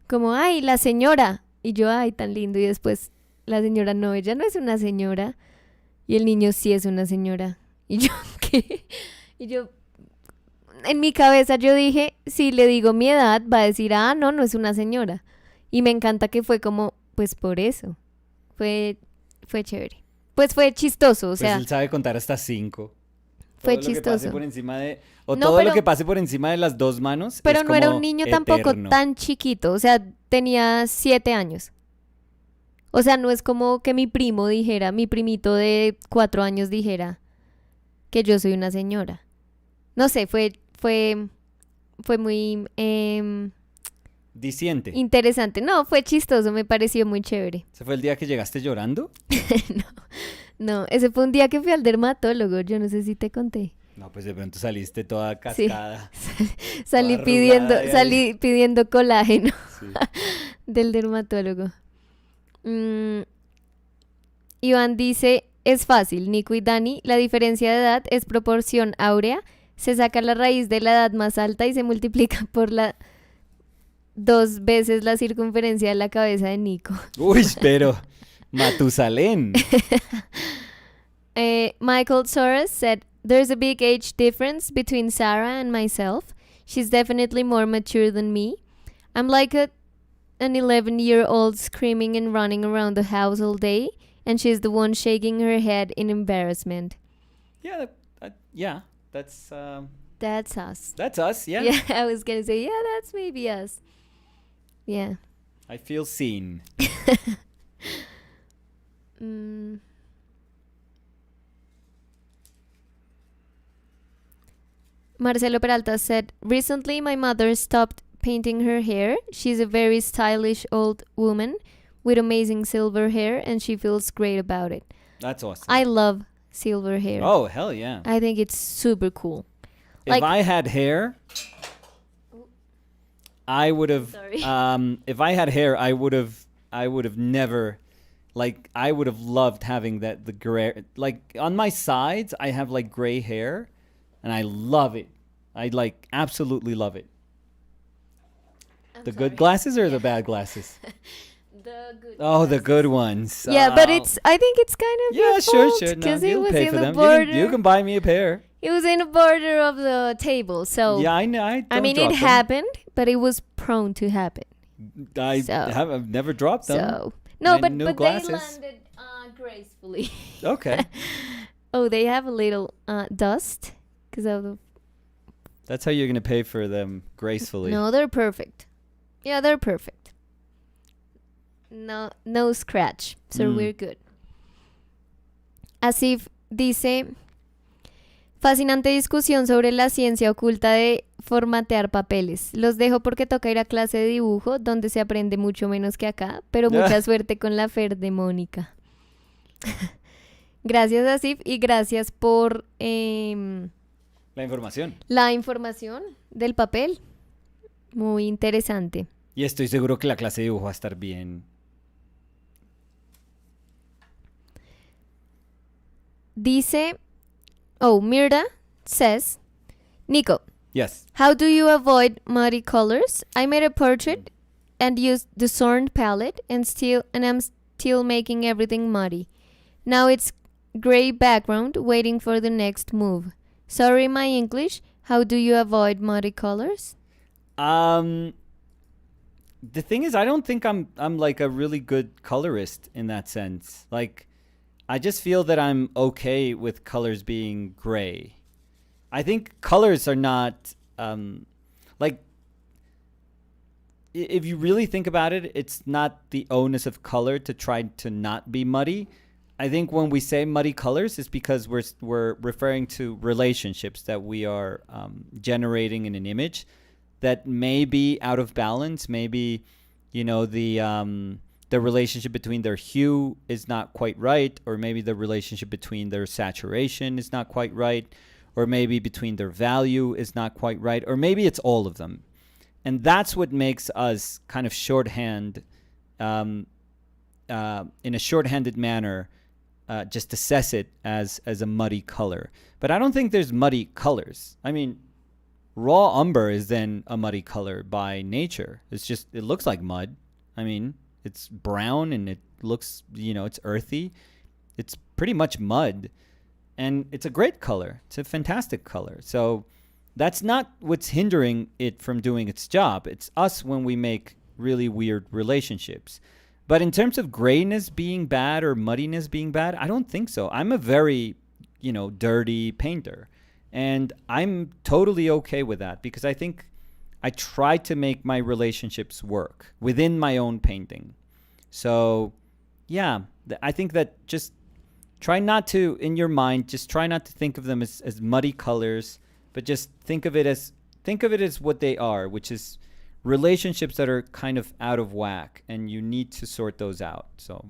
como, ay, la señora. Y yo, ay, tan lindo. Y después, la señora, no, ella no es una señora. Y el niño sí es una señora. Y yo, ¿qué? Y yo, en mi cabeza yo dije, si le digo mi edad, va a decir, ah, no, no es una señora. Y me encanta que fue como, pues por eso. Fue chévere. Pues fue chistoso, o sea. Pues él sabe contar hasta 5. Fue todo lo que chistoso. pase por encima de, o No, todo pero- lo que pase por encima de las 2 manos Pero es no era como un niño tampoco eterno. tan chiquito, o sea, tenía 7 años. O sea, no es como que mi primo dijera, mi primito de 4 años dijera que yo soy una señora. No sé, fue muy Diciente. interesante. No, fue chistoso, me pareció muy chévere. ¿Ese fue el día que llegaste llorando? No, ese fue un día que fui al dermatólogo, yo no sé si te conté. No, pues de pronto saliste toda Sí. cascada. Salí Toda pidiendo, arrugada y ahí. salí pidiendo colágeno Sí. del dermatólogo. Iván dice, es fácil, Nico y Dani, la diferencia de edad es proporción áurea, se saca la raíz de la edad más alta y se multiplica por la 2 veces la circunferencia de la cabeza de Nico. Uy, pero Matusalén. Michael Soros said, there's a big age difference between Sarah and myself. She's definitely more mature than me. I'm like an 11-year-old screaming and running around the house all day, and she's the one shaking her head in embarrassment. Yeah, yeah, that's That's us. us. Yeah. Yeah, I was gonna say, yeah, that's maybe us. Yeah. I feel seen. Marcelo Peralta said, recently my mother stopped painting her hair. She's a very stylish old woman with amazing silver hair, and she feels great about it. That's awesome. I love silver hair. Oh, hell yeah. I think it's super cool. If like- I had hair, I would have. Sorry. If I had hair, I would have never. Like, I would have loved having the gray. Like, on my sides, I have like gray hair, and I love it. I like absolutely love it. I'm The sorry. good glasses or the bad glasses? The good Oh, the glasses. good ones. Yeah, but Oh. I think it's kind of Yeah, your sure, fault, sure. No, because it you'll was pay in for the them. border. You can buy me a pair. It was in the border of the table, so Yeah, I know. I mean, it happened, but it was prone to happen. I've never dropped them. So no, My but new but glasses. they landed gracefully. Okay, Oh, they have a little dust because of the. that's how you're gonna pay for them gracefully. No, they're perfect. Yeah, they're perfect. No scratch, so we're good. Asif dice, fascinante discusión sobre la ciencia oculta de formatear papeles. Los dejo porque toca ir a clase de dibujo, donde se aprende mucho menos que acá, pero mucha suerte con la Fer de Mónica. Gracias, Asif, y gracias por La información. la información del papel. Muy interesante. Y estoy seguro que la clase de dibujo va a estar bien. Dice, Mirda says, Nico, Yes. how do you avoid muddy colors? I made a portrait and used the Zorn palette and I'm still making everything muddy. Now it's gray background waiting for the next move. Sorry my English. How do you avoid muddy colors? The thing is, I don't think I'm like a really good colorist in that sense. Like, I just feel that I'm okay with colors being gray. I think colors are not like, if you really think about it, it's not the onus of color to try to not be muddy. I think when we say muddy colors, it's because we're referring to relationships that we are generating in an image that may be out of balance. Maybe, the relationship between their hue is not quite right, or maybe the relationship between their saturation is not quite right, or maybe between their value is not quite right, or maybe it's all of them. And that's what makes us kind of shorthand, in a shorthanded manner, just assess it as a muddy color. But I don't think there's muddy colors. I mean, raw umber is then a muddy color by nature. It looks like mud. I mean, it's brown and it looks, it's earthy. It's pretty much mud. And it's a great color. It's a fantastic color. So that's not what's hindering it from doing its job. It's us when we make really weird relationships. But in terms of grayness being bad or muddiness being bad, I don't think so. I'm a very, dirty painter. And I'm totally okay with that because I think I try to make my relationships work within my own painting. So, yeah, I think that just try not to, in your mind, just try not to think of them as muddy colors, but just think of it as what they are, which is relationships that are kind of out of whack, and you need to sort those out. So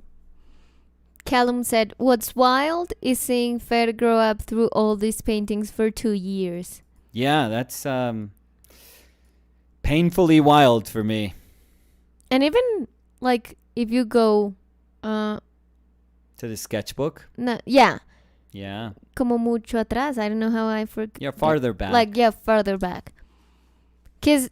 Callum said, "What's wild is seeing Fer grow up through all these paintings for 2 years." Yeah, that's painfully wild for me. And even like if you go to the sketchbook. no, yeah, Yeah. como mucho atrás. I don't know how I forget. Yeah, farther back. Like farther back. Cause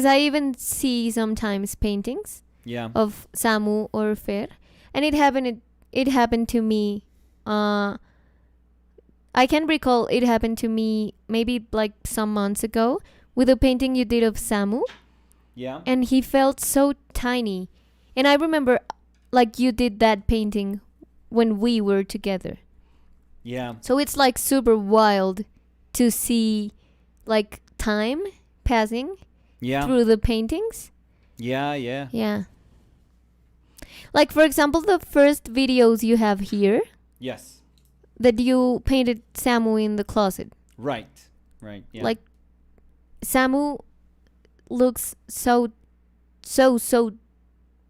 I even see sometimes paintings Yeah. of Samu or Fer, and it happened to me. I can recall it happened to me maybe like some months ago with a painting you did of Samu, Yeah. and he felt so tiny. And I remember like you did that painting when we were together. Yeah. So it's like super wild to see like time passing Yeah. through the paintings. Yeah, yeah. Yeah. Like for example, the first videos you have here Yes. that you painted Samu in the closet. Right. Right. Yeah. Like Samu looks so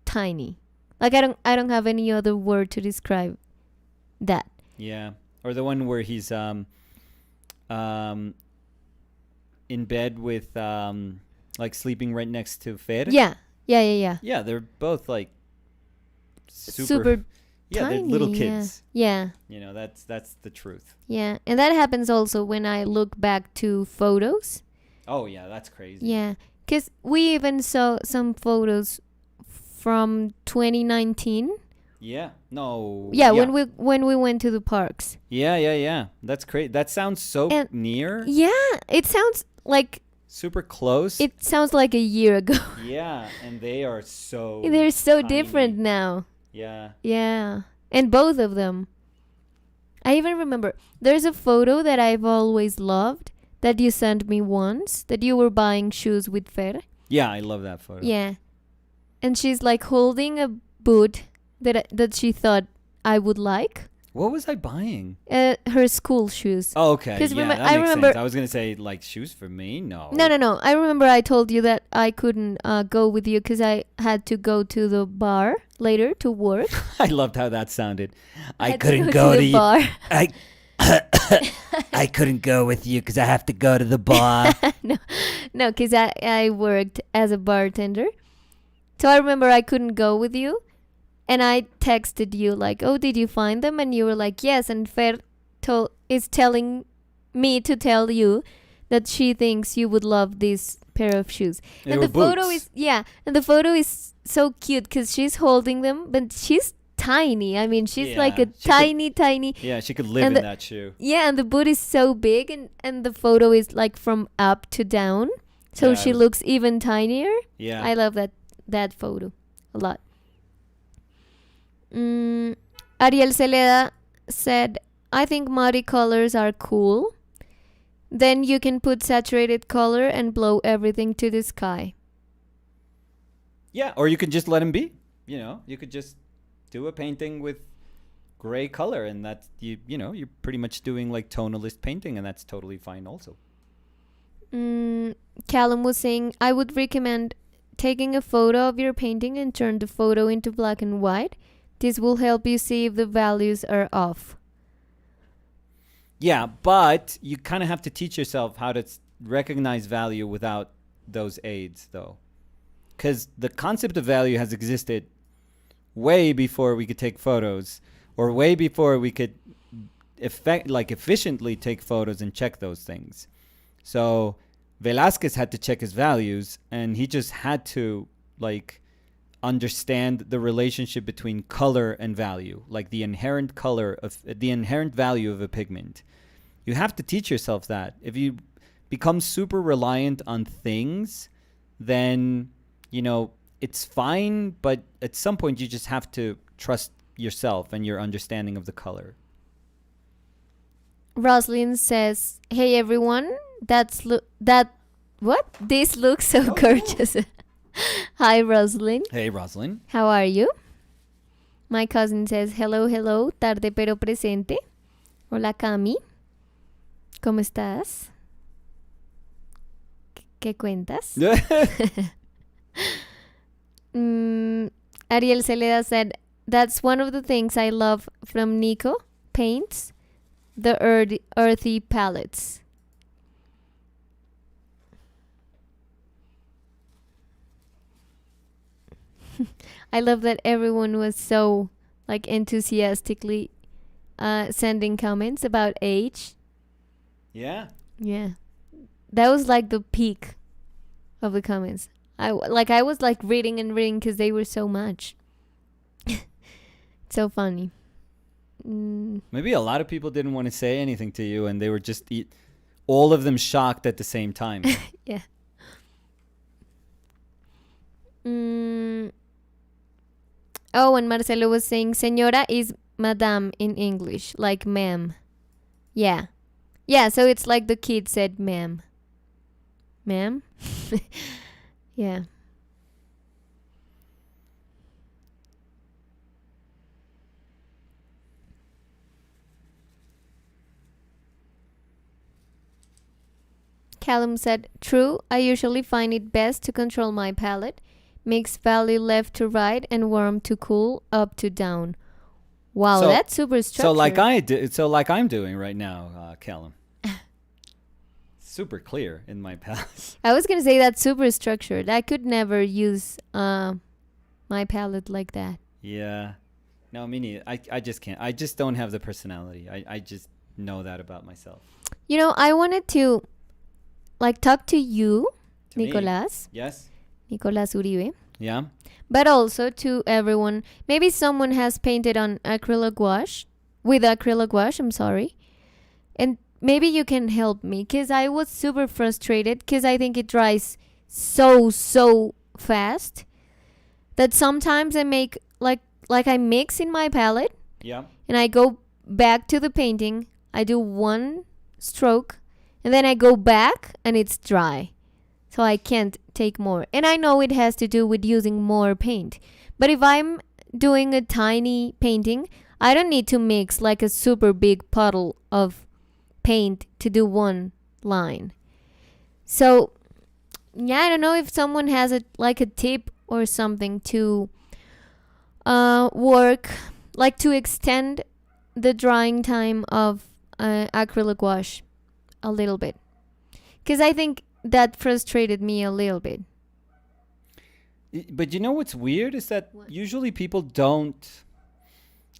tiny. Like I don't have any other word to describe that. Yeah. Or the one where he's in bed with like sleeping right next to Fer. Yeah. Yeah. Yeah, they're both like Super yeah, tiny. they're little kids. Yeah. That's the truth. Yeah. And that happens also when I look back to photos. Oh yeah, that's crazy. Yeah. Cuz we even saw some photos from 2019. Yeah. No. Yeah, when we went to the parks. Yeah. That's great. That sounds so And- near. Yeah, it sounds like Super close. it sounds like a year ago. Yeah, and they are so They're so tiny. different now. Yeah. Yeah. And both of them. I even remember there's a photo that I've always loved that you sent me once that you were buying shoes with Fer. Yeah, I love that photo. Yeah. And she's like holding a boot that she thought I would like. What was I buying? Her school shoes. Oh, okay. 'Cause Yeah, that I makes remember- sense. I was going to say, like, shoes for me? No. No. I remember I told you that I couldn't go with you because I had to go to the bar later to work. I loved how that sounded. I had to couldn't go to to the you. bar. I couldn't go with you because I have to go to the bar. No, because I worked as a bartender. So I remember I couldn't go with you. And I texted you like, "Oh, did you find them?" And you were like, "Yes." And Fer is telling me to tell you that she thinks you would love this pair of shoes. They And were the photo boots. and the photo is so cute because she's holding them, but she's tiny. I mean, she's like a Yeah, tiny. Yeah, she could live And in the- that shoe. Yeah, and the boot is so big, and the photo is like from up to down, so Yeah, she it was- looks even tinier. Yeah. I love that photo a lot. Ariel Celeda said, "I think muddy colors are cool. Then you can put saturated color and blow everything to the sky." Yeah, or you could just let him be. You could just do a painting with gray color, and that's you're pretty much doing like tonalist painting, and that's totally fine also. Mm, Callum was saying, I would recommend taking a photo of your painting and turn the photo into black and white. This will help you see if the values are off. Yeah, but you kind of have to teach yourself how to recognize value without those aids, though. Because the concept of value has existed way before we could take photos, or way before we could efficiently take photos and check those things. So Velázquez had to check his values, and he just had to understand the relationship between color and value, like the inherent value of a pigment. You have to teach yourself that. If you become super reliant on things, then it's fine, but at some point you just have to trust yourself and your understanding of the color. Roslyn says, "Hey everyone, this looks so gorgeous." Hi Roslyn. Hey Roslyn. How are you? My cousin says, hello, tarde pero presente. Hola Cami. ¿Cómo estás? ¿Qué cuentas? Ariel Celeda said, that's one of the things I love from Nico Paints, the earthy palettes. I love that everyone was so enthusiastically sending comments about age. Yeah. Yeah. That was the peak of the comments. I was reading and reading because they were so much. So funny. Maybe a lot of people didn't want to say anything to you, and they were just all of them shocked at the same time. Yeah. Oh, and Marcelo was saying, señora is madame in English, like ma'am. Yeah. Yeah, so it's like the kid said ma'am. Ma'am? Yeah. Callum said, true, I usually find it best to control my palette. Mix value left to right and warm to cool, up to down. Wow, that's super structured. So like I'm doing right now, Callum. Super clear in my palette. I was going to say that's super structured. I could never use my palette like that. Yeah. No, me neither. I just can't. I just don't have the personality. I just know that about myself. I wanted to talk to you, to Nicolas. Me? Yes. Nicolas Uribe. Yeah. But also to everyone. Maybe someone has painted on acrylic gouache. With acrylic gouache, I'm sorry. And maybe you can help me. Because I was super frustrated. Because I think it dries so fast. That sometimes I make I mix in my palette. Yeah. And I go back to the painting. I do one stroke. And then I go back and it's dry. So I can't take more. And I know it has to do with using more paint. But if I'm doing a tiny painting, I don't need to mix a super big puddle of paint to do one line. So, yeah, I don't know if someone has a tip or something to work, to extend the drying time of acrylic gouache a little bit. Because I think that frustrated me a little bit. But what's weird is that usually people don't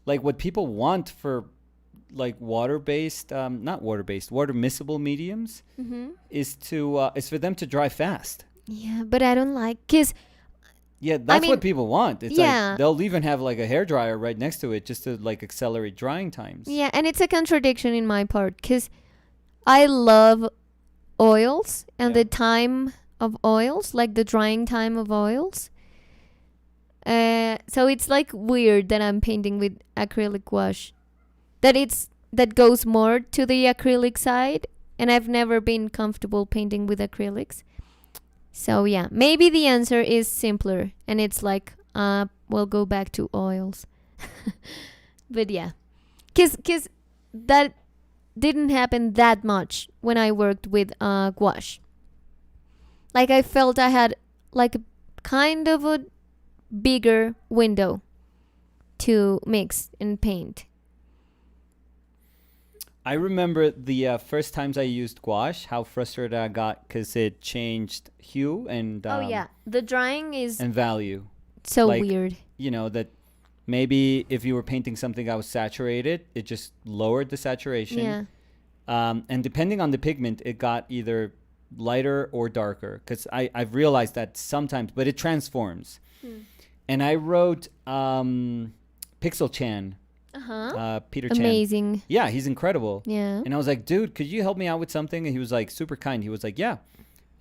what people want for water-based, not water-based, water miscible mediums is for them to dry fast. Yeah, but I don't because that's what people want. It's they'll even have a hairdryer right next to it just to accelerate drying times. Yeah, and it's a contradiction in my part because I love oils and the time of oils, the drying time of oils. So it's weird that I'm painting with acrylic gouache. That goes more to the acrylic side, and I've never been comfortable painting with acrylics. So yeah, maybe the answer is simpler, and it's we'll go back to oils. But yeah, because that didn't happen that much when I worked with gouache. Like I felt I had like a kind of a bigger window to mix and paint. I remember the first times I used gouache, how frustrated I got because it changed hue and Oh yeah, the drying is and value. so like- weird. You know, that maybe if you were painting something that was saturated, it just lowered the saturation. Yeah. And depending on the pigment, it got either lighter or darker. Because I've realized that sometimes, but it transforms. And I wrote Pixel Chan, Peter Chan. Amazing. Yeah, he's incredible. Yeah. And I was like, dude, could you help me out with something? And he was like super kind. He was like, yeah.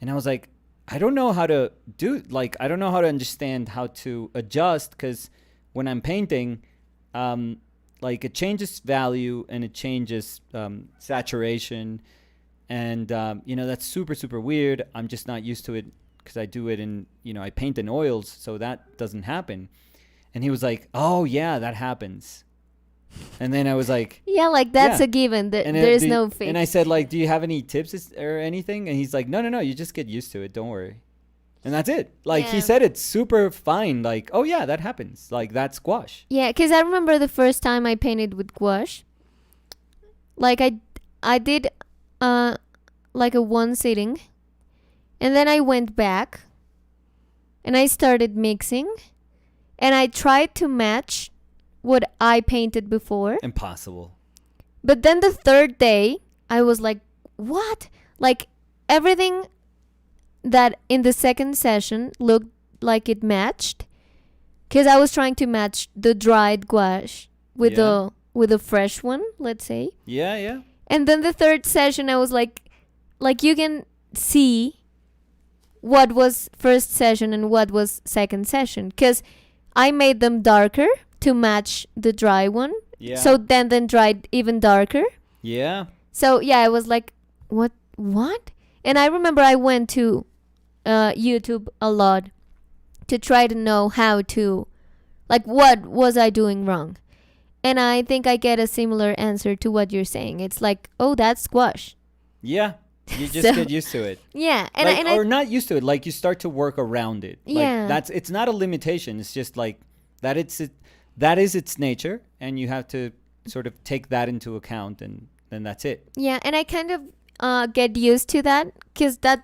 And I was like, I don't know how to do, like, I don't know how to understand how to adjust, because when I'm painting, like it changes value and it changes saturation. And, you know, that's super, super weird. I'm just not used to it because I do it in, you know, I paint in oils. So that doesn't happen. And he was like, oh, yeah, that happens. And then I was like, Yeah, like that's Yeah. a given. and There's no fix. And I said, like, do you have any tips or anything? And he's like, no, you just get used to it. Don't worry. And that's it. Like, he Yeah. said it's super fine. Like, oh, yeah, that happens. Like, that's gouache. Yeah, because I remember the first time I painted with gouache. Like I did like a one sitting, and then I went back and I started mixing, and I tried to match what I painted before. Impossible. But then the third day, I was like, what? Like everything that in the second session looked like it matched, because I was trying to match the dried gouache with Yeah. the fresh one, let's say. Yeah, yeah. And then the third session, I was like you can see what was first session and what was second session, because I made them darker to match the dry one. Yeah. So then dried even darker. Yeah. So yeah, I was like, what? And I remember I went to YouTube a lot to try to know how to, like, what was I doing wrong? And I think I get a similar answer to what you're saying. It's like, oh, that's squash. Yeah. You just So- get used to it. Yeah, and Like, and I or not used to it. Like, you start to work around it. Like, Yeah. it's not a limitation. It's just like that. That is its nature, and you have to sort of take that into account, and then that's it. yeah, and I kind of get used to that, because that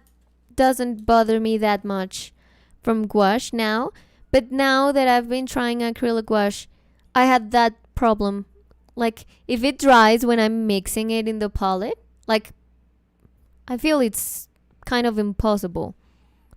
doesn't bother me that much from gouache now. But now that I've been trying acrylic gouache, I had that problem. Like, if it dries when I'm mixing it in the palette, like, I feel it's kind of impossible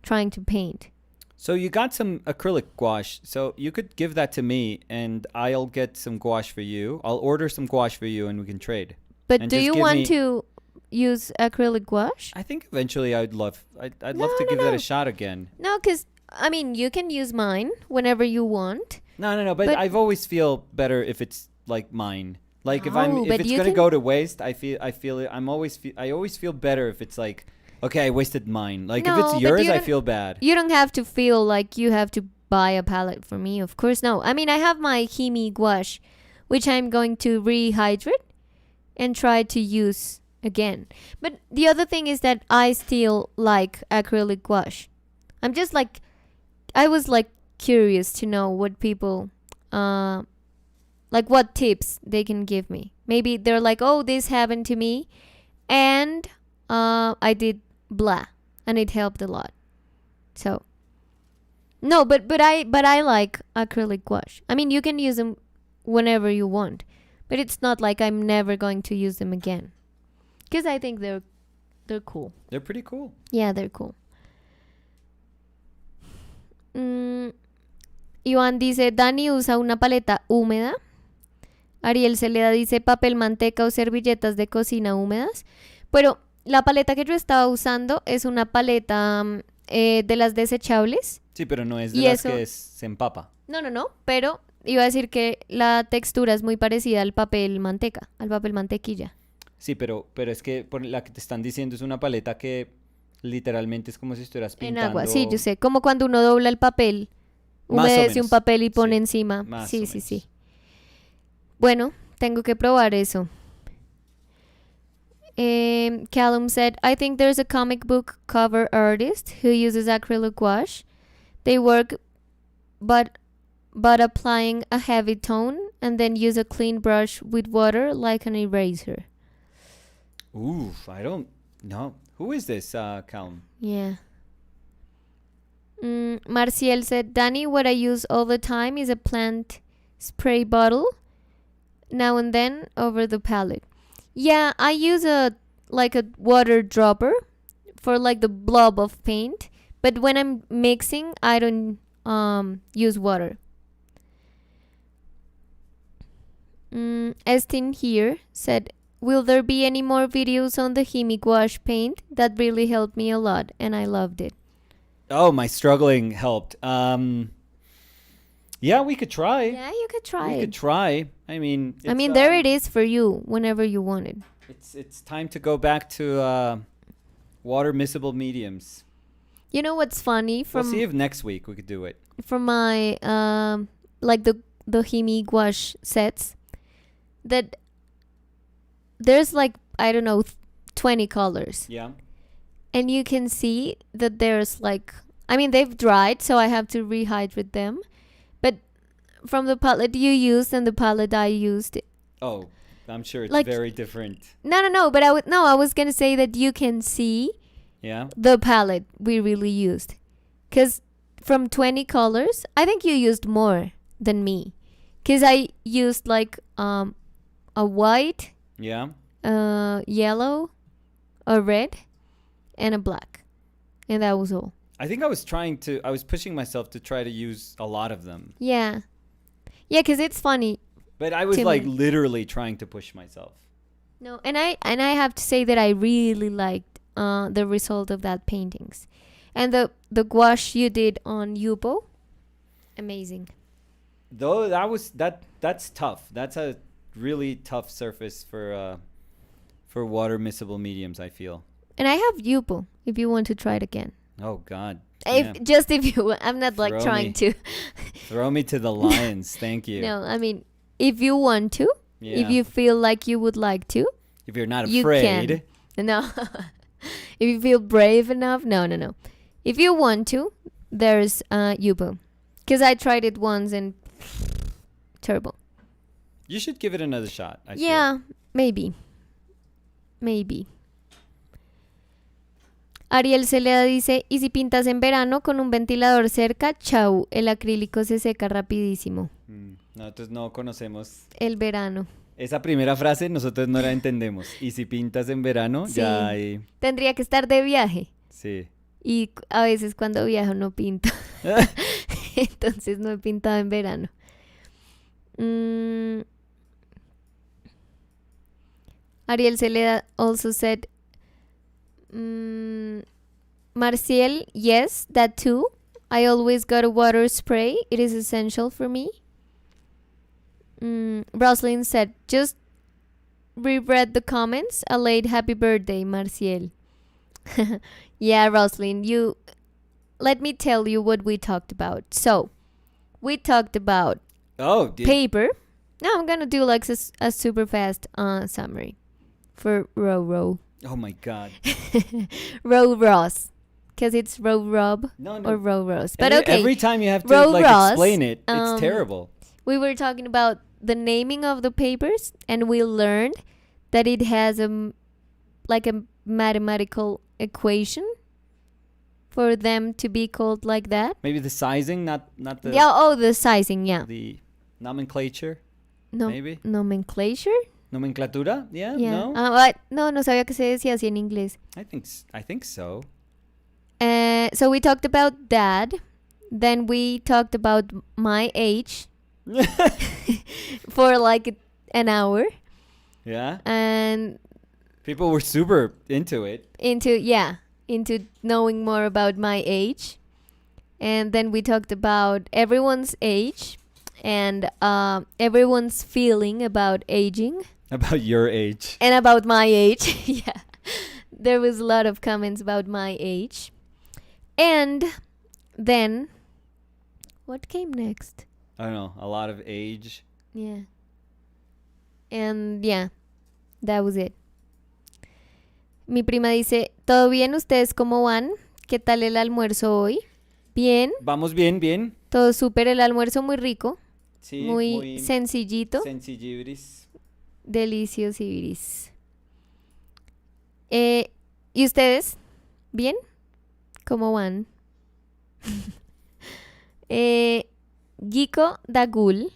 trying to paint. So you got some acrylic gouache. So you could give that to me, and I'll get some gouache for you. I'll order some gouache for you, and we can trade. But And do just you give want me- to use acrylic gouache? I think eventually I'd love to No, give that no. a shot again. No, because, I mean, you can use mine whenever you want. No. But But- I've always feel better if it's like mine. Like if No, if but it's you gonna can- go to waste, I feel it. I always feel better if it's like, okay, I wasted mine. Like if No, it's but yours, you I don't- feel bad. You don't have to feel like you have to buy a palette for me. Of course, no. I mean, I have my Himi gouache, which I'm going to rehydrate and try to use again. But the other thing is that I still like acrylic gouache. I'm just like, I was like curious to know what people, like what tips they can give me. Maybe they're like, oh, this happened to me, and I did blah, and it helped a lot. So no, but I like acrylic gouache. I mean, you can use them whenever you want, but it's not like I'm never going to use them again, because I think they're cool. They're pretty cool. Yeah, they're cool. Iván dice, Dani usa una paleta húmeda. Ariel Celeda dice papel manteca o servilletas de cocina húmedas. Pero la paleta que yo estaba usando es una paleta de las desechables. Sí, pero no es de Y las eso- que se empapa. No, pero iba a decir que la textura es muy parecida al papel manteca, al papel mantequilla. Sí, pero es que la que te están diciendo es una paleta que literalmente es como si estuvieras En pintando. agua, sí, yo sé. Como cuando uno dobla el papel, Más o humedece un menos, papel y pone sí, encima. más Sí, o sí, menos. sí. Bueno, tengo que probar eso. Callum said, I think there's a comic book cover artist who uses acrylic gouache. They work but applying a heavy tone and then use a clean brush with water like an eraser. Ooh, I don't know. Who is this, Calum? Yeah. Marciel said, Danny, what I use all the time is a plant spray bottle now and then over the palette. Yeah, I use a water dropper for like the blob of paint, but when I'm mixing, I don't use water. Estin here said, will there be any more videos on the Himi gouache paint? That really helped me a lot and I loved it. Oh, my struggling helped. Yeah, we could try. Yeah, you could try We it. could try. I mean, there it is for you whenever you want it. It's time to go back to water miscible mediums. You know what's funny? We'll see if next week we could do it. From my the Himi gouache sets, that there's like, I don't know, 20 colors. Yeah. And you can see that there's like, I mean, they've dried, so I have to rehydrate them. But from the palette you used and the palette I used. Oh, I'm sure it's like, very different. No. But I was gonna say that you can see. Yeah. The palette we really used, because from 20 colors, I think you used more than me, because I used like a white, Yeah. yellow, a red, and a black, and that was all. I think I was pushing myself to try to use a lot of them. Yeah, because it's funny. But I was like literally trying to push myself. No, and I have to say that I really liked the result of that paintings, and the gouache you did on Yupo, amazing. Though that's tough. That's a really tough surface for water miscible mediums, I feel. And I have Yupo if you want to try it again. Oh God. If you want. I'm not like trying to throw me to the lions. Thank you. No, I mean, if you want to, if you feel like you would like to, if you're not afraid. No. If you feel brave enough, no. If you want to, there's Yupo, because I tried it once and terrible. You should give it another shot. I feel. Maybe. Ariel Celeda dice, y si pintas en verano con un ventilador cerca, chau, el acrílico se seca rapidísimo. Nosotros no conocemos el verano. Esa primera frase nosotros no la entendemos. Y si pintas en verano, sí. ya hay... Tendría que estar de viaje. Sí. Y a veces cuando viajo no pinto. Entonces no he pintado en verano. Ariel Celeda also said, Marciel, yes, that too. I always got a water spray. It is essential for me. Roslyn said, just reread the comments. A late happy birthday, Marciel. Yeah, Roslyn, let me tell you what we talked about. So, we talked about paper. Now I'm gonna do like a super fast summary for Row. Oh my God. Row Ross. Because it's Row Rob or Row Rose. But okay. Every time you have to explain it, it's terrible. We were talking about the naming of the papers, and we learned that it has a mathematical equation for them to be called like that. Maybe the sizing, not the... Yeah, the sizing, yeah. The nomenclature, maybe? Nomenclature? Nomenclatura? Yeah. No? No sabía que se decía así en inglés. I think so. So we talked about that. Then we talked about my age for like an hour. Yeah. And people were super into it. Into knowing more about my age. And then we talked about everyone's age and everyone's feeling about aging. About your age. And about my age. Yeah. There was a lot of comments about my age. And then, what came next? I don't know. A lot of age. Yeah. And yeah, that was it. Mi prima dice, ¿todo bien? ¿Ustedes cómo van? ¿Qué tal el almuerzo hoy? Bien, Vamos bien, bien. todo súper, el almuerzo muy rico, Sí, muy muy sencillito, sencillibris. delicioso. ¿Y ustedes? ¿Bien? ¿Cómo van? Giko Dagul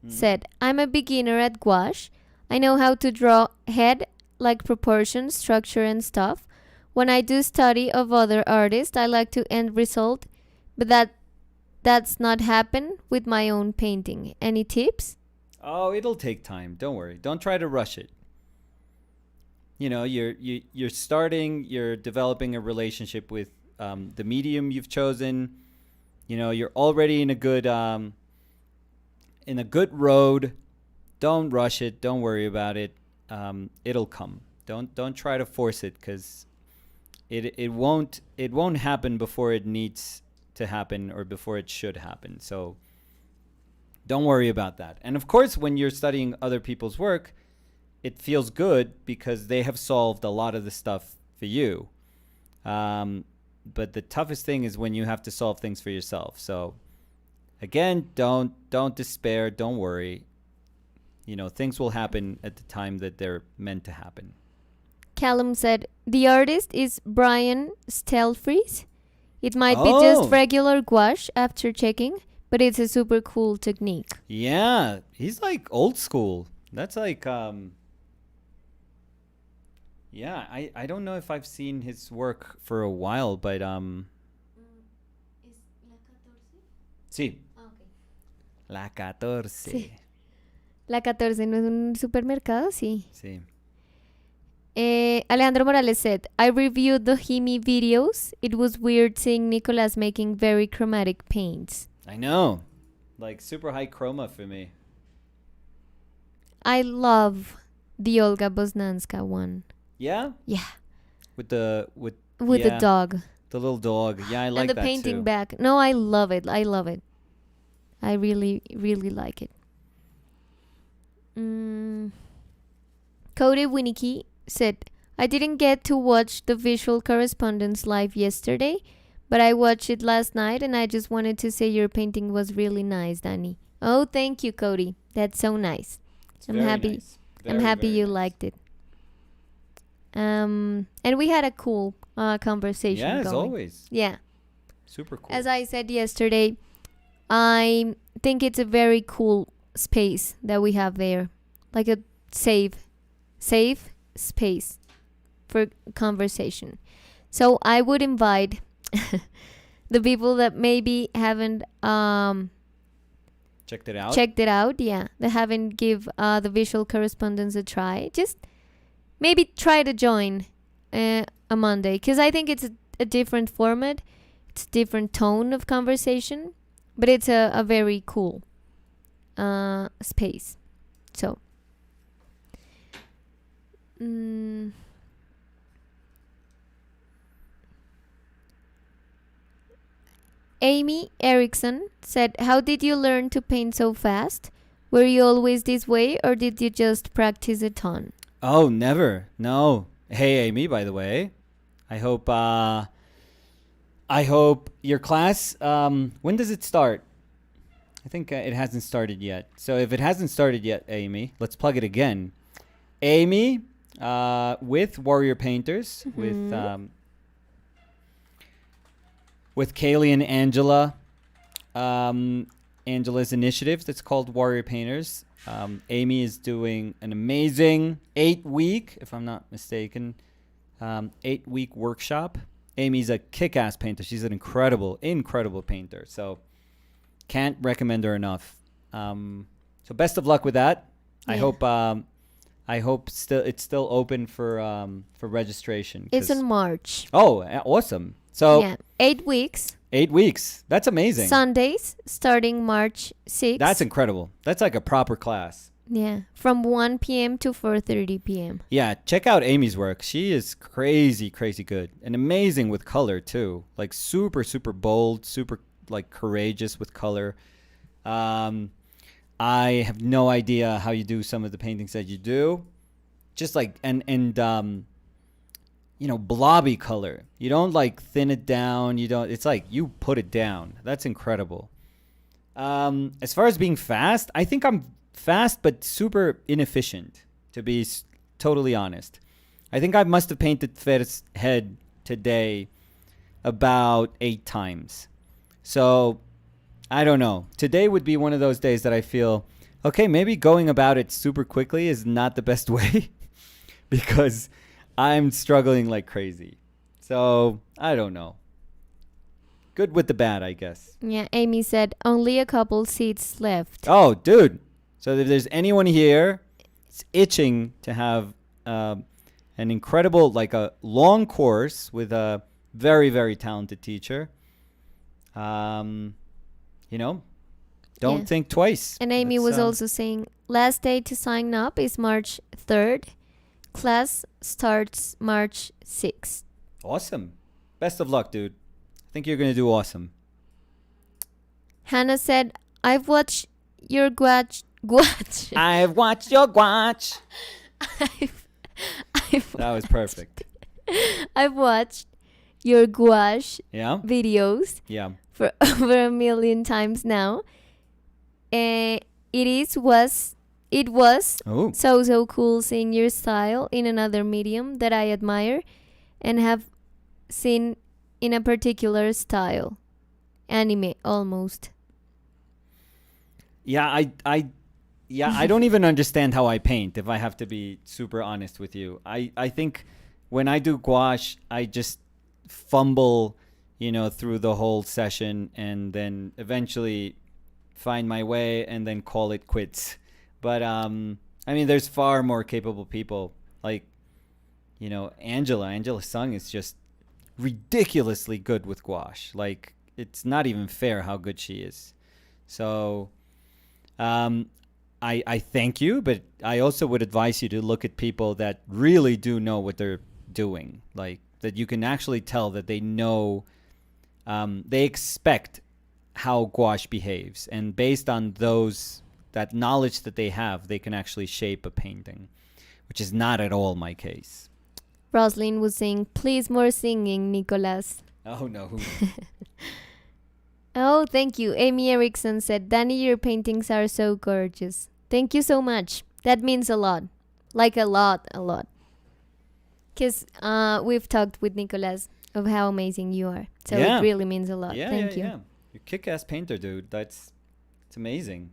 said, I'm a beginner at gouache. I know how to draw head, like proportions, structure, and stuff. When I do study of other artists, I like to end result, but that's not happen with my own painting. Any tips? Oh, it'll take time. Don't worry. Don't try to rush it. You know, you're starting. You're developing a relationship with the medium you've chosen. You know, you're already in a good road. Don't rush it. Don't worry about it. It'll come. Don't try to force it, because it won't happen before it needs to happen or before it should happen. So don't worry about that. And of course, when you're studying other people's work, it feels good because they have solved a lot of the stuff for you. But the toughest thing is when you have to solve things for yourself. So again, don't despair. Don't worry. You know, things will happen at the time that they're meant to happen. Callum said, the artist is Brian Stelfreeze. It might be just regular gouache after checking, but it's a super cool technique. Yeah, he's like old school. That's like yeah, I don't know if I've seen his work for a while, but sí. Okay. La 14. Sí. La 14 no es un supermercado, sí. Sí. Alejandro Morales said, I reviewed the Himi videos. It was weird seeing Nicolas making very chromatic paints. I know. Like super high chroma for me. I love the Olga Boznanska one. Yeah? Yeah. With the the dog. The little dog. Yeah, I like that and the painting too. back. No, I love it. I really, really like it. Cody Winnicky said, I didn't get to watch the Visual Correspondence live yesterday, but I watched it last night and I just wanted to say your painting was really nice, Danny. Oh, thank you, Cody. That's so nice. I'm happy. Nice. I'm happy you liked it. And we had a cool conversation Yeah, as going. always. Yeah. Super cool. As I said yesterday, I think it's a very cool space that we have there. Like a safe space for conversation. So I would invite the people that maybe haven't checked it out. Yeah, that haven't give the Visual Correspondence a try. Just maybe try to join a Monday, because I think it's a different format. It's a different tone of conversation, but it's a very cool space. So Amy Erickson said, how did you learn to paint so fast? Were you always this way, or did you just practice a ton? Oh, never. No. Hey, Amy, by the way. I hope your class, when does it start? I think it hasn't started yet. So if it hasn't started yet, Amy, let's plug it again. Amy, with Warrior Painters, with Kaylee and Angela, Angela's initiative that's called Warrior Painters. Amy is doing an amazing 8-week, if I'm not mistaken, 8-week workshop. Amy's a kick-ass painter. She's an incredible painter. So can't recommend her enough. So best of luck with that. Yeah. I hope it's still open for registration. It's in March. Oh, awesome. So yeah, 8 weeks. 8 weeks. That's amazing. Sundays starting March 6th. That's incredible. That's like a proper class. Yeah, from 1 p.m. to 4:30 p.m. Yeah, check out Amy's work. She is crazy good and amazing with color too. Like super bold, super like courageous with color. I have no idea how you do some of the paintings that you do. Just like and blobby color. You don't like thin it down. It's like you put it down. That's incredible. As far as being fast, I think I'm fast but super inefficient, to be totally honest. I think I must have painted Fer's head today about 8 times. So I don't know. Today would be one of those days that I feel, okay, maybe going about it super quickly is not the best way because I'm struggling like crazy. So I don't know. Good with the bad, I guess. Yeah, Amy said only a couple seats left. Oh, dude. So if there's anyone here, it's itching to have an incredible, like a long course with a very, very talented teacher. Don't think twice. And Amy was also saying last day to sign up is March 3rd. Class starts March 6th. Awesome. Best of luck, dude. I think you're going to do awesome. Hannah said, I've watched your gouache. I've watched your gouache. That was perfect. I've watched your gouache videos for over 1 million times now. It was so cool seeing your style in another medium that I admire and have seen in a particular style. Anime, almost. I don't even understand how I paint, if I have to be super honest with you. I think when I do gouache, I just fumble, through the whole session and then eventually find my way and then call it quits. But, there's far more capable people like, Angela Sung is just ridiculously good with gouache. Like, it's not even fair how good she is. So, I thank you, but I also would advise you to look at people that really do know what they're doing. Like, that you can actually tell that they know, they expect how gouache behaves. And based on that knowledge that they have, they can actually shape a painting, which is not at all my case. Roslyn was saying, please more singing, Nicolas. Oh, no. Oh, thank you. Amy Erickson said, Danny, your paintings are so gorgeous. Thank you so much. That means a lot. Like a lot. Because we've talked with Nicolas of how amazing you are. So it really means a lot. Thank you. Yeah. You're a kick-ass painter, dude. It's amazing.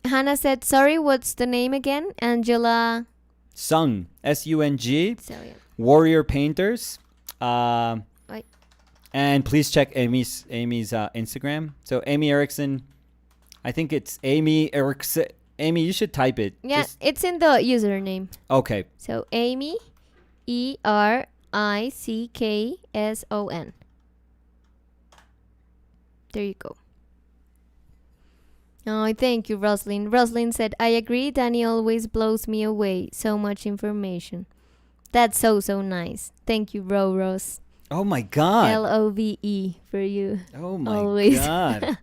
Hannah said, sorry, what's the name again? Angela Sung. S-U-N-G. So, yeah. Warrior Painters. Right. And please check Amy's Instagram. So Amy Erickson, I think it's Amy Erickson. Amy, you should type it. Yeah, it's in the username. Okay. So Amy, ERICKSON. There you go. Oh, thank you, Roslyn. Roslyn said, I agree, Danny always blows me away. So much information. That's so nice. Thank you, Rose. Oh, my God. LOVE for you. Oh, my always. God.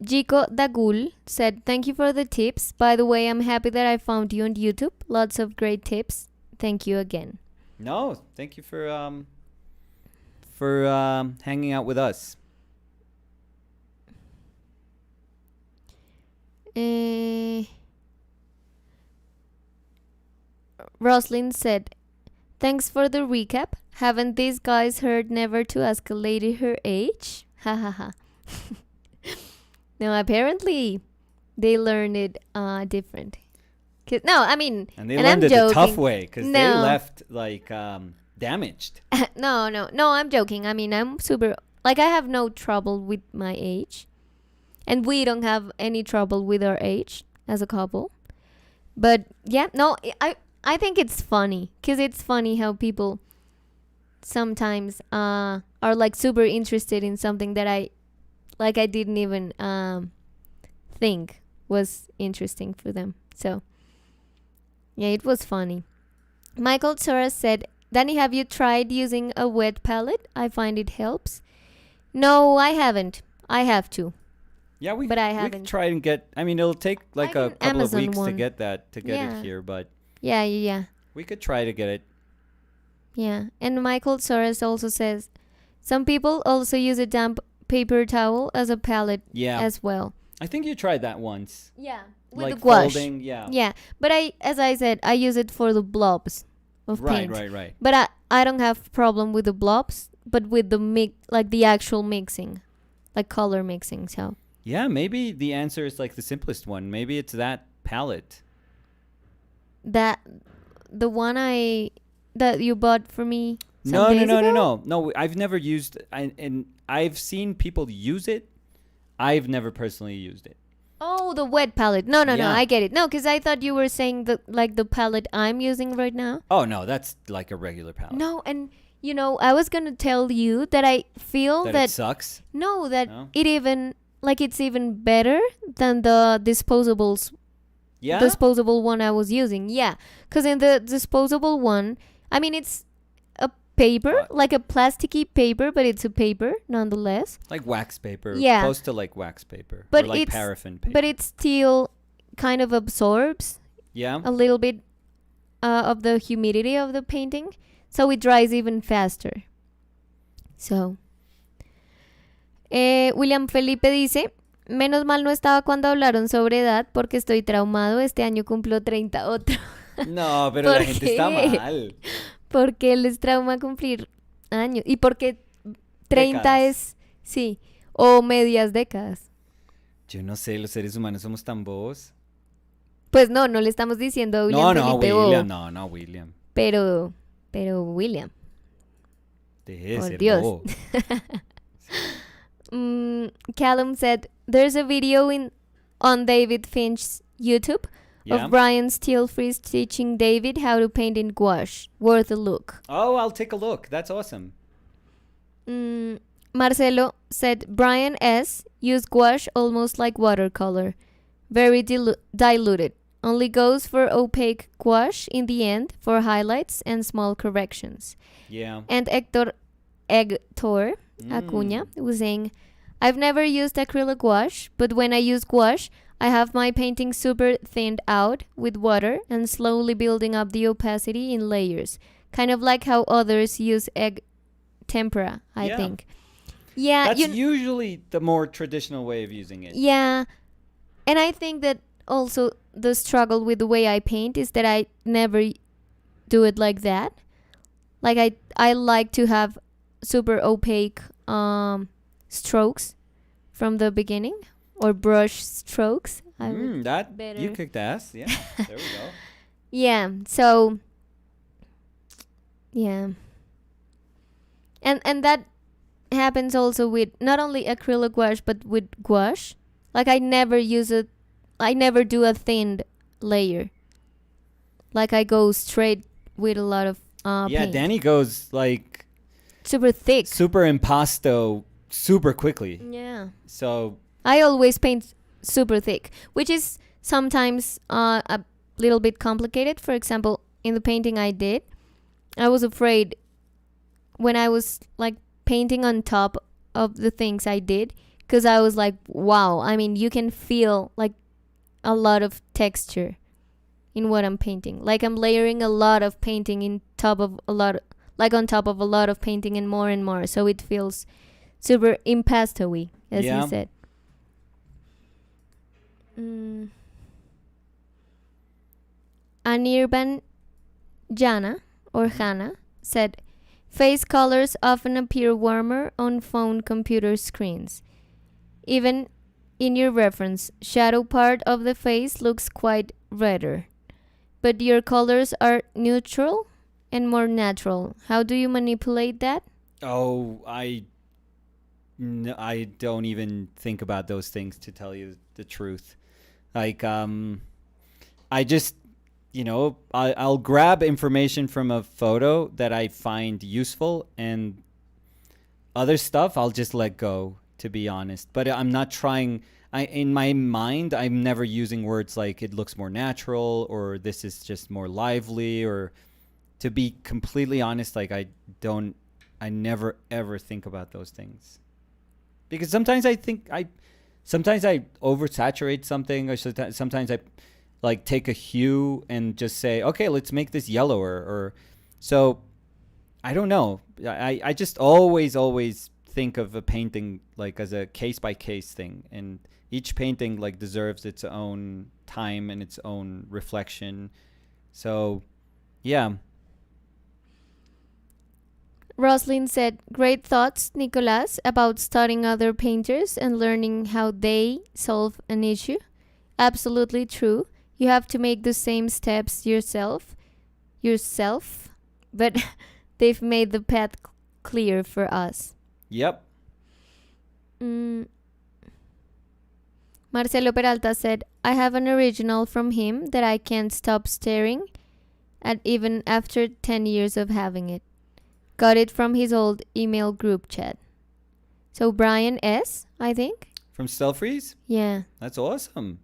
Jico Dagul said, thank you for the tips. By the way, I'm happy that I found you on YouTube. Lots of great tips. Thank you again. No, thank you for hanging out with us. Roslyn said, thanks for the recap. Haven't these guys heard never to ask a lady her age? Ha ha ha. No, apparently they learned it different. And they learned it the tough way because they left damaged. No, I'm joking. I'm super, I have no trouble with my age. And we don't have any trouble with our age as a couple. But yeah, no, I think it's funny because it's funny how people sometimes are super interested in something that I didn't even think was interesting for them. So yeah, it was funny. Michael Soros said, Danny, have you tried using a wet palette? I find it helps. No, I haven't. I have to. Yeah, we but I we could haven't. try and get. I mean, it'll take like I a can couple of Amazon weeks to one. get Yeah. it here, but Yeah. we could try to get it. Yeah. And Michael Soros also says some people also use a damp paper towel as a palette Yeah, as well. I think you tried that once. Yeah. With Like the gouache. folding. Yeah. Yeah. But as I said, I use it for the blobs of Right, paint. right. But I don't have problem with the blobs, but with the like the actual mixing, like color mixing. So Yeah, maybe the answer is like the simplest one. Maybe it's that palette. that the one that you bought for me some No, days ago? No, I've never used. And I've seen people use it. I've never personally used it. Oh, the wet palette. No, Yeah. I get it. No, because I thought you were saying the palette I'm using right now. Oh no, that's like a regular palette. No, and I was gonna tell you that I feel That it sucks. no, that No? it even like it's even better than the Yeah. disposable one I was using. Yeah, because in the disposable one, I mean it's a paper, What? like a plasticky paper, but it's a paper nonetheless. Like wax paper. Yeah. Close to like wax paper. But or like it's- paraffin paper. But it still kind of absorbs yeah. a little bit of the humidity of the painting, so it dries even faster. So, William Felipe dice, menos mal no estaba cuando hablaron sobre edad porque estoy traumado, este año cumplo 30 otro. No, pero la ¿Por gente está qué? mal. Porque les trauma cumplir años. Y porque 30 Décadas. es, sí, o medias décadas. Yo no sé, los seres humanos somos tan bobos. Pues no le estamos diciendo a William No, Felipe bobo, William, no, William. pero William. Deje de Por ser Dios. bobo. Callum said there's a video on David Finch's YouTube Yeah. of Brian Steelfries teaching David how to paint in gouache. Worth a look. Oh, I'll take a look. That's awesome. Marcelo said Brian S. used gouache almost like watercolor. Very diluted. Only goes for opaque gouache in the end for highlights and small corrections. Yeah. And Hector Acuña was saying, I've never used acrylic gouache, but when I use gouache, I have my painting super thinned out with water and slowly building up the opacity in layers. Kind of like how others use egg tempera, I Yeah. think. Yeah, That's usually the more traditional way of using it. yeah. And I think that also the struggle with the way I paint is that I never do it like that. Like I like to have super opaque strokes from the beginning, or brush strokes. I would That better. you kicked ass. Yeah. There we go. Yeah. So yeah. And that happens also with not only acrylic gouache but with gouache. Like I never do a thinned layer. Like I go straight with a lot of Yeah, paint. Danny goes like Super thick. super impasto super quickly. Yeah. So I always paint super thick, which is sometimes a little bit complicated. For example, in the painting I did, I was afraid when I was like painting on top of the things I did, because I was like, wow, I mean, you can feel like a lot of texture in what I'm painting. Like I'm layering a lot of painting in top of a lot, like on top of a lot of painting and more. So it feels super impasto-y, as Yeah. you said. Anirban Jana or Hannah said, face colors often appear warmer on phone computer screens. Even in your reference, shadow part of the face looks quite redder. But your colors are neutral and more natural. How do you manipulate that? Oh, I don't even think about those things, to tell you the truth. Like, I just, I'll grab information from a photo that I find useful, and other stuff I'll just let go, to be honest. But I'm not trying. In my mind, I'm never using words like it looks more natural or this is just more lively, or, to be completely honest, like I never ever think about those things. Because sometimes I think sometimes I oversaturate something, or sometimes I like take a hue and just say, okay, let's make this yellower. Or so I don't know. I just always think of a painting like as a case by case thing, and each painting like deserves its own time and its own reflection. So yeah. Roslyn said, great thoughts, Nicolas, about studying other painters and learning how they solve an issue. Absolutely true. You have to make the same steps yourself, but they've made the path clear for us. Yep. Marcelo Peralta said, I have an original from him that I can't stop staring at even after 10 years of having it. Got it from his old email group chat. So Brian S., I think? From Stelfreeze? Yeah. That's awesome.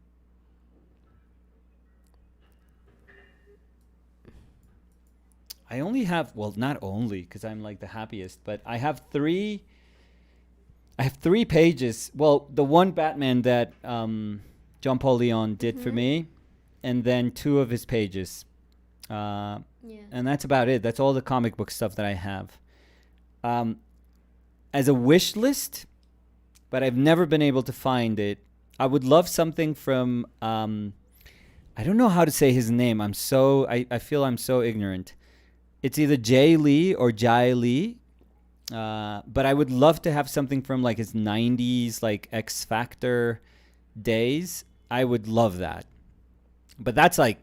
I only have, well, not only, because I'm like the happiest, but I have three pages. Well, the one Batman that Jean Paul Leon did for me, and then 2 of his pages. And that's about it. That's all the comic book stuff that I have. As a wish list, but I've never been able to find it. I would love something from, I don't know how to say his name. I feel I'm so ignorant. It's either Jay Lee or Jai Lee. But I would love to have something from like his 90s, like X Factor days. I would love that. But that's like,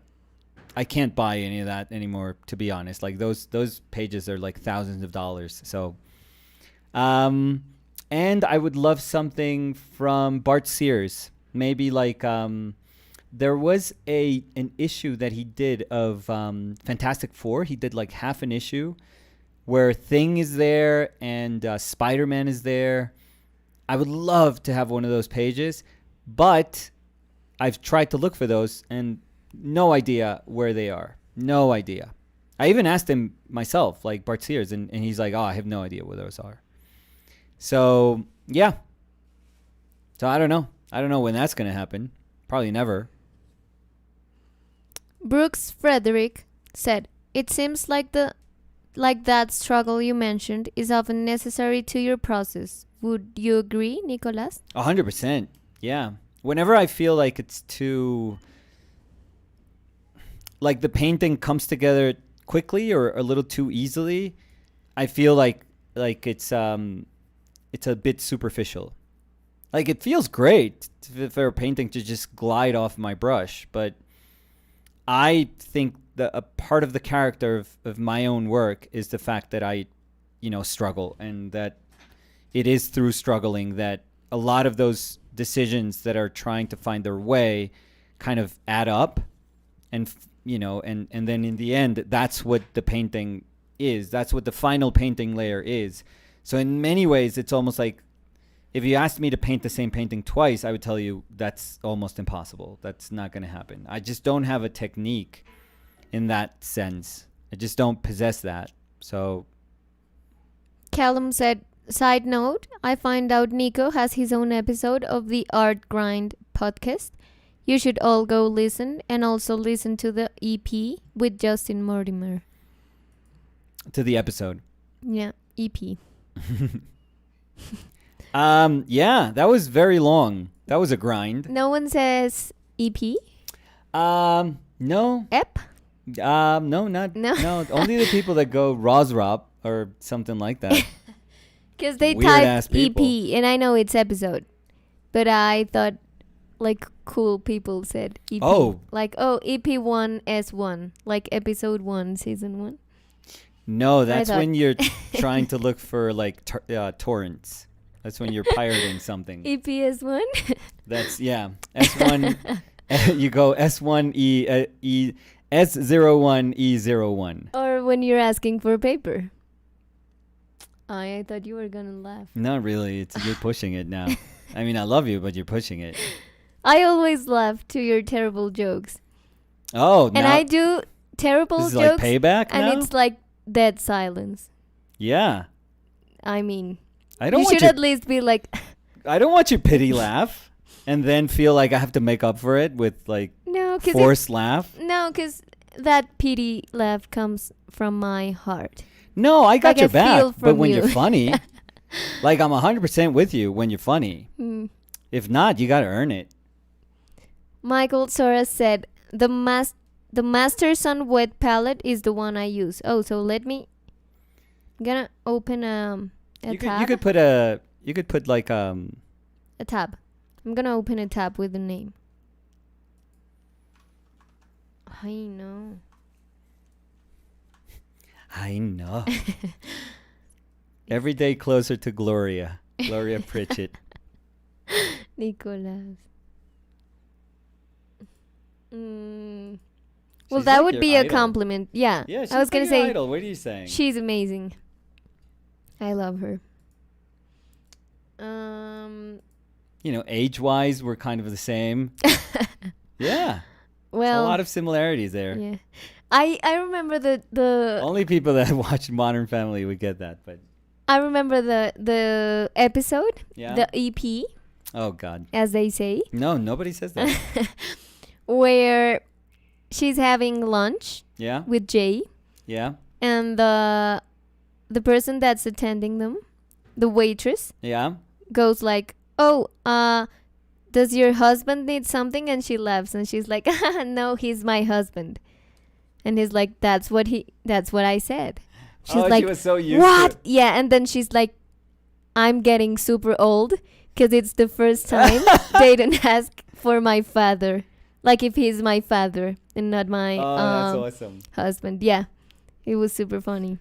I can't buy any of that anymore, to be honest. Like those pages are like thousands of dollars. So, and I would love something from Bart Sears. Maybe like, there was an issue that he did of Fantastic Four. He did like half an issue where Thing is there and Spider-Man is there. I would love to have one of those pages, but I've tried to look for those and no idea where they are. No idea. I even asked him myself, like Bart Sears, and he's like, oh, I have no idea where those are. So, yeah. So I don't know. I don't know when that's going to happen. Probably never. Brooks Frederick said, it seems like that struggle you mentioned is often necessary to your process. Would you agree, Nicolas? 100%. Yeah. Whenever I feel like it's too, like the painting comes together quickly or a little too easily, I feel like it's a bit superficial. Like it feels great for a painting to just glide off my brush, but I think that a part of the character of my own work is the fact that I, struggle, and that it is through struggling that a lot of those decisions that are trying to find their way kind of add up, and and then in the end, that's what the painting is. That's what the final painting layer is. So in many ways, it's almost like if you asked me to paint the same painting twice, I would tell you that's almost impossible. That's not going to happen. I just don't have a technique in that sense. I just don't possess that. So Callum said, side note, I find out Nico has his own episode of the Art Grind podcast. You should all go listen, and also listen to the EP with Justin Mortimer. To the episode. Yeah, EP. Yeah, that was very long. That was a grind. No one says EP? No. EP? No, not no. Only the people that go Rosrop or something like that. Because they Weird-ass typed EP, people. and I know it's episode, but I thought like cool people said EP. Oh. Like, EP1 S1, like episode 1, season 1. No, that's when you're trying to look for like torrents. That's when you're pirating something. EPS1? That's, yeah. S1, you go S1E, S01E01. Or when you're asking for paper. I thought you were going to laugh. Not really. You're pushing it now. I mean, I love you, but you're pushing it. I always laugh to your terrible jokes. Oh, and I do terrible jokes. This is like payback now? And it's like dead silence. Yeah. I mean, I don't you want should at least be like... I don't want your pity laugh. and then feel like I have to make up for it with like No, forced laugh. No, because that pity laugh comes from my heart. No, I got Like, your I back. feel But from when you. you're funny, like I'm 100% with you when you're funny. Mm. If not, you got to earn it. Michael Soros said, the Master Sun wet palette is the one I use. Oh, so let me... I'm gonna open a tab. You could put like A tab. I'm gonna open a tab with the name. I know. I know. Every day closer to Gloria Pritchett. Nicolas. Well, She's that like would your be a idol. compliment. Yeah. Yeah, she's I was like gonna your say idol. What are you saying? she's amazing. I love her. You know, age-wise, we're kind of the same. Yeah. Well, A lot of similarities there. yeah. I remember the Only people that watch Modern Family would get that, but I remember the episode, yeah. the EP, Oh God. as they say, No, nobody says that. where she's having lunch Yeah. with Jay, Yeah. and the person that's attending them, the waitress, Yeah. goes like, "Oh, does your husband need something?" And she laughs and she's like, "No, he's my husband." And he's like, "That's what I said." She's like, she was so used "What?" to it. Yeah, and then she's like, "I'm getting super old because it's the first time they didn't ask for my father, like if he's my father and not my That's awesome. husband." Yeah, it was super funny.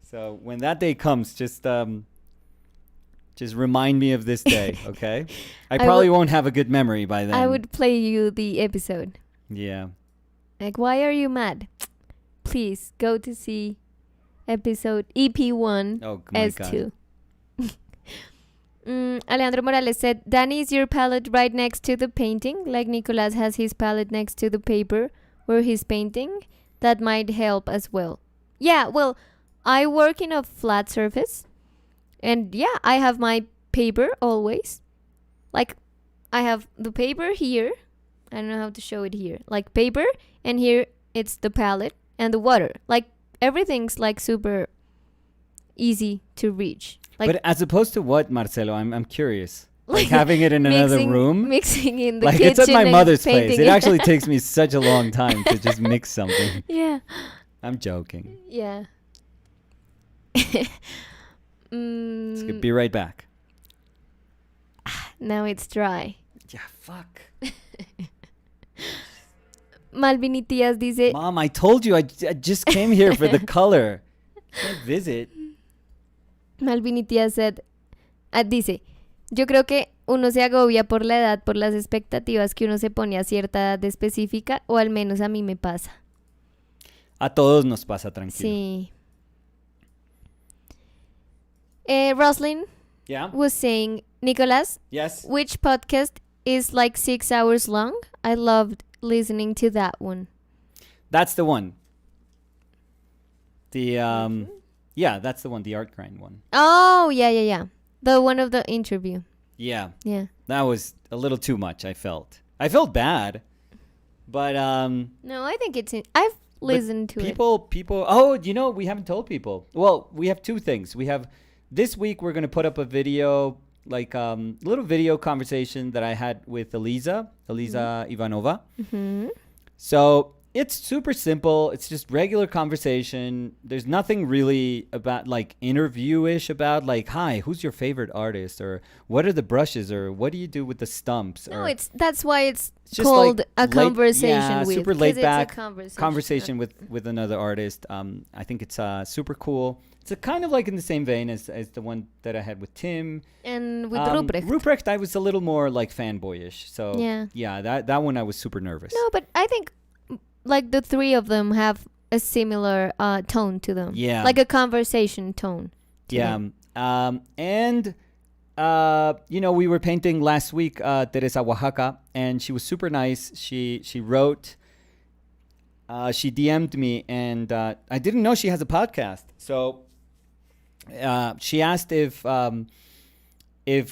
So when that day comes, just remind me of this day, okay? I probably won't have a good memory by then. I would play you the episode. Yeah. Like, why are you mad? Please go to see episode EP1 Oh my S2. God. Alejandro Morales said, Danny, is your palette right next to the painting? Like Nicolas has his palette next to the paper where he's painting? That might help as well. Yeah, well, I work in a flat surface. And yeah, I have my paper always. Like, I have the paper here. I don't know how to show it here. Like paper, and here it's the palette and the water. Like, everything's like super easy to reach. Like, But as opposed to what, Marcelo? I'm curious. Like having it in another room? Mixing in the Like kitchen. it's at my and mother's place. painting It actually takes me such a long time to just mix something. Yeah. I'm joking. Yeah. It's good. Be right back. Now it's dry. Yeah, fuck. Malvin Tías dice, Mom, I told you I just came here for the color. Can't visit. Malvin Tías said, dice, yo creo que uno se agobia por la edad, por las expectativas que uno se pone a cierta edad específica, o al menos a mí me pasa. A todos nos pasa, tranquilo. Sí. Roslyn Yeah? was saying, Nicolas, Yes? which podcast is like 6 hours long? I loved listening to that one. That's the one. The, yeah, that's the one. The art grind one. Oh, yeah. The one of the interview. Yeah. Yeah. That was a little too much, I felt. I felt bad. But, No, I think I've listened to it. people, oh, you know, we haven't told people. Well, we have two things. We have, this week we're going to put up a video, like little video conversation that I had with Eliza Ivanova. Mm-hmm. So it's super simple. It's just regular conversation. There's nothing really about like interview-ish about like, hi, who's your favorite artist? Or what are the brushes? Or what do you do with the stumps? No, or that's why it's just called like a conversation with. super 'cause laid it's a back conversation. with another artist. I think it's super cool. It's a kind of like in the same vein as the one that I had with Tim. And with Ruprecht. Ruprecht, I was a little more like fanboyish. So Yeah. that one I was super nervous. No, but I think like the three of them have a similar tone to them. Yeah. Like a conversation tone. To Yeah. them. And you know, we were painting last week Teresa Oaxaca, and she was super nice. She wrote, she DM'd me, and I didn't know she has a podcast. So she asked if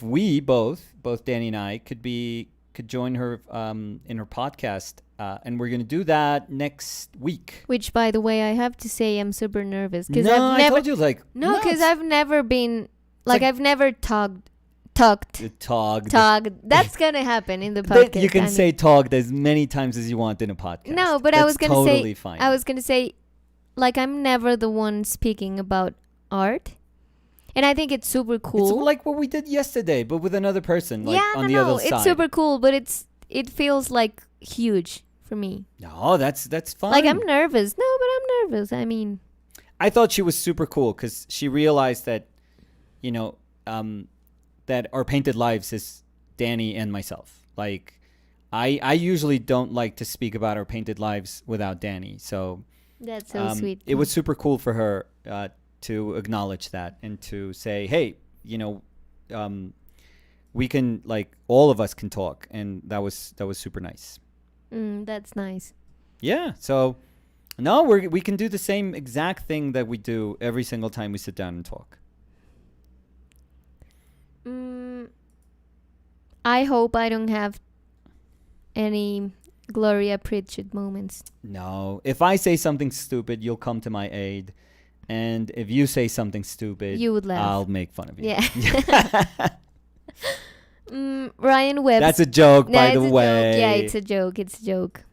we both Danny and I could be could join her in her podcast, and we're gonna do that next week. Which, by the way, I have to say I'm super nervous because No, I've never. I told you like Because I've never been like- I've never togged. That's gonna happen in the podcast. You can say togged as many times as you want in a podcast. No, but That's I was gonna totally say fine. I was gonna say, like, I'm never the one speaking about art, and I think it's super cool. It's like what we did yesterday, but with another person, like yeah, on the other side. it's super cool, but it feels like huge for me. No, that's fine. Like, I'm nervous. No, but I'm nervous. I mean, I thought she was super cool because she realized that, that our painted lives is Danny and myself. Like, I usually don't like to speak about our painted lives without Danny. So that's so sweet. It was super cool for her to acknowledge that and to say, hey, we can, like, all of us can talk, and that was super nice. That's nice. Yeah. So no, we can do the same exact thing that we do every single time we sit down and talk. I hope I don't have any Gloria Pritchett moments. No. If I say something stupid, you'll come to my aid. And if you say something stupid, you would laugh. I'll make fun of you. Yeah. Ryan Webb. That's a joke, by the it's a way. joke. Yeah, it's a joke. It's a joke.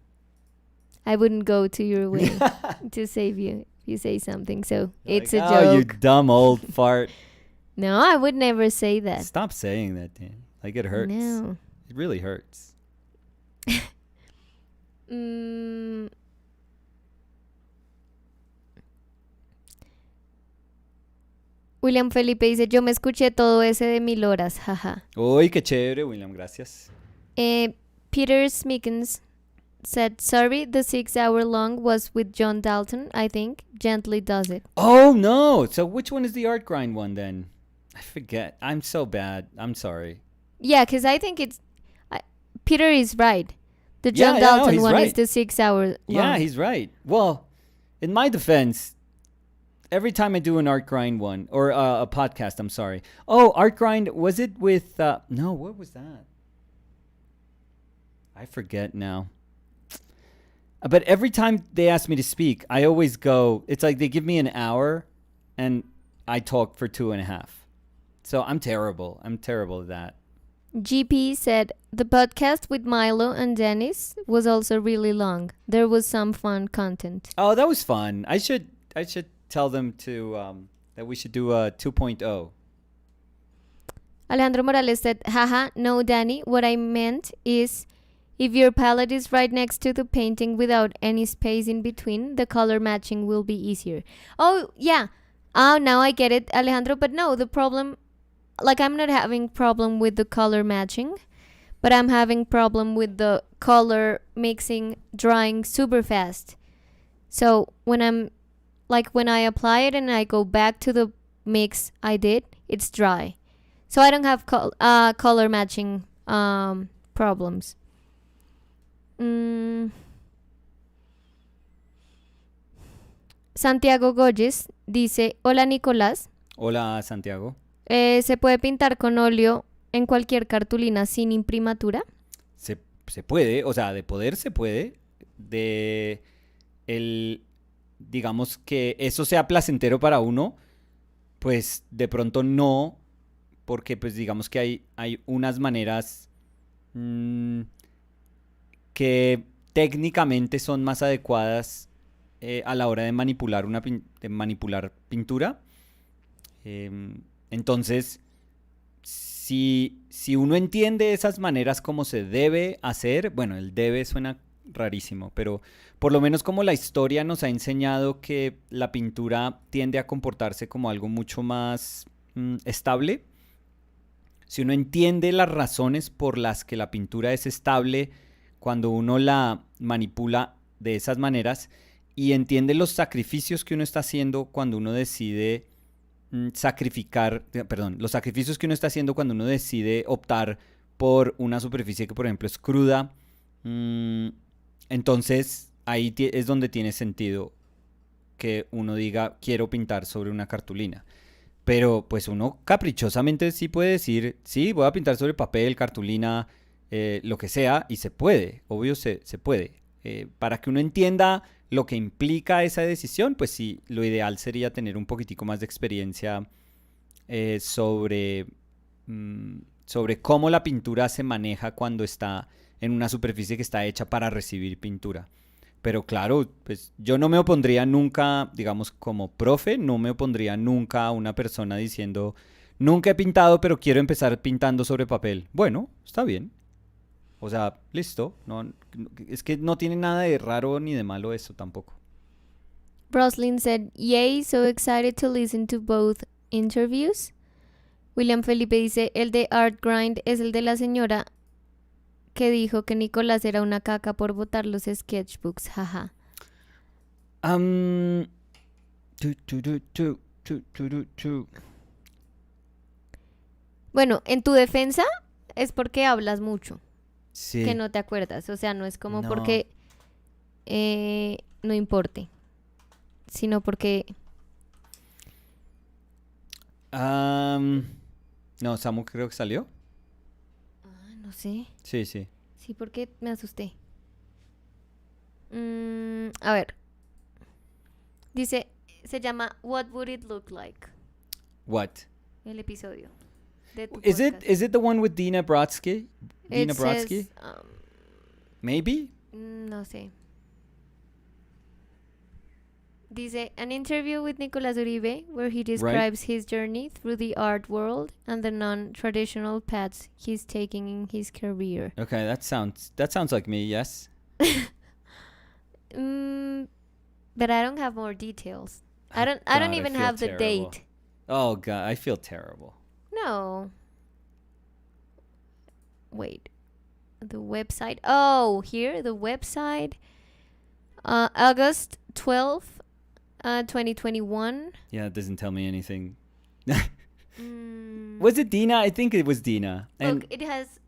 I wouldn't go to your way to save you if you say something. So it's a joke. Oh, you dumb old fart. No, I would never say that. Stop saying that, Dan. Like, it hurts. No. It really hurts. William Felipe dice, yo me escuché todo ese de 1000 horas, jaja. Uy, qué chévere, William, gracias. Peter Smickens said, sorry, the 6 hour long was with John Dalton, I think. Gently does it. Oh, no. So which one is the art grind one then? I forget. I'm so bad. I'm sorry. Yeah, because I think it's... Peter is right. The John Dalton one is the 6 hour long. Yeah, he's right. Well, in my defense, every time I do an art grind one, or a podcast, I'm sorry. Oh, art grind, was it with... no, what was that? I forget now. But every time they ask me to speak, I always go... It's like they give me an hour, and I talk for 2.5. So I'm terrible. I'm terrible at that. GP said, the podcast with Milo and Dennis was also really long. There was some fun content. Oh, that was fun. I should tell them to that we should do a 2.0. Alejandro Morales said, haha, no, Danny. What I meant is, if your palette is right next to the painting without any space in between, the color matching will be easier. Oh, yeah. Oh, now I get it, Alejandro. But no, the problem... Like, I'm not having problem with the color matching, but I'm having problem with the color mixing, drying super fast. So when I apply it and I go back to the mix I did, it's dry. So I don't have color matching problems. Santiago Goyes dice, hola Nicolás. Hola, Santiago. ¿Se puede pintar con óleo en cualquier cartulina sin imprimatura? Se puede, o sea, de poder se puede. Digamos que eso sea placentero para uno, pues de pronto no, porque pues digamos que hay unas maneras que técnicamente son más adecuadas a la hora de manipular pintura. Entonces, si uno entiende esas maneras como se debe hacer, bueno, el debe suena rarísimo, pero por lo menos como la historia nos ha enseñado que la pintura tiende a comportarse como algo mucho más estable. Si uno entiende las razones por las que la pintura es estable cuando uno la manipula de esas maneras y entiende los sacrificios que uno está haciendo cuando uno decide los sacrificios que uno está haciendo cuando uno decide optar por una superficie que, por ejemplo, es cruda, entonces ahí es donde tiene sentido que uno diga, quiero pintar sobre una cartulina. Pero pues uno caprichosamente sí puede decir, sí, voy a pintar sobre papel, cartulina, lo que sea, y se puede, obvio se puede. Para que uno entienda lo que implica esa decisión, pues sí, lo ideal sería tener un poquitico más de experiencia sobre, sobre cómo la pintura se maneja cuando está en una superficie que está hecha para recibir pintura. Pero claro, pues yo no me opondría nunca, digamos, como profe, no me opondría nunca a una persona diciendo, nunca he pintado, pero quiero empezar pintando sobre papel. Bueno, está bien. O sea, listo. No, es que no tiene nada de raro ni de malo eso tampoco. Roslyn said, yay, so excited to listen to both interviews. William Felipe dice, el de Art Grind es el de la señora que dijo que Nicolás era una caca por botar los sketchbooks, jaja. Bueno, en tu defensa es porque hablas mucho, Sí. que no te acuerdas. O sea, no es como No. porque no importe, sino porque... No, Samu creo que salió. no sé. Sí, sí. Sí, porque me asusté. A ver. Dice, se llama What Would It Look Like? What? El episodio. De tu Is podcast. it the one with Dina Brodsky? Dina It Brodsky? says, Maybe? no sé. Dice, an interview with Nicolás Uribe where he describes his journey through the art world and the non-traditional paths he's taking in his career. Okay, that sounds like me, yes. But I don't have more details. I don't God, even feel have the terrible. date. Oh god, I feel terrible. No. Wait. The website. Oh, here, the website. August 12th, 2021. Yeah, it doesn't tell me anything. Was it Dina? I think it was Dina. And Look, it has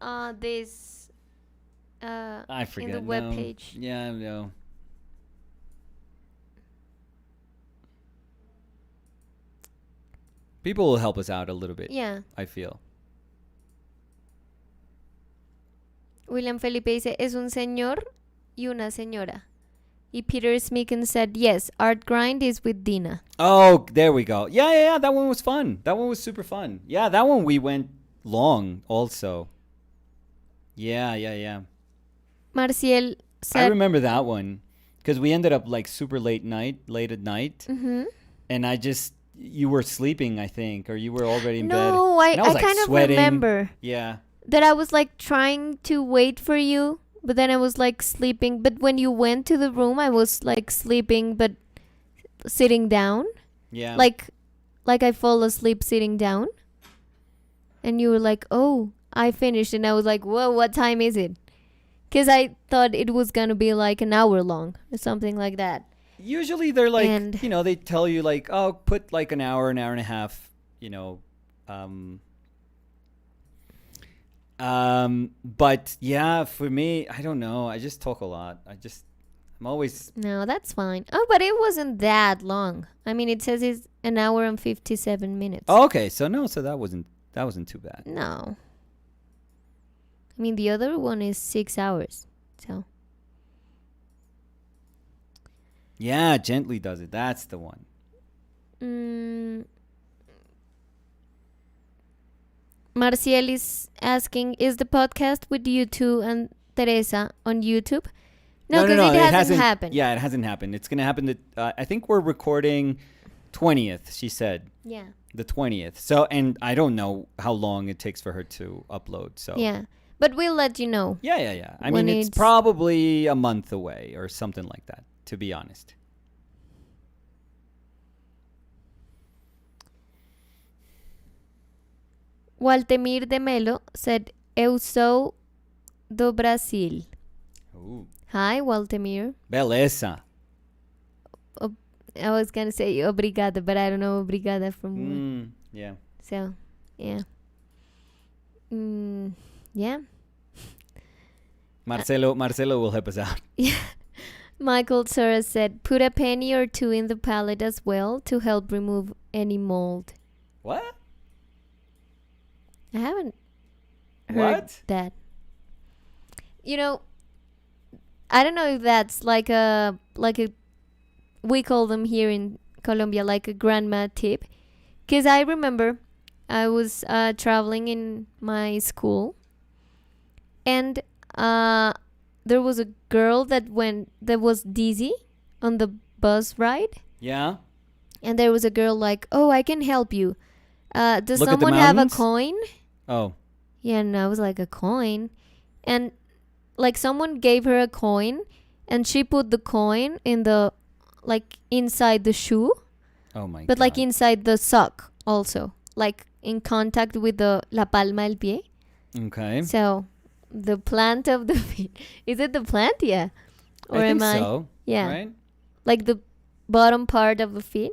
this I forget. in the web page. Yeah, no. People will help us out a little bit. Yeah. I feel. William Felipe dice, es un señor y una señora. Y Peter Smeeken said, yes, Art Grind is with Dina. Oh, there we go. Yeah. That one was fun. That one was super fun. Yeah, that one we went long also. Yeah. Marciel said... I remember that one because we ended up like super late at night. Mm-hmm. And you were sleeping, I think, or you were already in bed. No, I like, kind of sweating. remember. Yeah. That I was like trying to wait for you, but then I was like sleeping. But when you went to the room, I was like sleeping, but sitting down. Yeah. Like I fall asleep sitting down. And you were like, oh, I finished. And I was like, whoa, what time is it? Because I thought it was going to be like an hour long or something like that. Usually they're like, And- they tell you like, oh, put like an hour and a half, but yeah, for me, I don't know. I just talk a lot. I'm always... No, that's fine. Oh, but it wasn't that long. I mean, it says it's an hour and 57 minutes. Oh, okay. So that wasn't too bad. No. I mean, the other one is 6 hours. So, Yeah, Gently does it. That's the one. Marciel is asking, is the podcast with you two and Teresa on YouTube? No, because it hasn't happened. Yeah, it hasn't happened. It's going to happen. I think we're recording 20th, she said. Yeah. The 20th. So, and I don't know how long it takes for her to upload. So Yeah. But we'll let you know. Yeah. I When mean, it's probably a month away or something like that, to be honest. Waltemir de Melo said, Eu sou do Brasil. Ooh. Hi, Waltemir. Beleza. I was going to say obrigada, but I don't know obrigada from where. Yeah. So, yeah. Yeah. Marcelo will help us out. Michael Sora said, put a penny or two in the palette as well to help remove any mold. What? I haven't heard What? that. You know, I don't know if that's like a we call them here in Colombia like a grandma tip. Because I remember I was traveling in my school, and there was a girl that was dizzy on the bus ride, Yeah. and there was a girl like, "Oh, I can help you. Does Look at the someone have a mountains? coin?" Oh. Yeah, and I was like, "A coin?" And like someone gave her a coin, and she put the coin in the like inside the shoe, Oh my but god. like inside the sock also, like in contact with the la palma del pie. Okay. So the plant of the feet. Is it the plant? Yeah. Or I think am I? so. Yeah. Right? Like the bottom part of the feet.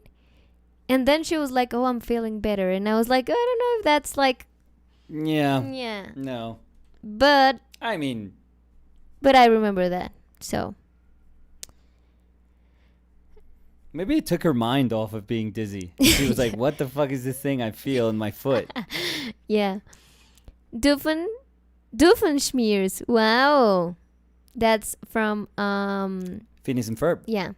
And then she was like, "Oh, I'm feeling better." And I was like, "I don't know if that's like Yeah. yeah." No. But I mean, I remember that. So maybe it took her mind off of being dizzy. She was like, "What the fuck is this thing I feel in my foot?" yeah. Doofenshmirtz. Wow. That's from Phineas and Ferb. yeah.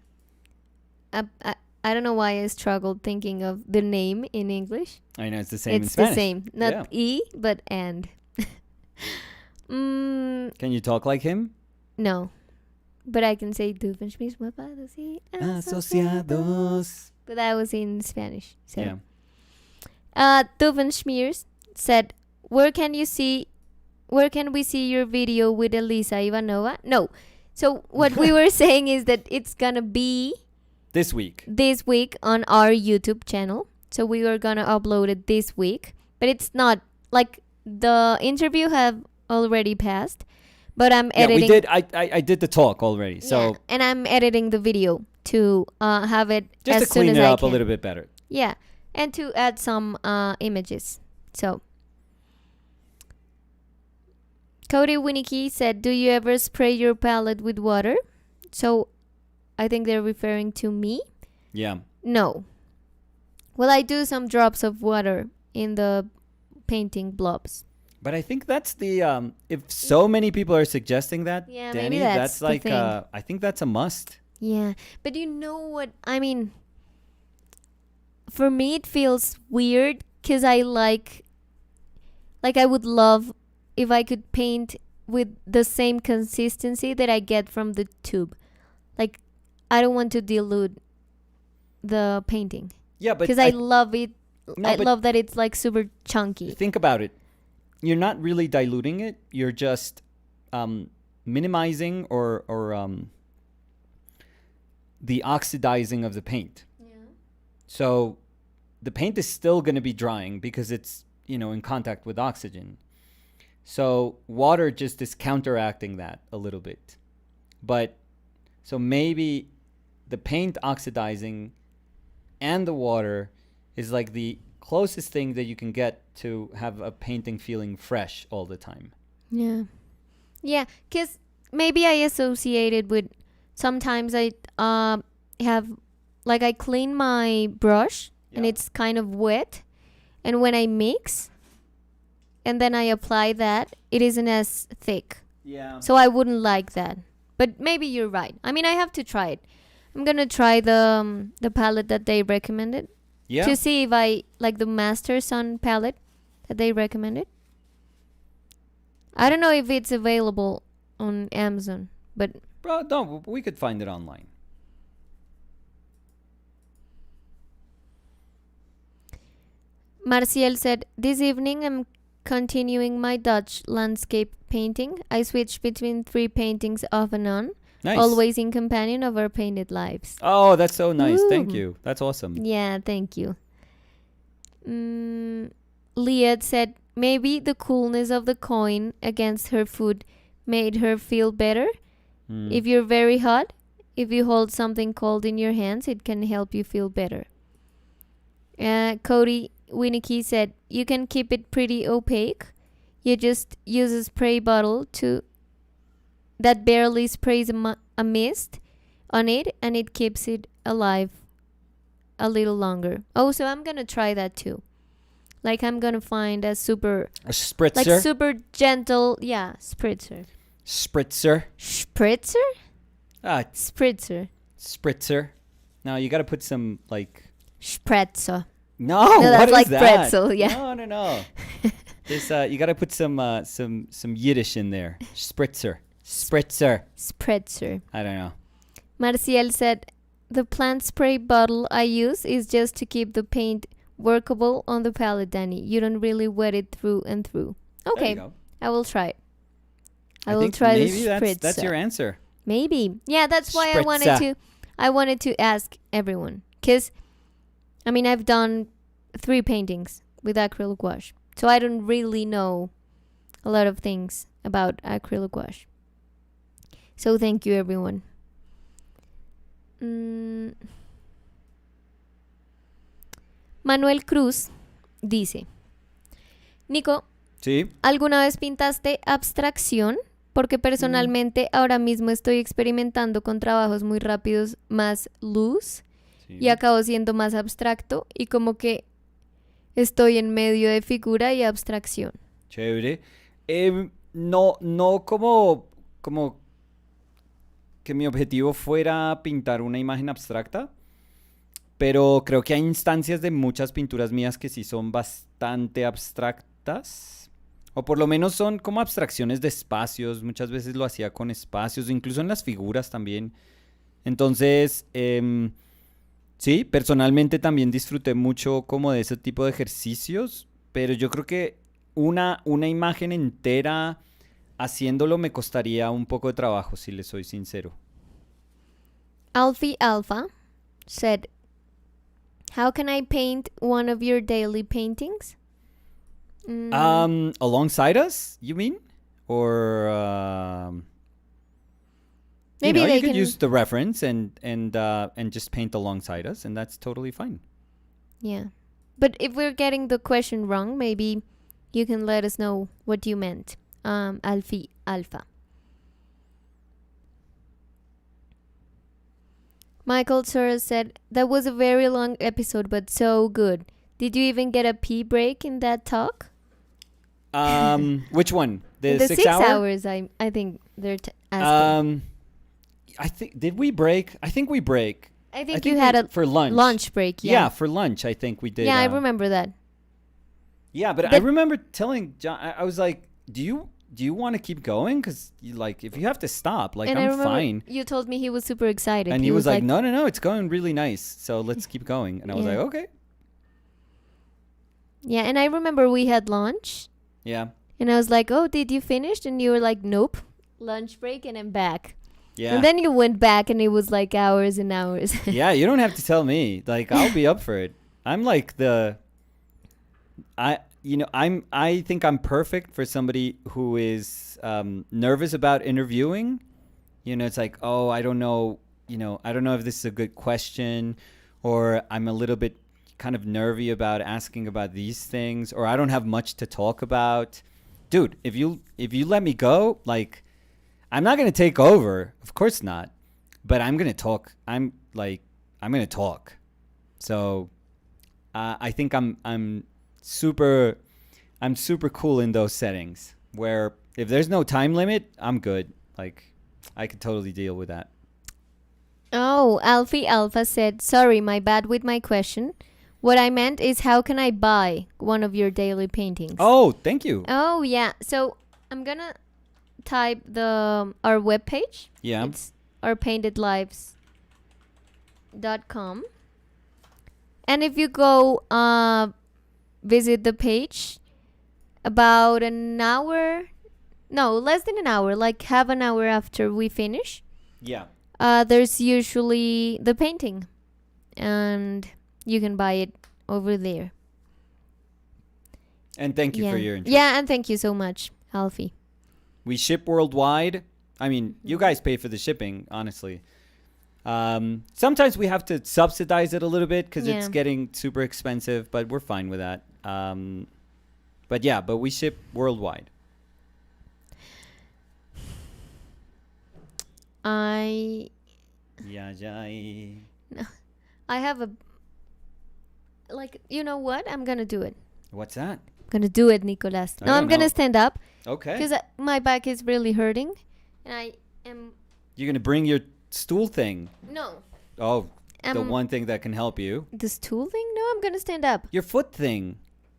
I don't know why I struggled thinking of the name in English. I know it's the same in It's Spanish. the same. Not Yeah. E, but and. Can you talk like him? No. But I can say Doofenshmirtz. Asociados. But that was in Spanish. So. Yeah. Doofenshmirtz said, where can we see your video with Elisa Ivanova? No. So what we were saying is that it's gonna be This week. on our YouTube channel. So we were gonna upload it this week. But it's not like the interview have already passed. But I'm editing. Yeah, we did. I did the talk already. So yeah, and I'm editing the video to have it just as to soon clean as it I up can. a little bit better. Yeah, and to add some images. So Cody Winnicky said, "Do you ever spray your palette with water?" So I think they're referring to me. Yeah. No. Well, I do some drops of water in the painting blobs. But I think that's the if so many people are suggesting that, Yeah, Danny, maybe that's the like thing. I think that's a must. Yeah, but you know what? I mean, for me, it feels weird because I like I would love if I could paint with the same consistency that I get from the tube. Like, I don't want to dilute the painting Yeah, but because I love it. No, I but- love that it's like super chunky. think about it. You're not really diluting it. You're just minimizing or the oxidizing of the paint. Yeah. So the paint is still going to be drying because it's, in contact with oxygen. So water just is counteracting that a little bit. But so maybe the paint oxidizing and the water is like the closest thing that you can get to have a painting feeling fresh all the time. Yeah. Yeah, because maybe I associate it with sometimes I have like I clean my brush and Yeah. it's kind of wet, and when I mix and then I apply that, it isn't as thick. Yeah. So I wouldn't like that. But maybe you're right. I mean, I have to try it. I'm gonna try the palette that they recommended Yeah. to see if I like the Master Sun palette that they recommended. I don't know if it's available on Amazon, but Bro, no, we could find it online. Marciel said, "This evening I'm continuing my Dutch landscape painting. I switch between 3 paintings off and on, Nice. always in companion of our painted lives." Oh, that's so nice. Thank Ooh. you. That's awesome. Yeah, thank you. Leah said, maybe the coolness of the coin against her foot made her feel better. Mm. If you're very hot, if you hold something cold in your hands, it can help you feel better. Cody Winnicky said, you can keep it pretty opaque. You just use a spray bottle that barely sprays a mist on it, and it keeps it alive a little longer. Oh, so I'm gonna try that too. Like I'm gonna find a super A spritzer. super gentle, spritzer. Spritzer. Spritzer? Ah, Spritzer. spritzer. No, you got to put some like. Spretzel. No, No, that's what is like that? pretzel, yeah. No. There's you got to put some Yiddish in there. Spritzer. Spritzer. I don't know. Marciel said, the plant spray bottle I use is just to keep the paint workable on the palette, Danny. You don't really wet it through and through. There you Okay, go. I will try it. I I will think try the maybe spritzer. that's your answer. Maybe. Yeah, that's why Spritzer. I wanted to ask everyone. Because, I mean, I've done 3 paintings with acrylic gouache. So I don't really know a lot of things about acrylic gouache. So thank you, everyone. Manuel Cruz dice, Nico, Sí. ¿alguna vez pintaste abstracción? Porque personalmente ahora mismo estoy experimentando con trabajos muy rápidos más luz Sí. y acabo siendo más abstracto y como que estoy en medio de figura y abstracción. Chévere. No como que mi objetivo fuera pintar una imagen abstracta, pero creo que hay instancias de muchas pinturas mías que sí son bastante abstractas. O por lo menos son como abstracciones de espacios. Muchas veces lo hacía con espacios, incluso en las figuras también. Entonces, sí, personalmente también disfruté mucho como de ese tipo de ejercicios, pero yo creo que una imagen entera haciéndolo me costaría un poco de trabajo, si le soy sincero. Alfie Alpha said, how can I paint one of your daily paintings? Alongside us, you mean? Or Maybe you they could can use the reference and just paint alongside us, and that's totally fine. Yeah. But if we're getting the question wrong, maybe you can let us know what you meant. Alfie Alpha. Michael Soros said, that was a very long episode, but so good. Did you even get a pee break in that talk? Which one? The, the 6 6 hour? hours, I think they're asking. I think did we break? I think we break. I think you had a for lunch break. Yeah, for lunch I think we did. Yeah, I remember that. Yeah, but I remember telling John, I was like, do you want to keep going? Because like if you have to stop, like And I'm fine. You told me he was super excited. And he was like, no, it's going really nice. So let's keep going. And I was Yeah. like, okay. Yeah, and I remember we had lunch. Yeah. And I was like, oh, did you finish? And you were like, nope. Lunch break and I'm back. Yeah. And then you went back and it was like hours and hours. Yeah, you don't have to tell me. Like I'll be up for it. I'm like I think I'm perfect for somebody who is nervous about interviewing. It's like, oh, I don't know if this is a good question, or I'm a little bit kind of nervy about asking about these things, or I don't have much to talk about. Dude, if you let me go, like I'm not going to take over. Of course not. But I'm going to talk. I'm going to talk. So I think I'm super cool in those settings where if there's no time limit, I'm good. Like I could totally deal with that. Oh, Alfie Alpha said, sorry, my bad with my question. What I meant is, how can I buy one of your daily paintings? Oh, thank you. Oh, yeah. So I'm going to type our webpage. Yeah. It's ourpaintedlives.com. And if you go visit the page about an hour, no, less than an hour, like half an hour after we finish, Yeah. there's usually the painting. And you can buy it over there. And thank you for your interest. Yeah, and thank you so much, Alfie. We ship worldwide. I mean, you guys pay for the shipping, honestly. Sometimes we have to subsidize it a little bit because it's getting super expensive, but we're fine with that. But we ship worldwide. I have a, like, you know what? I'm going to do it. What's that? I'm going to do it, Nicolas. No, I'm going to stand up. Okay. Because my back is really hurting. And I am You're gonna bring your stool thing. no. Oh, the one thing that can help you. The stool thing? No, I'm gonna stand up. Your foot thing.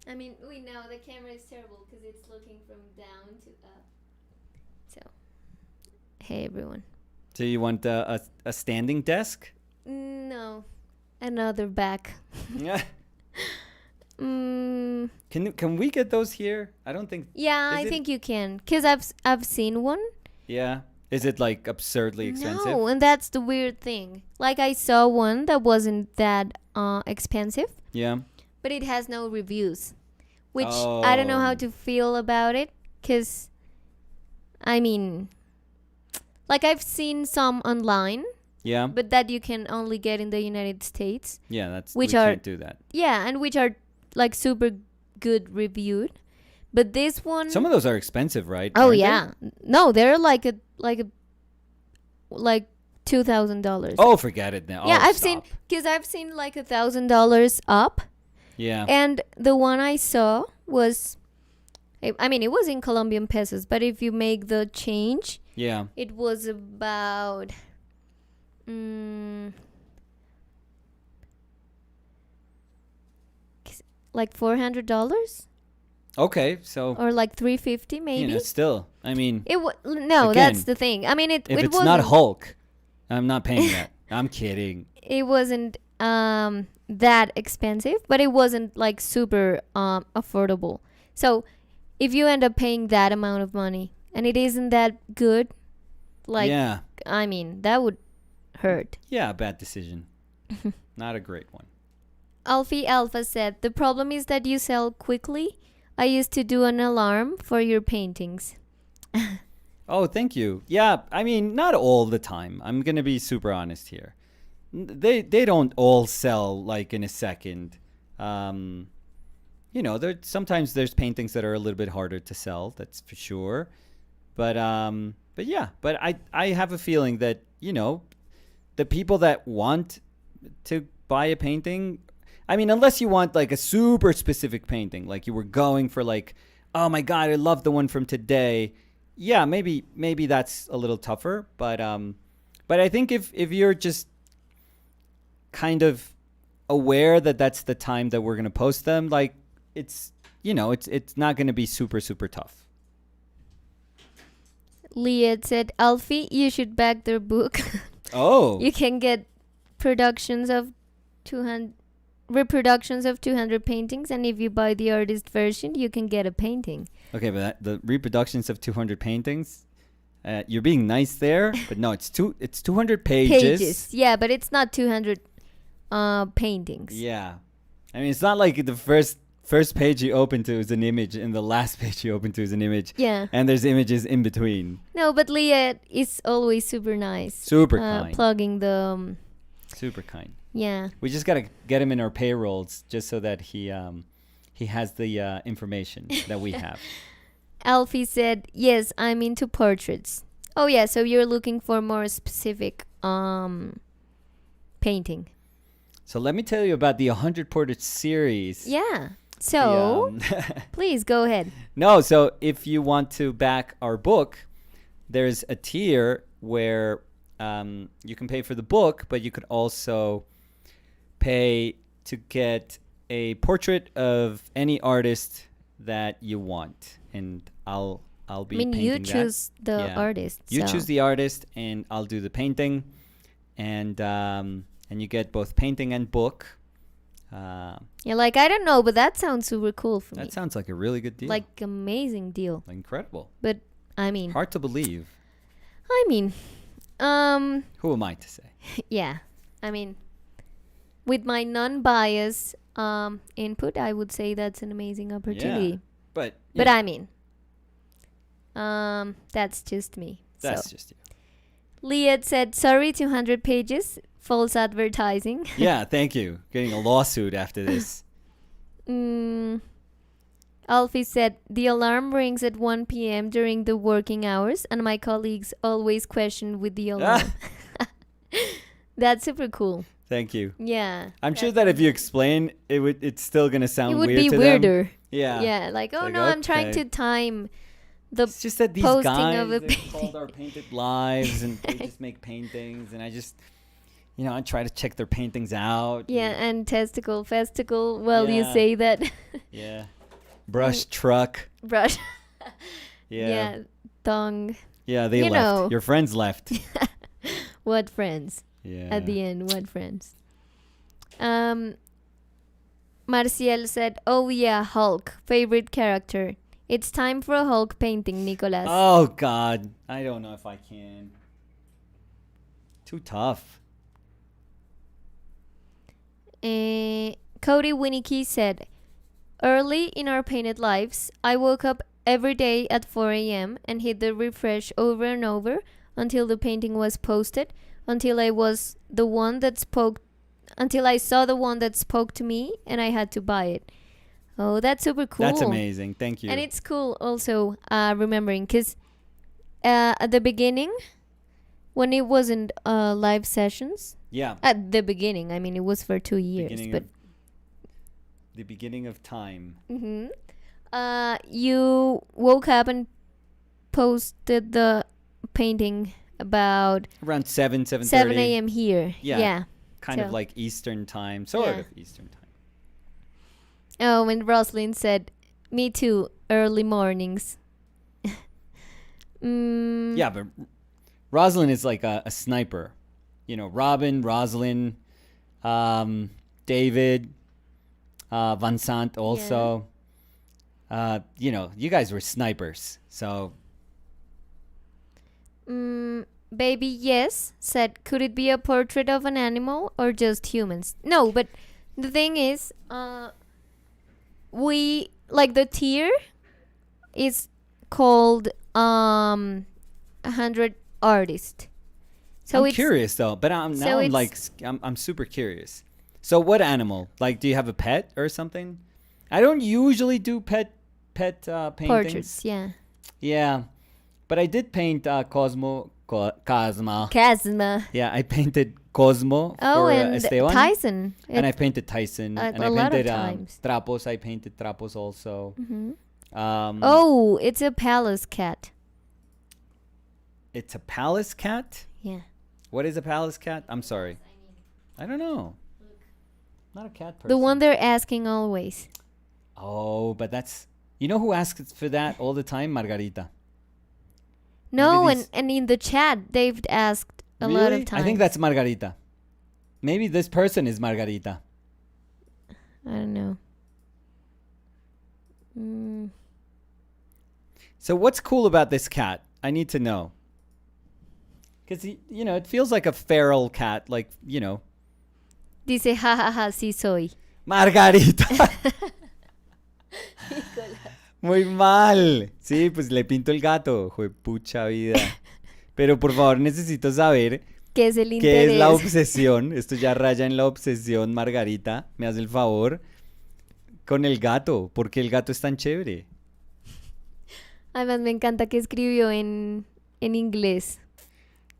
I mean, wait, no, the camera is terrible because it's looking from down to up. So, hey everyone. So you want a standing desk? No, another back. Yeah. Mm, Can we get those here? I don't think. yeah, I think you can, cause I've seen one. Yeah. Is it like absurdly expensive? No, and that's the weird thing. Like I saw one that wasn't that expensive, Yeah. but it has no reviews, which I don't know how to feel about it. Cause, I mean, like I've seen some online, Yeah. but that you can only get in the United States. Yeah. That's Which we are- can't do that. Yeah, and which are like super good reviewed. But this one, Some of those are expensive, right? oh Aren't they? yeah, no, they're like $2,000. Oh, forget it now. Yeah, Oh, I've stop. seen like $1,000 up, Yeah. and the one I saw was, I mean, it was in Colombian pesos, but if you make the change, Yeah. it was about like $400 Okay. So or like $350 maybe. you know, still, I mean, No, Again, that's the thing. I mean, if it it's wasn't, not Hulk, I'm not paying that. I'm kidding. it wasn't that expensive, but it wasn't like super affordable. So if you end up paying that amount of money and it isn't that good, like, yeah. I mean, that would hurt. Yeah. Bad decision. Not a great one. Alfie Alpha said, the problem is that you sell quickly. I used to do an alarm for your paintings. Oh, thank you. Yeah, I mean, not all the time. I'm gonna be super honest here. They don't all sell like in a second. You know, sometimes there's paintings that are a little bit harder to sell. That's for sure. But yeah. But I have a feeling that, you know, the people that want to buy a painting, I mean, unless you want like a super specific painting, like you were going for like, oh my God, I love the one from today. Yeah, maybe that's a little tougher. But I think if you're just kind of aware that that's the time that we're gonna post them, like it's, you know, it's not gonna be super tough. Liet said, Alfie, you should back their book. Oh. You can get reproductions of 200 paintings, and if you buy the artist version, you can get a painting. Okay, but the reproductions of 200 paintings, you're being nice there, but no, it's 200 pages. Yeah, but it's not 200 paintings. Yeah, I mean, it's not like the first page you open to is an image, and the last page you open to is an image. Yeah. And there's images in between. No, but Liet is always super nice. Super kind. Plugging the. Super kind. Yeah. We just gotta get him in our payrolls just so that he has the information that we have. Alfie said, yes, I'm into portraits. Oh yeah, so you're looking for more specific painting. So let me tell you about the 100 Portraits series. Yeah. So please go ahead. No, so if you want to back our book, there's a tier where you can pay for the book, but you could also pay to get a portrait of any artist that you want, and I'll be I mean, painting you that. choose the Yeah. artist. You so. choose the artist, and I'll do the painting, and you get both painting and book. Yeah, like, I don't know, but that sounds super cool for me. That sounds like a really good deal. Like, amazing deal. Incredible. But, I mean, Hard to believe. Who Who am I to say? yeah. I mean, with my non-bias input, I would say that's an amazing opportunity. Yeah. But I mean, that's just me. that's so. just you. Liet said, sorry, 200 pages, false advertising. Yeah, thank you. Getting a lawsuit after this. Alfie said, the alarm rings at 1 p.m. during the working hours, and my colleagues always question with the alarm. That's super cool. Thank you. Yeah. I'm sure that if you explain, it's still gonna sound it would weird be to weirder. them. Yeah. Yeah, like, oh Like, no, I'm trying okay. to time the It's just that these posting guys, of a they're called Our Painted Lives, and they just make paintings, and I just, I try to check their paintings out. yeah, and testicle festival. Well, you Yeah. say that. Yeah. Brush truck. Brush. Yeah. Yeah, tongue. Yeah, they You left. know. Your friends left. What friends? Yeah. At the end, what friends? Marcial said, "Oh yeah, Hulk, favorite character. It's time for a Hulk painting, Nicolas." Oh, God. I don't know if I can. Too tough. Cody Winnicky said, "Early in our painted lives, I woke up every day at 4 a.m. and hit the refresh over and over until the painting was posted, until I saw the one that spoke to me and I had to buy it." Oh, that's super cool. That's amazing. Thank you. And it's cool also remembering, because at the beginning, when it wasn't live sessions, Yeah. at the beginning, I mean, it was for 2 years, Beginning but the beginning of time. you woke up and posted the painting about Around 7:30. 7 a.m. here. Yeah. Yeah. Kind of So- like Eastern time. Sort Yeah. of Eastern time. Oh, and Roslyn said, "Me too, early mornings." Yeah, but Rosalind is like a sniper. Robin, Rosalind, David, Vincent also. You guys were snipers. So, Baby Yes said, "Could it be a portrait of an animal or just humans?" No, but the thing is, we like the tier is called 100 artists. So I'm it's curious though, but I'm super curious. So what animal? Like, do you have a pet or something? I don't usually do pet paintings. portraits. Yeah, Yeah, but I did paint Cosma. Casma. Yeah, I painted Cosmo Oh, for and Esteban. Tyson. And I painted Tyson. a And I lot of painted times. Trapos. I painted Trapos also. Oh, it's a palace cat. It's a palace cat? Yeah. What is a palace cat? I'm sorry. I don't know. Not a cat person. The one they're asking always. Oh, but that's... You know who asks for that all the time? Margarita. No, Maybe and in the chat, they've asked a lot Really? of times. I think that's Margarita. Maybe this person is Margarita. I don't know. So what's cool about this cat? I need to know. Because, it feels like a feral cat. Like, Dice, jajaja, sí soy. Margarita. Muy mal. Sí, pues le pinto el gato. Pucha vida. Pero por favor necesito saber ¿Qué es el qué interés? es la obsesión. Esto ya raya en la obsesión, Margarita. Me hace el favor. Con el gato. Porque el gato es tan chévere. Además, me encanta que escribió en inglés.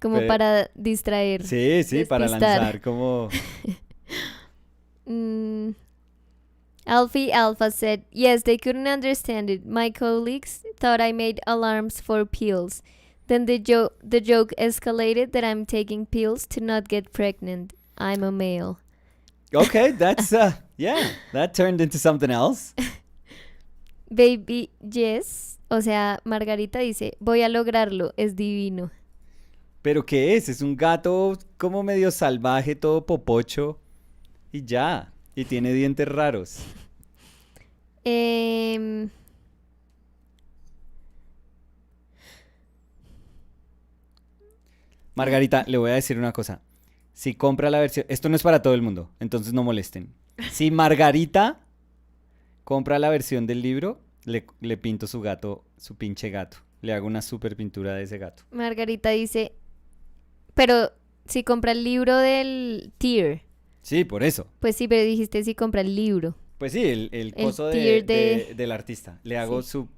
Como Pero- para distraer. Sí, para Despistar. lanzar como... Alfie Alpha said, "Yes, they couldn't understand it. My colleagues thought I made alarms for pills. Then the joke escalated that I'm taking pills to not get pregnant. I'm a male." Okay, that's... yeah, that turned into something else. Baby Yes, o sea, Margarita dice, "Voy a lograrlo, es divino." ¿Pero qué es? Es un gato como medio salvaje, todo popocho. Y ya. Y tiene dientes raros. Margarita, le voy a decir una cosa. Si compra la versión... Esto no es para todo el mundo, entonces no molesten. Si Margarita compra la versión del libro, le pinto su gato, su pinche gato. Le hago una super pintura de ese gato. Margarita dice, pero si compra el libro del tier. Sí, por eso. Pues sí, pero dijiste si compra el libro. Pues sí, el coso tier del artista. Le hago su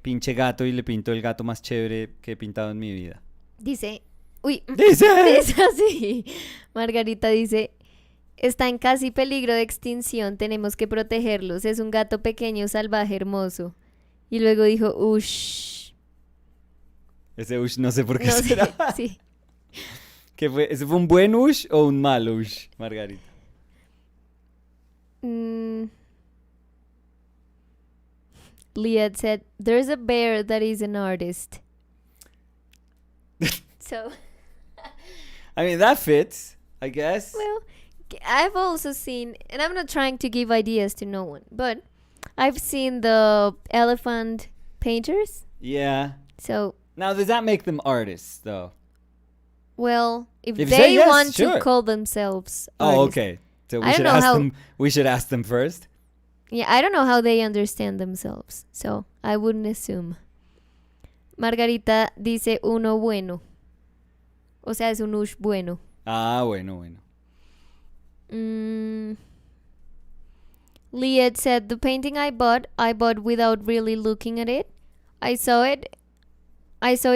pinche gato y le pinto el gato más chévere que he pintado en mi vida. Dice, uy, ¡Dice! es así. Margarita dice, está en casi peligro de extinción, tenemos que protegerlos. Es un gato pequeño, salvaje, hermoso. Y luego dijo, ush. Ese ush no sé por qué No será. sé, sí. ¿Qué fue? ¿Ese fue un buen ush o un mal ush, Margarita? Mm, Liad said, "There's a bear that is an artist." So, I mean, that fits, I guess. well, I've also seen, and I'm not trying to give ideas to no one, but I've seen the elephant painters. Yeah. So, Now, does that make them artists, though? well, if If you say they yes, want sure. to call themselves Oh, artists. okay. So I don't know how- We should ask them first. Yeah, I don't know how they understand themselves, so I wouldn't assume. Margarita dice uno bueno. O sea, es un ush bueno. Ah, bueno. Liet said, the painting I bought without really looking at it. I saw it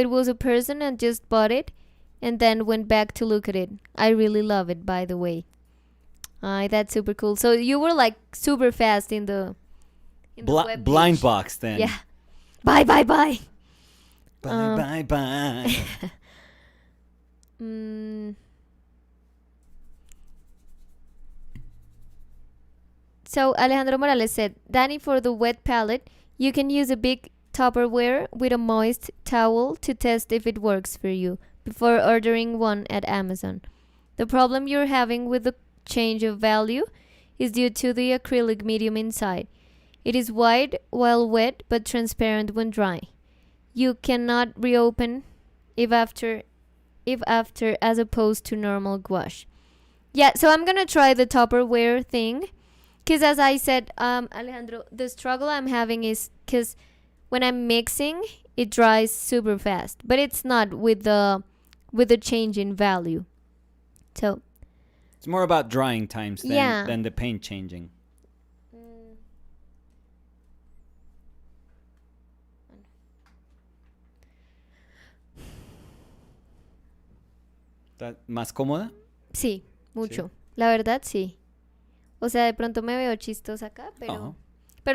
was a person and just bought it and then went back to look at it. I really love it, by the way. That's super cool. So you were like super fast in the web Blind page. box, then. Yeah. Bye. Bye. So Alejandro Morales said, Danny, for the wet palette, you can use a big Tupperware with a moist towel to test if it works for you before ordering one at Amazon. The problem you're having with the change of value is due to the acrylic medium inside. It is white while wet but transparent when dry. You cannot reopen if after as opposed to normal gouache. Yeah, so I'm gonna try the Tupperware thing. Because as I said, Alejandro, the struggle I'm having is because when I'm mixing, it dries super fast. But it's not with the change in value. So it's more about drying times than the paint changing. ¿Estás más cómoda? Sí, mucho. La verdad, sí. O sea, de pronto me veo chistosa acá, pero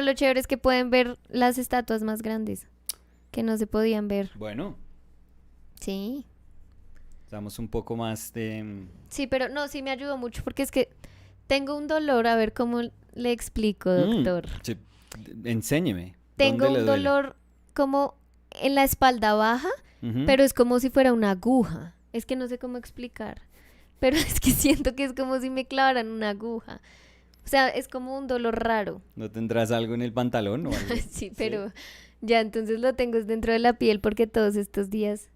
lo chévere es que pueden ver las estatuas más grandes que no se podían ver. Bueno. Sí. Damos un poco más de... Sí, pero no, sí me ayudó mucho porque es que tengo un dolor, a ver cómo le explico, doctor. Sí. Enséñeme. Tengo un dolor como en la espalda baja, pero es como si fuera una aguja. Es que no sé cómo explicar, pero es que siento que es como si me clavaran una aguja. O sea, es como un dolor raro. ¿No tendrás algo en el pantalón o algo? Sí, pero ya entonces lo tengo dentro de la piel porque todos estos días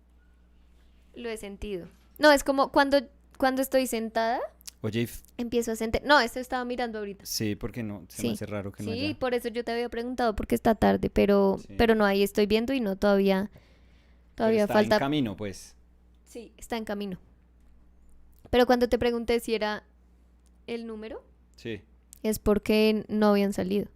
lo he sentido. No, es como cuando estoy sentada. Oye, empiezo a sentir. No, esto estaba mirando ahorita. Sí, porque no, se me hace raro que no haya. Sí, por eso yo te había preguntado porque está tarde, pero no, ahí estoy viendo y no, todavía está falta. En camino, pues. Sí, está en camino. Pero cuando te pregunté si era el número, sí, es porque no habían salido.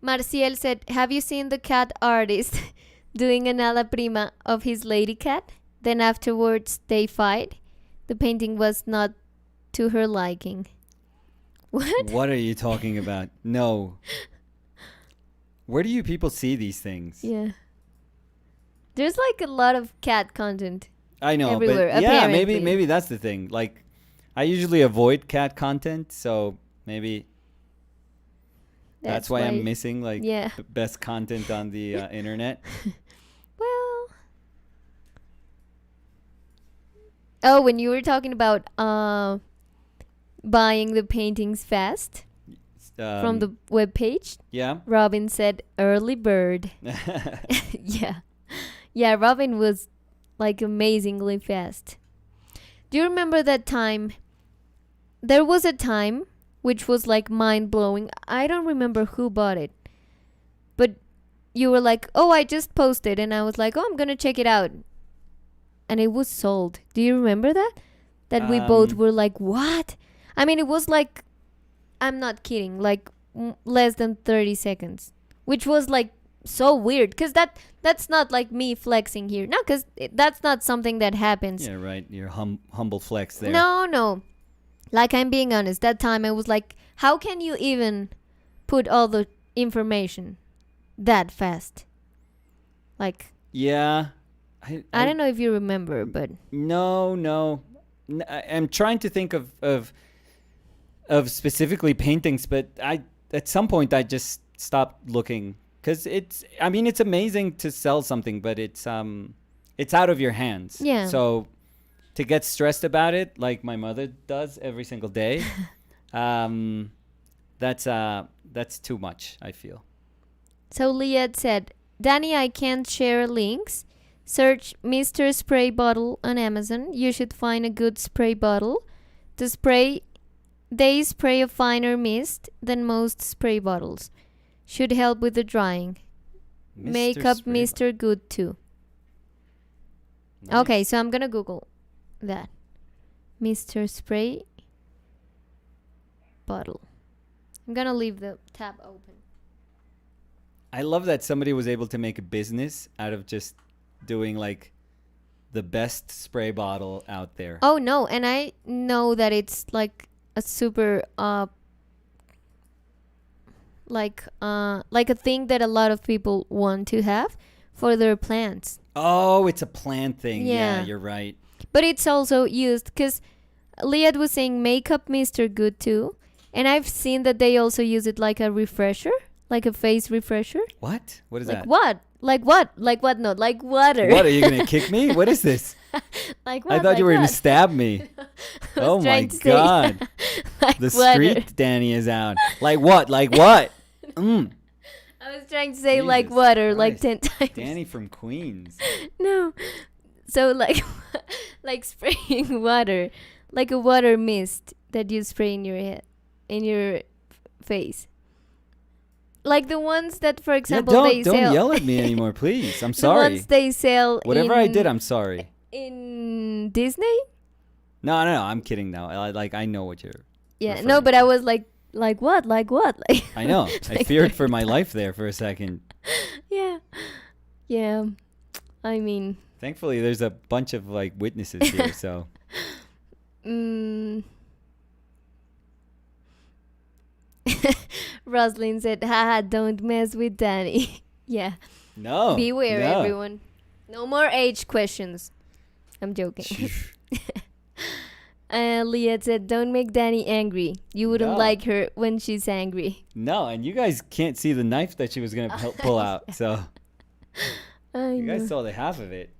Marciel said, have you seen the cat artist doing an ala prima of his lady cat? Then afterwards they fight. The painting was not to her liking. What? What are you talking about? No. Where do you people see these things? Yeah. There's like a lot of cat content. I know, everywhere, but yeah, apparently. maybe that's the thing. Like, I usually avoid cat content, so maybe that's why I'm missing like the best content on the internet. Well, when you were talking about buying the paintings fast from the webpage, Robin said early bird. Yeah, Robin was like amazingly fast. Do you remember that time? There was a time which was like mind-blowing. I don't remember who bought it, but you were like, oh, I just posted, and I was like, oh, I'm gonna check it out, and it was sold. Do you remember that we both were like, what? I mean, it was like, I'm not kidding, like less than 30 seconds, which was like so weird, because that's not like me flexing here. No, because that's not something that happens. Yeah, right. Your humble flex there. No. Like, I'm being honest. That time I was like, how can you even put all the information? that fast. Like, Yeah. I don't know if you remember, but No. I'm trying to think of specifically paintings, but at some point I just stopped looking because it's amazing to sell something, but it's out of your hands. Yeah. So to get stressed about it, like my mother does every single day, that's too much, I feel. so Liat said, Danny, I can't share links. Search Mr. Spray Bottle on Amazon. You should find a good spray bottle. They spray a finer mist than most spray bottles. Should help with the drying. Makeup Spray Mr. Good too. Nice. Okay, so I'm gonna Google that. Mr. Spray Bottle. I'm gonna leave the tab open. I love that somebody was able to make a business out of just doing like the best spray bottle out there. Oh no, and I know that it's like a super like a thing that a lot of people want to have for their plants. Oh, it's a plant thing. Yeah. Yeah, you're right. But it's also used because Liat was saying makeup Mr. Good too, and I've seen that they also use it like a refresher, like a face refresher. What? What is Like that? what? Like what? Like what? No, like water. What, are you going to kick me? What is this? Like what? I thought Like you were going what? to stab me. I was Oh my trying to say, God. like The water. street Danny is out. Like what? Like what? I was trying to say like Jesus water like Christ. 10 times. Danny from Queens. No. So like like spraying water, like a water mist that you spray in your head, in your face. Like the ones that, for example, they don't sell. yell at me anymore, please. I'm The sorry. ones they sell. Whatever I did, I'm sorry. in Disney. No, I'm kidding now. I know what you're. Yeah, referring no, but to. I was like what, like what, like. I know. I like feared for my life there for a second. Yeah. I mean. Thankfully, there's a bunch of like witnesses here, so. Roslyn said, haha, don't mess with Danny. Yeah. No. Beware, no. everyone. No more age questions. I'm joking. Liat said, don't make Danny angry. You wouldn't No. like her when she's angry. No, and you guys can't see the knife that she was going to pull out, so. I You guys know. saw the half of it.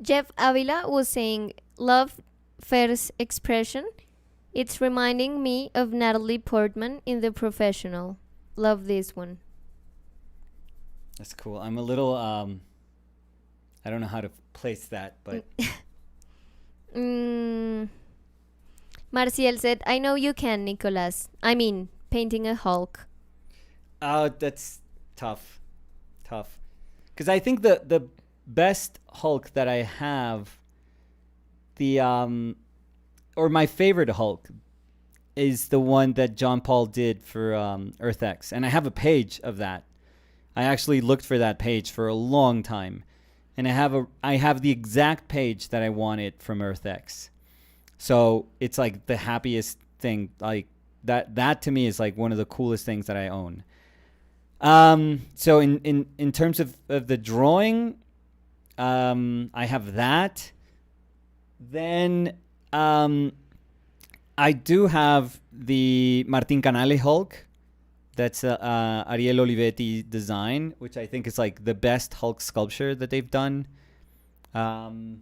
Jeff Avila was saying, love Fer's expression. It's reminding me of Natalie Portman in The Professional. Love this one. That's cool. I'm a little, I don't know how to place that, but. Marciel said, I know you can, Nicolas. I mean, painting a Hulk. Oh, that's tough. Because I think the best Hulk that I have, or my favorite Hulk, is the one that John Paul did for EarthX. And I have a page of that. I actually looked for that page for a long time. And I have the exact page that I wanted from EarthX. So it's like the happiest thing. Like that to me is like one of the coolest things that I own. So in terms of the drawing, I have that. Then I do have the Martin Canale Hulk. That's Ariel Olivetti design, which I think is like the best Hulk sculpture that they've done. And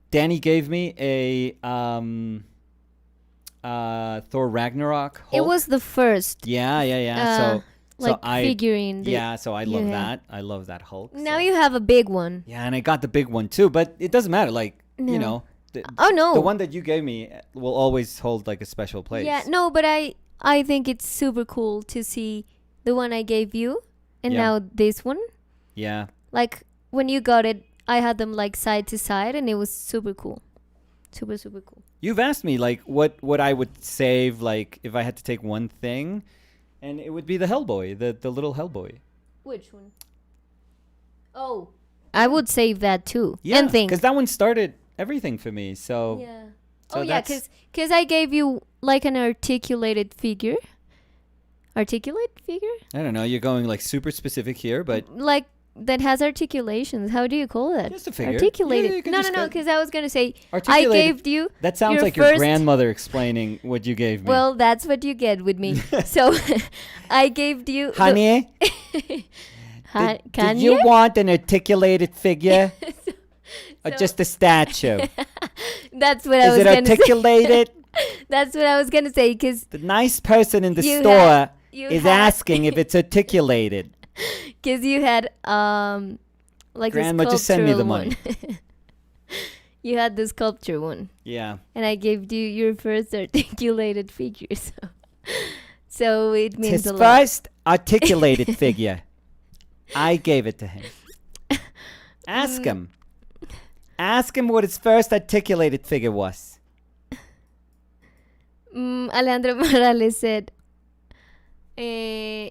Danny gave me a Thor Ragnarok Hulk. It was the first. Yeah. Like figurine. So I love that. I love that Hulk. Now so. you have a big one. Yeah, and I got the big one too, but it doesn't matter. Like, you know. Oh no. The one that you gave me will always hold like a special place. Yeah, no, but I think it's super cool to see the one I gave you and now this one. Yeah. Like when you got it, I had them like side to side and it was super cool. Super cool. You've asked me like what I would save like if I had to take one thing, and it would be the Hellboy, the little Hellboy. Which one? Oh, I would save that too. Yeah, And think. because that one started everything for me. So Yeah. so Oh yeah, that's- because I gave you like an articulated figure. Articulate figure? I don't know. You're going like super specific here, but Like that has articulations. How do you call that? just a figure. Articulated. Yeah, you can no, just no, go- because I was gonna say I Articulated. gave you. That sounds your like your first- grandmother explaining what you gave me. Well, that's what you get with me. So I gave you. Honey, did you want an articulated figure or just a statue? That's what I Is was it gonna say. articulated? That's what I was gonna say. Because The nice person in the You store had- you is had- asking if it's articulated. you had like Grandma, the just send me the sculptural money. one. You had the sculpture one, Yeah. and I gave you your first articulated figure. So it means His a lot. first articulated figure. I gave it to him. Ask him. Ask him what his first articulated figure was. Alejandro Morales said, eh,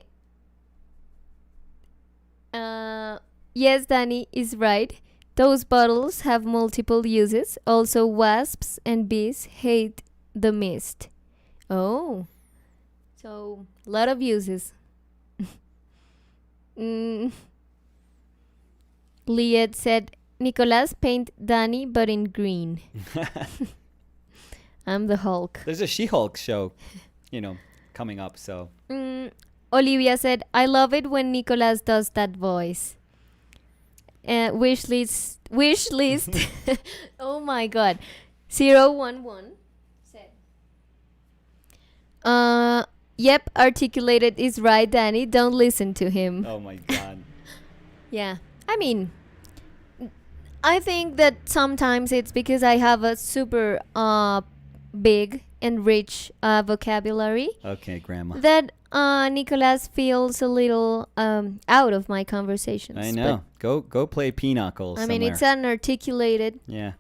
yes, Danny is right. Those bottles have multiple uses. Also, wasps and bees hate the mist. Oh. So, a lot of uses. Liet said, Nicolas, paint Danny, but in green. I'm the Hulk. There's a She-Hulk show, coming up, so. Olivia said, I love it when Nicolas does that voice. Wish list. Oh my god. 011 said. Yep, articulated is right, Danny. Don't listen to him. Oh my god. Yeah. I mean, I think that sometimes it's because I have a super big and rich vocabulary Okay, Grandma. that Nicolas feels a little out of my conversations. I know. Go play pinochle But, I somewhere. mean, it's an articulated Yeah.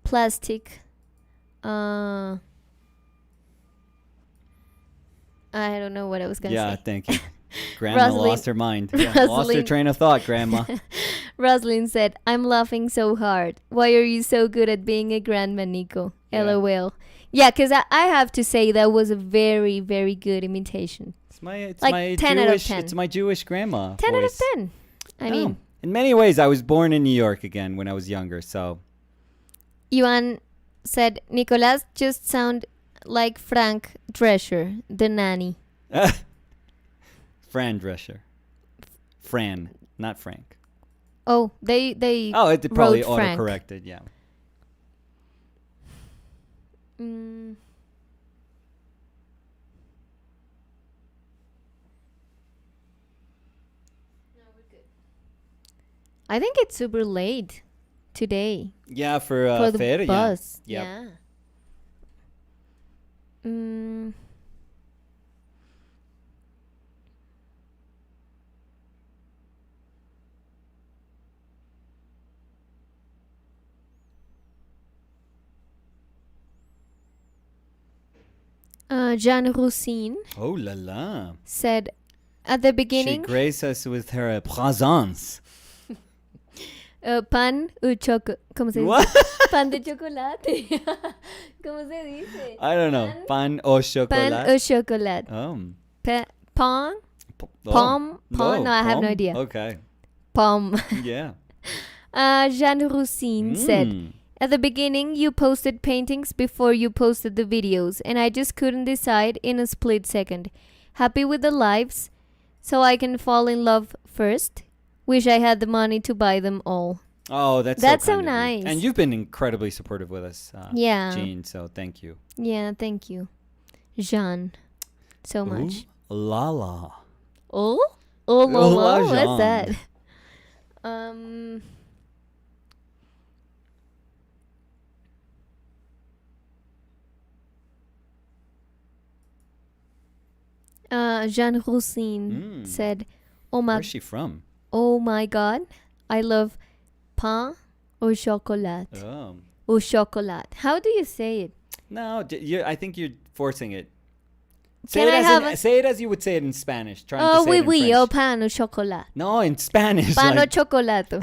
plastic. I don't know what I was gonna Yeah, say. thank you. Grandma Rosalind- lost her mind. Yeah, lost her Rosalind- train of thought, Grandma. Rosalind said, "I'm laughing so hard. Why are you so good at being a grandma, Nico?" Yeah. LOL. Yeah, because I have to say that was a very, very good imitation. It's my 10 out of Jewish 10. It's my Jewish grandma 10 out of voice. 10. I Oh. mean, In many ways, I was born in New York again when I was younger, so. Yuan said, Nicolas just sound like Frank Drescher, the nanny. Fran Drescher. Fran, not Frank. Oh, they Oh, it probably wrote Frank. auto-corrected, yeah. Mm. I think it's super late today Yeah, for for the Fer, bus. Yep. Yeah. Mm. Jean Roussine Oh la la. said at the She beginning, graced us with her présence. pan au choco. ¿Cómo se dice? What? Pan de chocolate. ¿Cómo se dice? I don't know. Pan au chocolat. Pan au chocolat. Oh. Pan? Oh. Pom? Pom? No, I have no pom? idea. Okay. Pom. Yeah. Jean Roussine said, Mm. at the beginning, you posted paintings before you posted the videos, and I just couldn't decide in a split second. Happy with the lives, so I can fall in love first. Wish I had the money to buy them all. Oh, that's so kind of you. nice. And you've been incredibly supportive with us, Yeah. Jean, so thank you. Yeah, thank you, Jean, so much. Ooh, la la. Oh? Oh, Oh, la what's Jean. that? Jean Roussine said, Where's she from? Oh my God, I love pain au chocolat. Oh. Au chocolat. How do you say it? No, I think you're forcing it. Say Can it I as have in, a- say it as you would say it in Spanish. Trying to Oh, say oui, it in oui, French. o pan o chocolate. No, in Spanish. Pan o like- chocolate.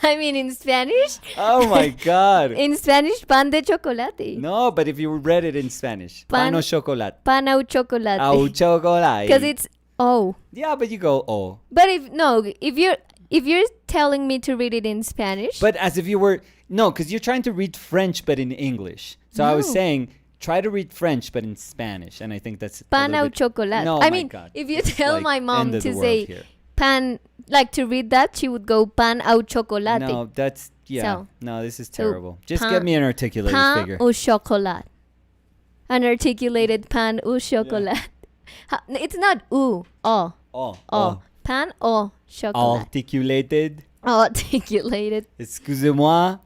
I mean, in Spanish, oh my god. in Spanish, pan de chocolate. No, but if you read it in Spanish, pan o chocolate. Pan au chocolate. Au chocolate. Because it's oh. Yeah, but you go oh. But if you're telling me to read it in Spanish, But as if you were no, because you're trying to read French but in English. So I was No. saying try to read French but in Spanish, and I think that's a pan little au bit- chocolate. No, I my mean, God. if you It's tell like my mom end of to the world say here. pan, like to read that, she would go pan au chocolate. No, that's So- no, this is so terrible. Just pan- get me an articulated Pan figure. au chocolat. An articulated pan au chocolat. It's not ou. Oh. Oh, Oh. Pan au chocolat. articulated. Articulated. Excusez-moi.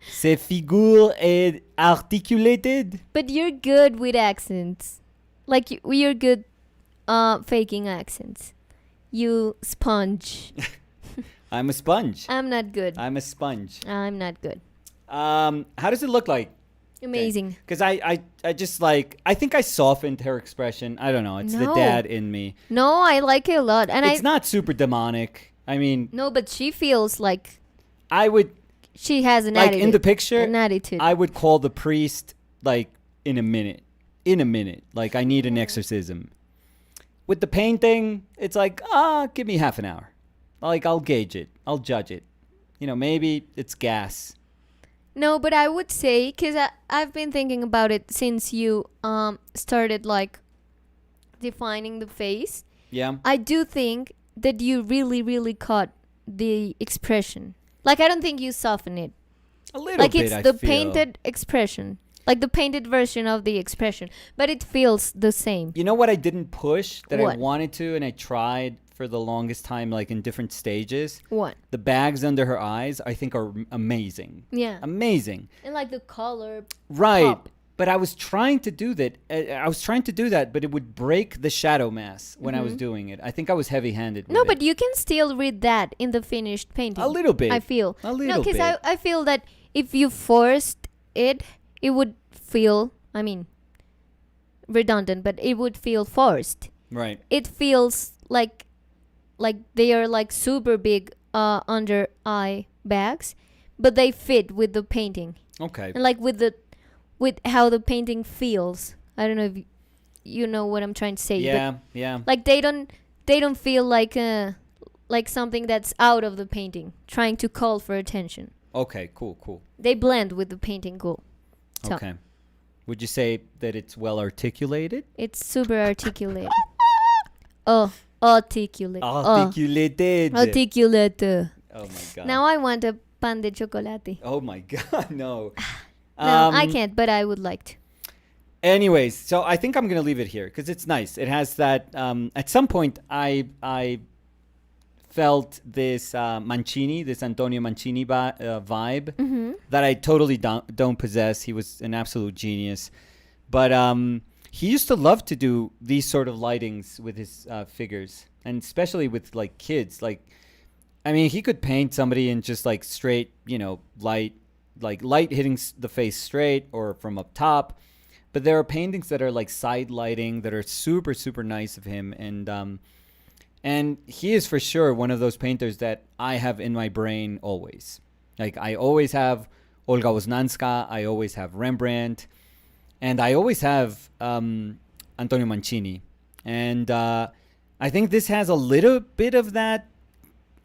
Ces figure est articulated. But you're good with accents. Like you're good faking accents. You sponge. I'm a sponge. I'm not good. I'm a sponge. I'm not good. How does it look like? Amazing. Because I just like, I think I softened her expression. I don't know. It's the No. dad in me. No, I like it a lot. And It's not super demonic. I mean, No, but she feels like I would, she has an like attitude. in the picture, An attitude. I would call the priest like in a minute. In a minute. Like I need an exorcism. With the painting, it's like, give me half an hour. Like I'll gauge it. I'll judge it. You know, maybe it's gas. No, but I would say, because I've been thinking about it since you started like defining the face. Yeah. I do think that you really, really caught the expression. Like, I don't think you soften it. A little Like, bit, it's I the feel. painted expression. Like, the painted version of the expression. But it feels the same. You know what I didn't push that I What? wanted to, and I tried for the longest time, like in different stages? What? The bags under her eyes, I think, are amazing. Yeah. Amazing. And, like, the color. Right. Pop. But I was trying to do that. I was trying to do that, but it would break the shadow mass when I was doing it. I think I was heavy-handed. No, with but it. you can still read that in the finished painting. A little bit. I feel. A little because bit. I feel that if you forced it, it would feel, I mean, redundant, but it would feel forced. Right. It feels like they are like super big under eye bags, but they fit with the painting Okay. and like with how the painting feels. I don't know if you know what I'm trying to say. Yeah. Yeah. But like they don't feel like something that's out of the painting, trying to call for attention. Okay. Cool. Cool. They blend with the painting cool. So Okay. Would you say that it's well articulated? it's super articulated. Articulate. Articulated. Articulate. Oh my god. Now I want a pan de chocolate. Oh my god. No. No, I can't, but I would like to. Anyways, so I think I'm gonna leave it here because it's nice. It has that. At some point, I felt this Mancini, this Antonio Mancini vibe that I totally don't possess. He was an absolute genius, but he used to love to do these sort of lightings with his figures, and especially with like kids. Like, I mean, he could paint somebody in just like straight, light hitting the face straight or from up top. But there are paintings that are like side lighting that are super, super nice of him. And he is for sure one of those painters that I have in my brain always. Like I always have Olga Woznanska, I always have Rembrandt, and I always have Antonio Mancini. And I think this has a little bit of that.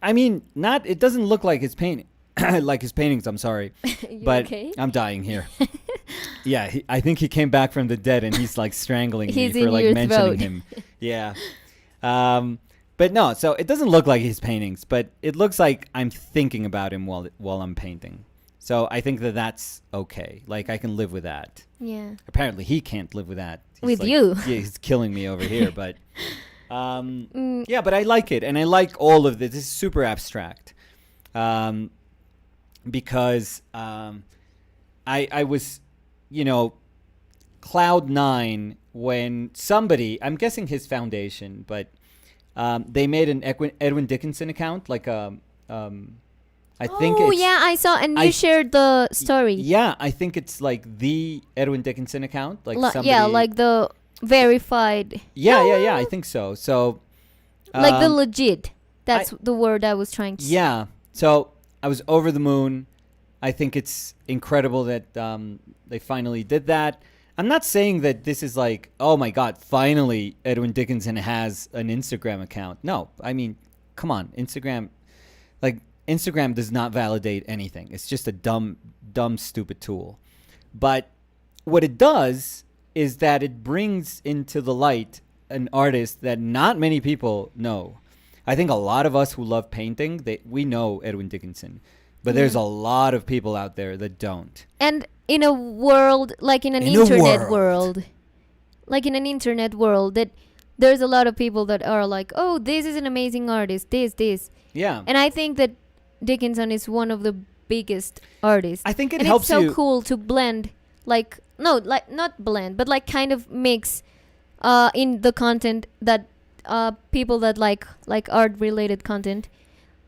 I mean, it doesn't look like his painting. Like his paintings, I'm sorry. You But okay? I'm dying here. Yeah, I think he came back from the dead and he's like strangling He's me for in like your mentioning throat. him. Yeah. But no, so it doesn't look like his paintings, but it looks like I'm thinking about him while I'm painting. So I think that that's okay. Like I can live with that. Yeah. Apparently he can't live with that. He's With like, you. Yeah, he's killing me over here, but yeah, but I like it and I like all of this. This is super abstract. Because I was, cloud nine when somebody, I'm guessing his foundation, but they made an Edwin Dickinson account, like I think Oh it's, yeah, I saw, and you shared the story. yeah, I think it's like the Edwin Dickinson account, like somebody, Yeah, like the verified. Yeah. I think so. So, Like the um, legit. That's the word I was trying to say. yeah. So I was over the moon. I think it's incredible that they finally did that. I'm not saying that this is like, oh my God, finally Edwin Dickinson has an Instagram account. No, I mean, come on, Instagram does not validate anything. It's just a dumb, stupid tool. But what it does is that it brings into the light an artist that not many people know. I think a lot of us who love painting, we know Edwin Dickinson. But there's a lot of people out there that don't. And in a world, like in an internet world, like in an internet world, that there's a lot of people that are like, oh, this is an amazing artist, this. Yeah. And I think that Dickinson is one of the biggest artists. I think it and helps it's so you. cool to blend, like, no, like not blend, but like kind of mix in the content that people that like art related content,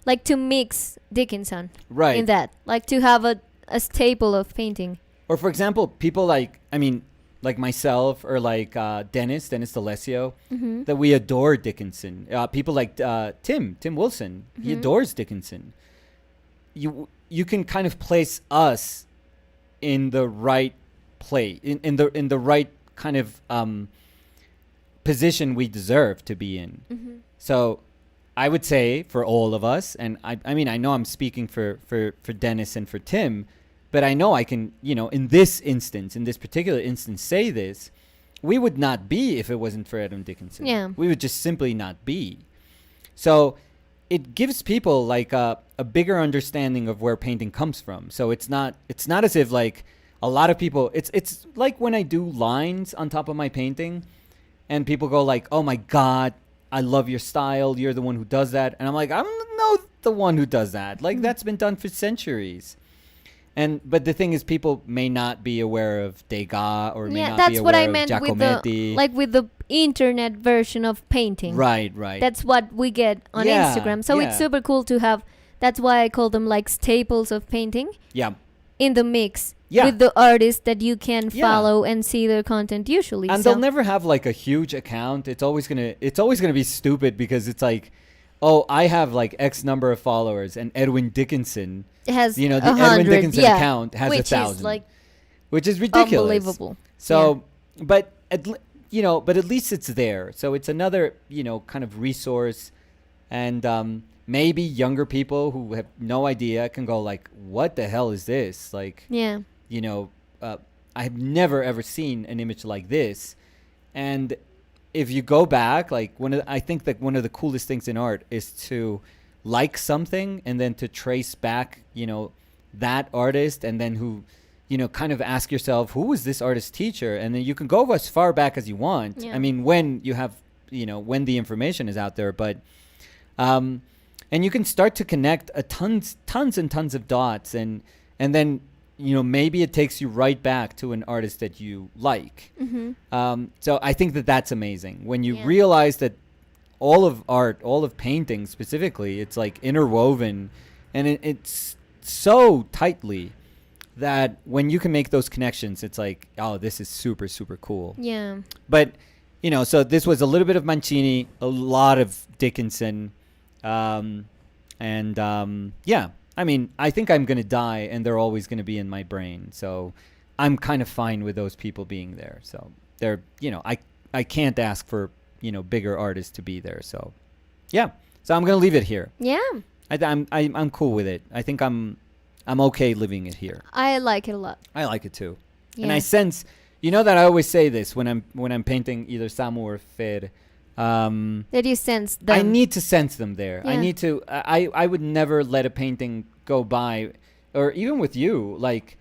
like to mix Dickinson Right. in that, like to have a staple of painting. Or for example, people like myself or like Dennis D'Alessio, that we adore Dickinson. People like Tim Wilson, he adores Dickinson. You can kind of place us in the right place, in the right kind of position we deserve to be in. So I would say for all of us, and I mean, I know I'm speaking for Dennis and for Tim, but I know I can, in this particular instance, say this. We would not be if it wasn't for Edwin Dickinson. Yeah. We would just simply not be. So it gives people like a bigger understanding of where painting comes from. So it's not as if like a lot of people, it's like when I do lines on top of my painting and people go like, oh my God, I love your style. You're the one who does that. And I'm like, I'm not the one who does that. Like that's been done for centuries. But the thing is, people may not be aware of Degas or may not that's be aware what I of meant Giacometti. with the internet version of painting. Right. That's what we get on Instagram. So it's super cool to have. That's why I call them like staples of painting. Yeah. In the mix. Yeah. With the artists that you can follow and see their content usually. And they'll never have like a huge account. It's always gonna be stupid because it's like, oh, I have like X number of followers and Edwin Dickinson has the Edwin Dickinson account has 1,000, is like which is ridiculous. Unbelievable. So, but at least it's there. So it's another kind of resource, and maybe younger people who have no idea can go like, what the hell is this? Like, I've never ever seen an image like this, and if you go back, like I think that one of the coolest things in art is to like something and then to trace back, that artist, and then who, kind of ask yourself, who was this artist's teacher? And then you can go as far back as you want. Yeah. I mean, when you have, when the information is out there, but, and you can start to connect tons and tons of dots, and then, maybe it takes you right back to an artist that you like. So I think that that's amazing when you realize that all of art, all of painting specifically, it's like interwoven, and it's so tightly that when you can make those connections, it's like, oh, this is super, super cool. Yeah. But, so this was a little bit of Mancini, a lot of Dickinson, and I mean, I think I'm going to die and they're always going to be in my brain. So I'm kind of fine with those people being there. So they're, I can't ask for, bigger artists to be there. So, yeah. So I'm going to leave it here. Yeah. I'm cool with it. I think I'm okay living it here. I like it a lot. I like it too. Yeah. And I sense, that I always say this when I'm painting either Samu or Fer. That you sense them. I need to sense them there. Yeah. I need to. I would never let a painting go by, or even with you. Like,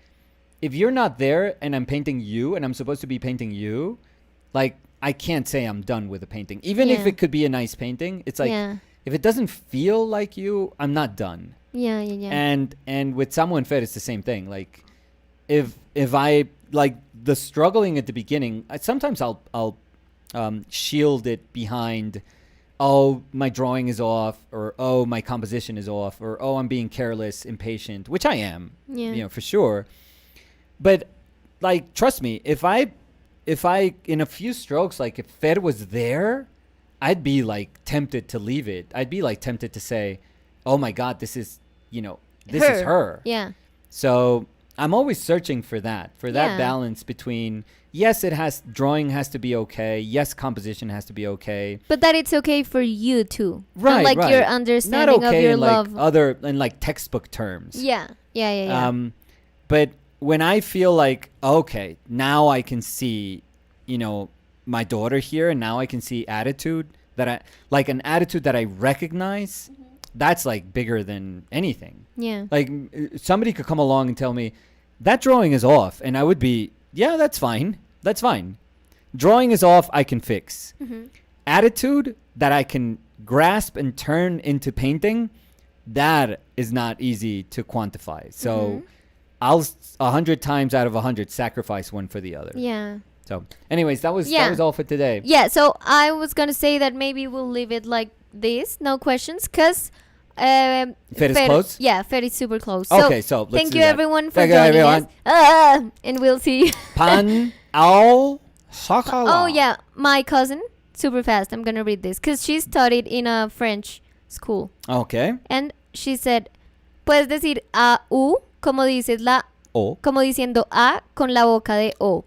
if you're not there and I'm painting you and I'm supposed to be painting you, like I can't say I'm done with a painting, even if it could be a nice painting. It's like if it doesn't feel like you, I'm not done. Yeah. And with Samu and Fer, it's the same thing. Like, if I like the struggling at the beginning, sometimes I'll shield it behind, oh, my drawing is off, or oh, my composition is off, or oh, I'm being careless, impatient, which I am, for sure. But like, trust me, if I if I, in a few strokes, like if Fer was there, I'd be like tempted to leave it. I'd be like tempted to say, oh my God, this is, this is her. Yeah. So I'm always searching for that Yeah. balance between, yes, drawing has to be okay. Yes, composition has to be okay. But that it's okay for you too. Right, Not like right. your Not understanding okay of your in love. like textbook terms. Yeah. But when I feel like, okay, now I can see, my daughter here, and now I can see attitude an attitude that I recognize. That's like bigger than anything. Yeah. Like somebody could come along and tell me that drawing is off, and I would be, yeah, that's fine. That's fine. Drawing is off, I can fix. Mm-hmm. Attitude that I can grasp and turn into painting, that is not easy to quantify. So I'll 100 times out of 100 sacrifice one for the other. Yeah. So anyways, that was all for today. Yeah, so I was going to say that maybe we'll leave it like this, no questions, because Fer is close? Yeah, Fer is super close. Okay, so let's thank do you that. everyone for Thank you, joining everyone. us. And we'll see you. Pan ao chocolat. Oh, yeah, my cousin, super fast, I'm going to read this, because she studied in a French school. Okay. And she said, puedes decir a u como dices la O. como diciendo a con la boca de o.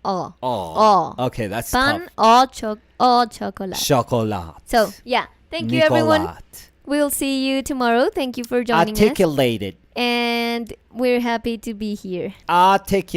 O. Oh. Okay, that's Pan tough. o chocolate. Chocolat. So, yeah. Thank you, everyone. Nicolat. We'll see you tomorrow. Thank you for joining us. Articulated. And we're happy to be here. Articulated.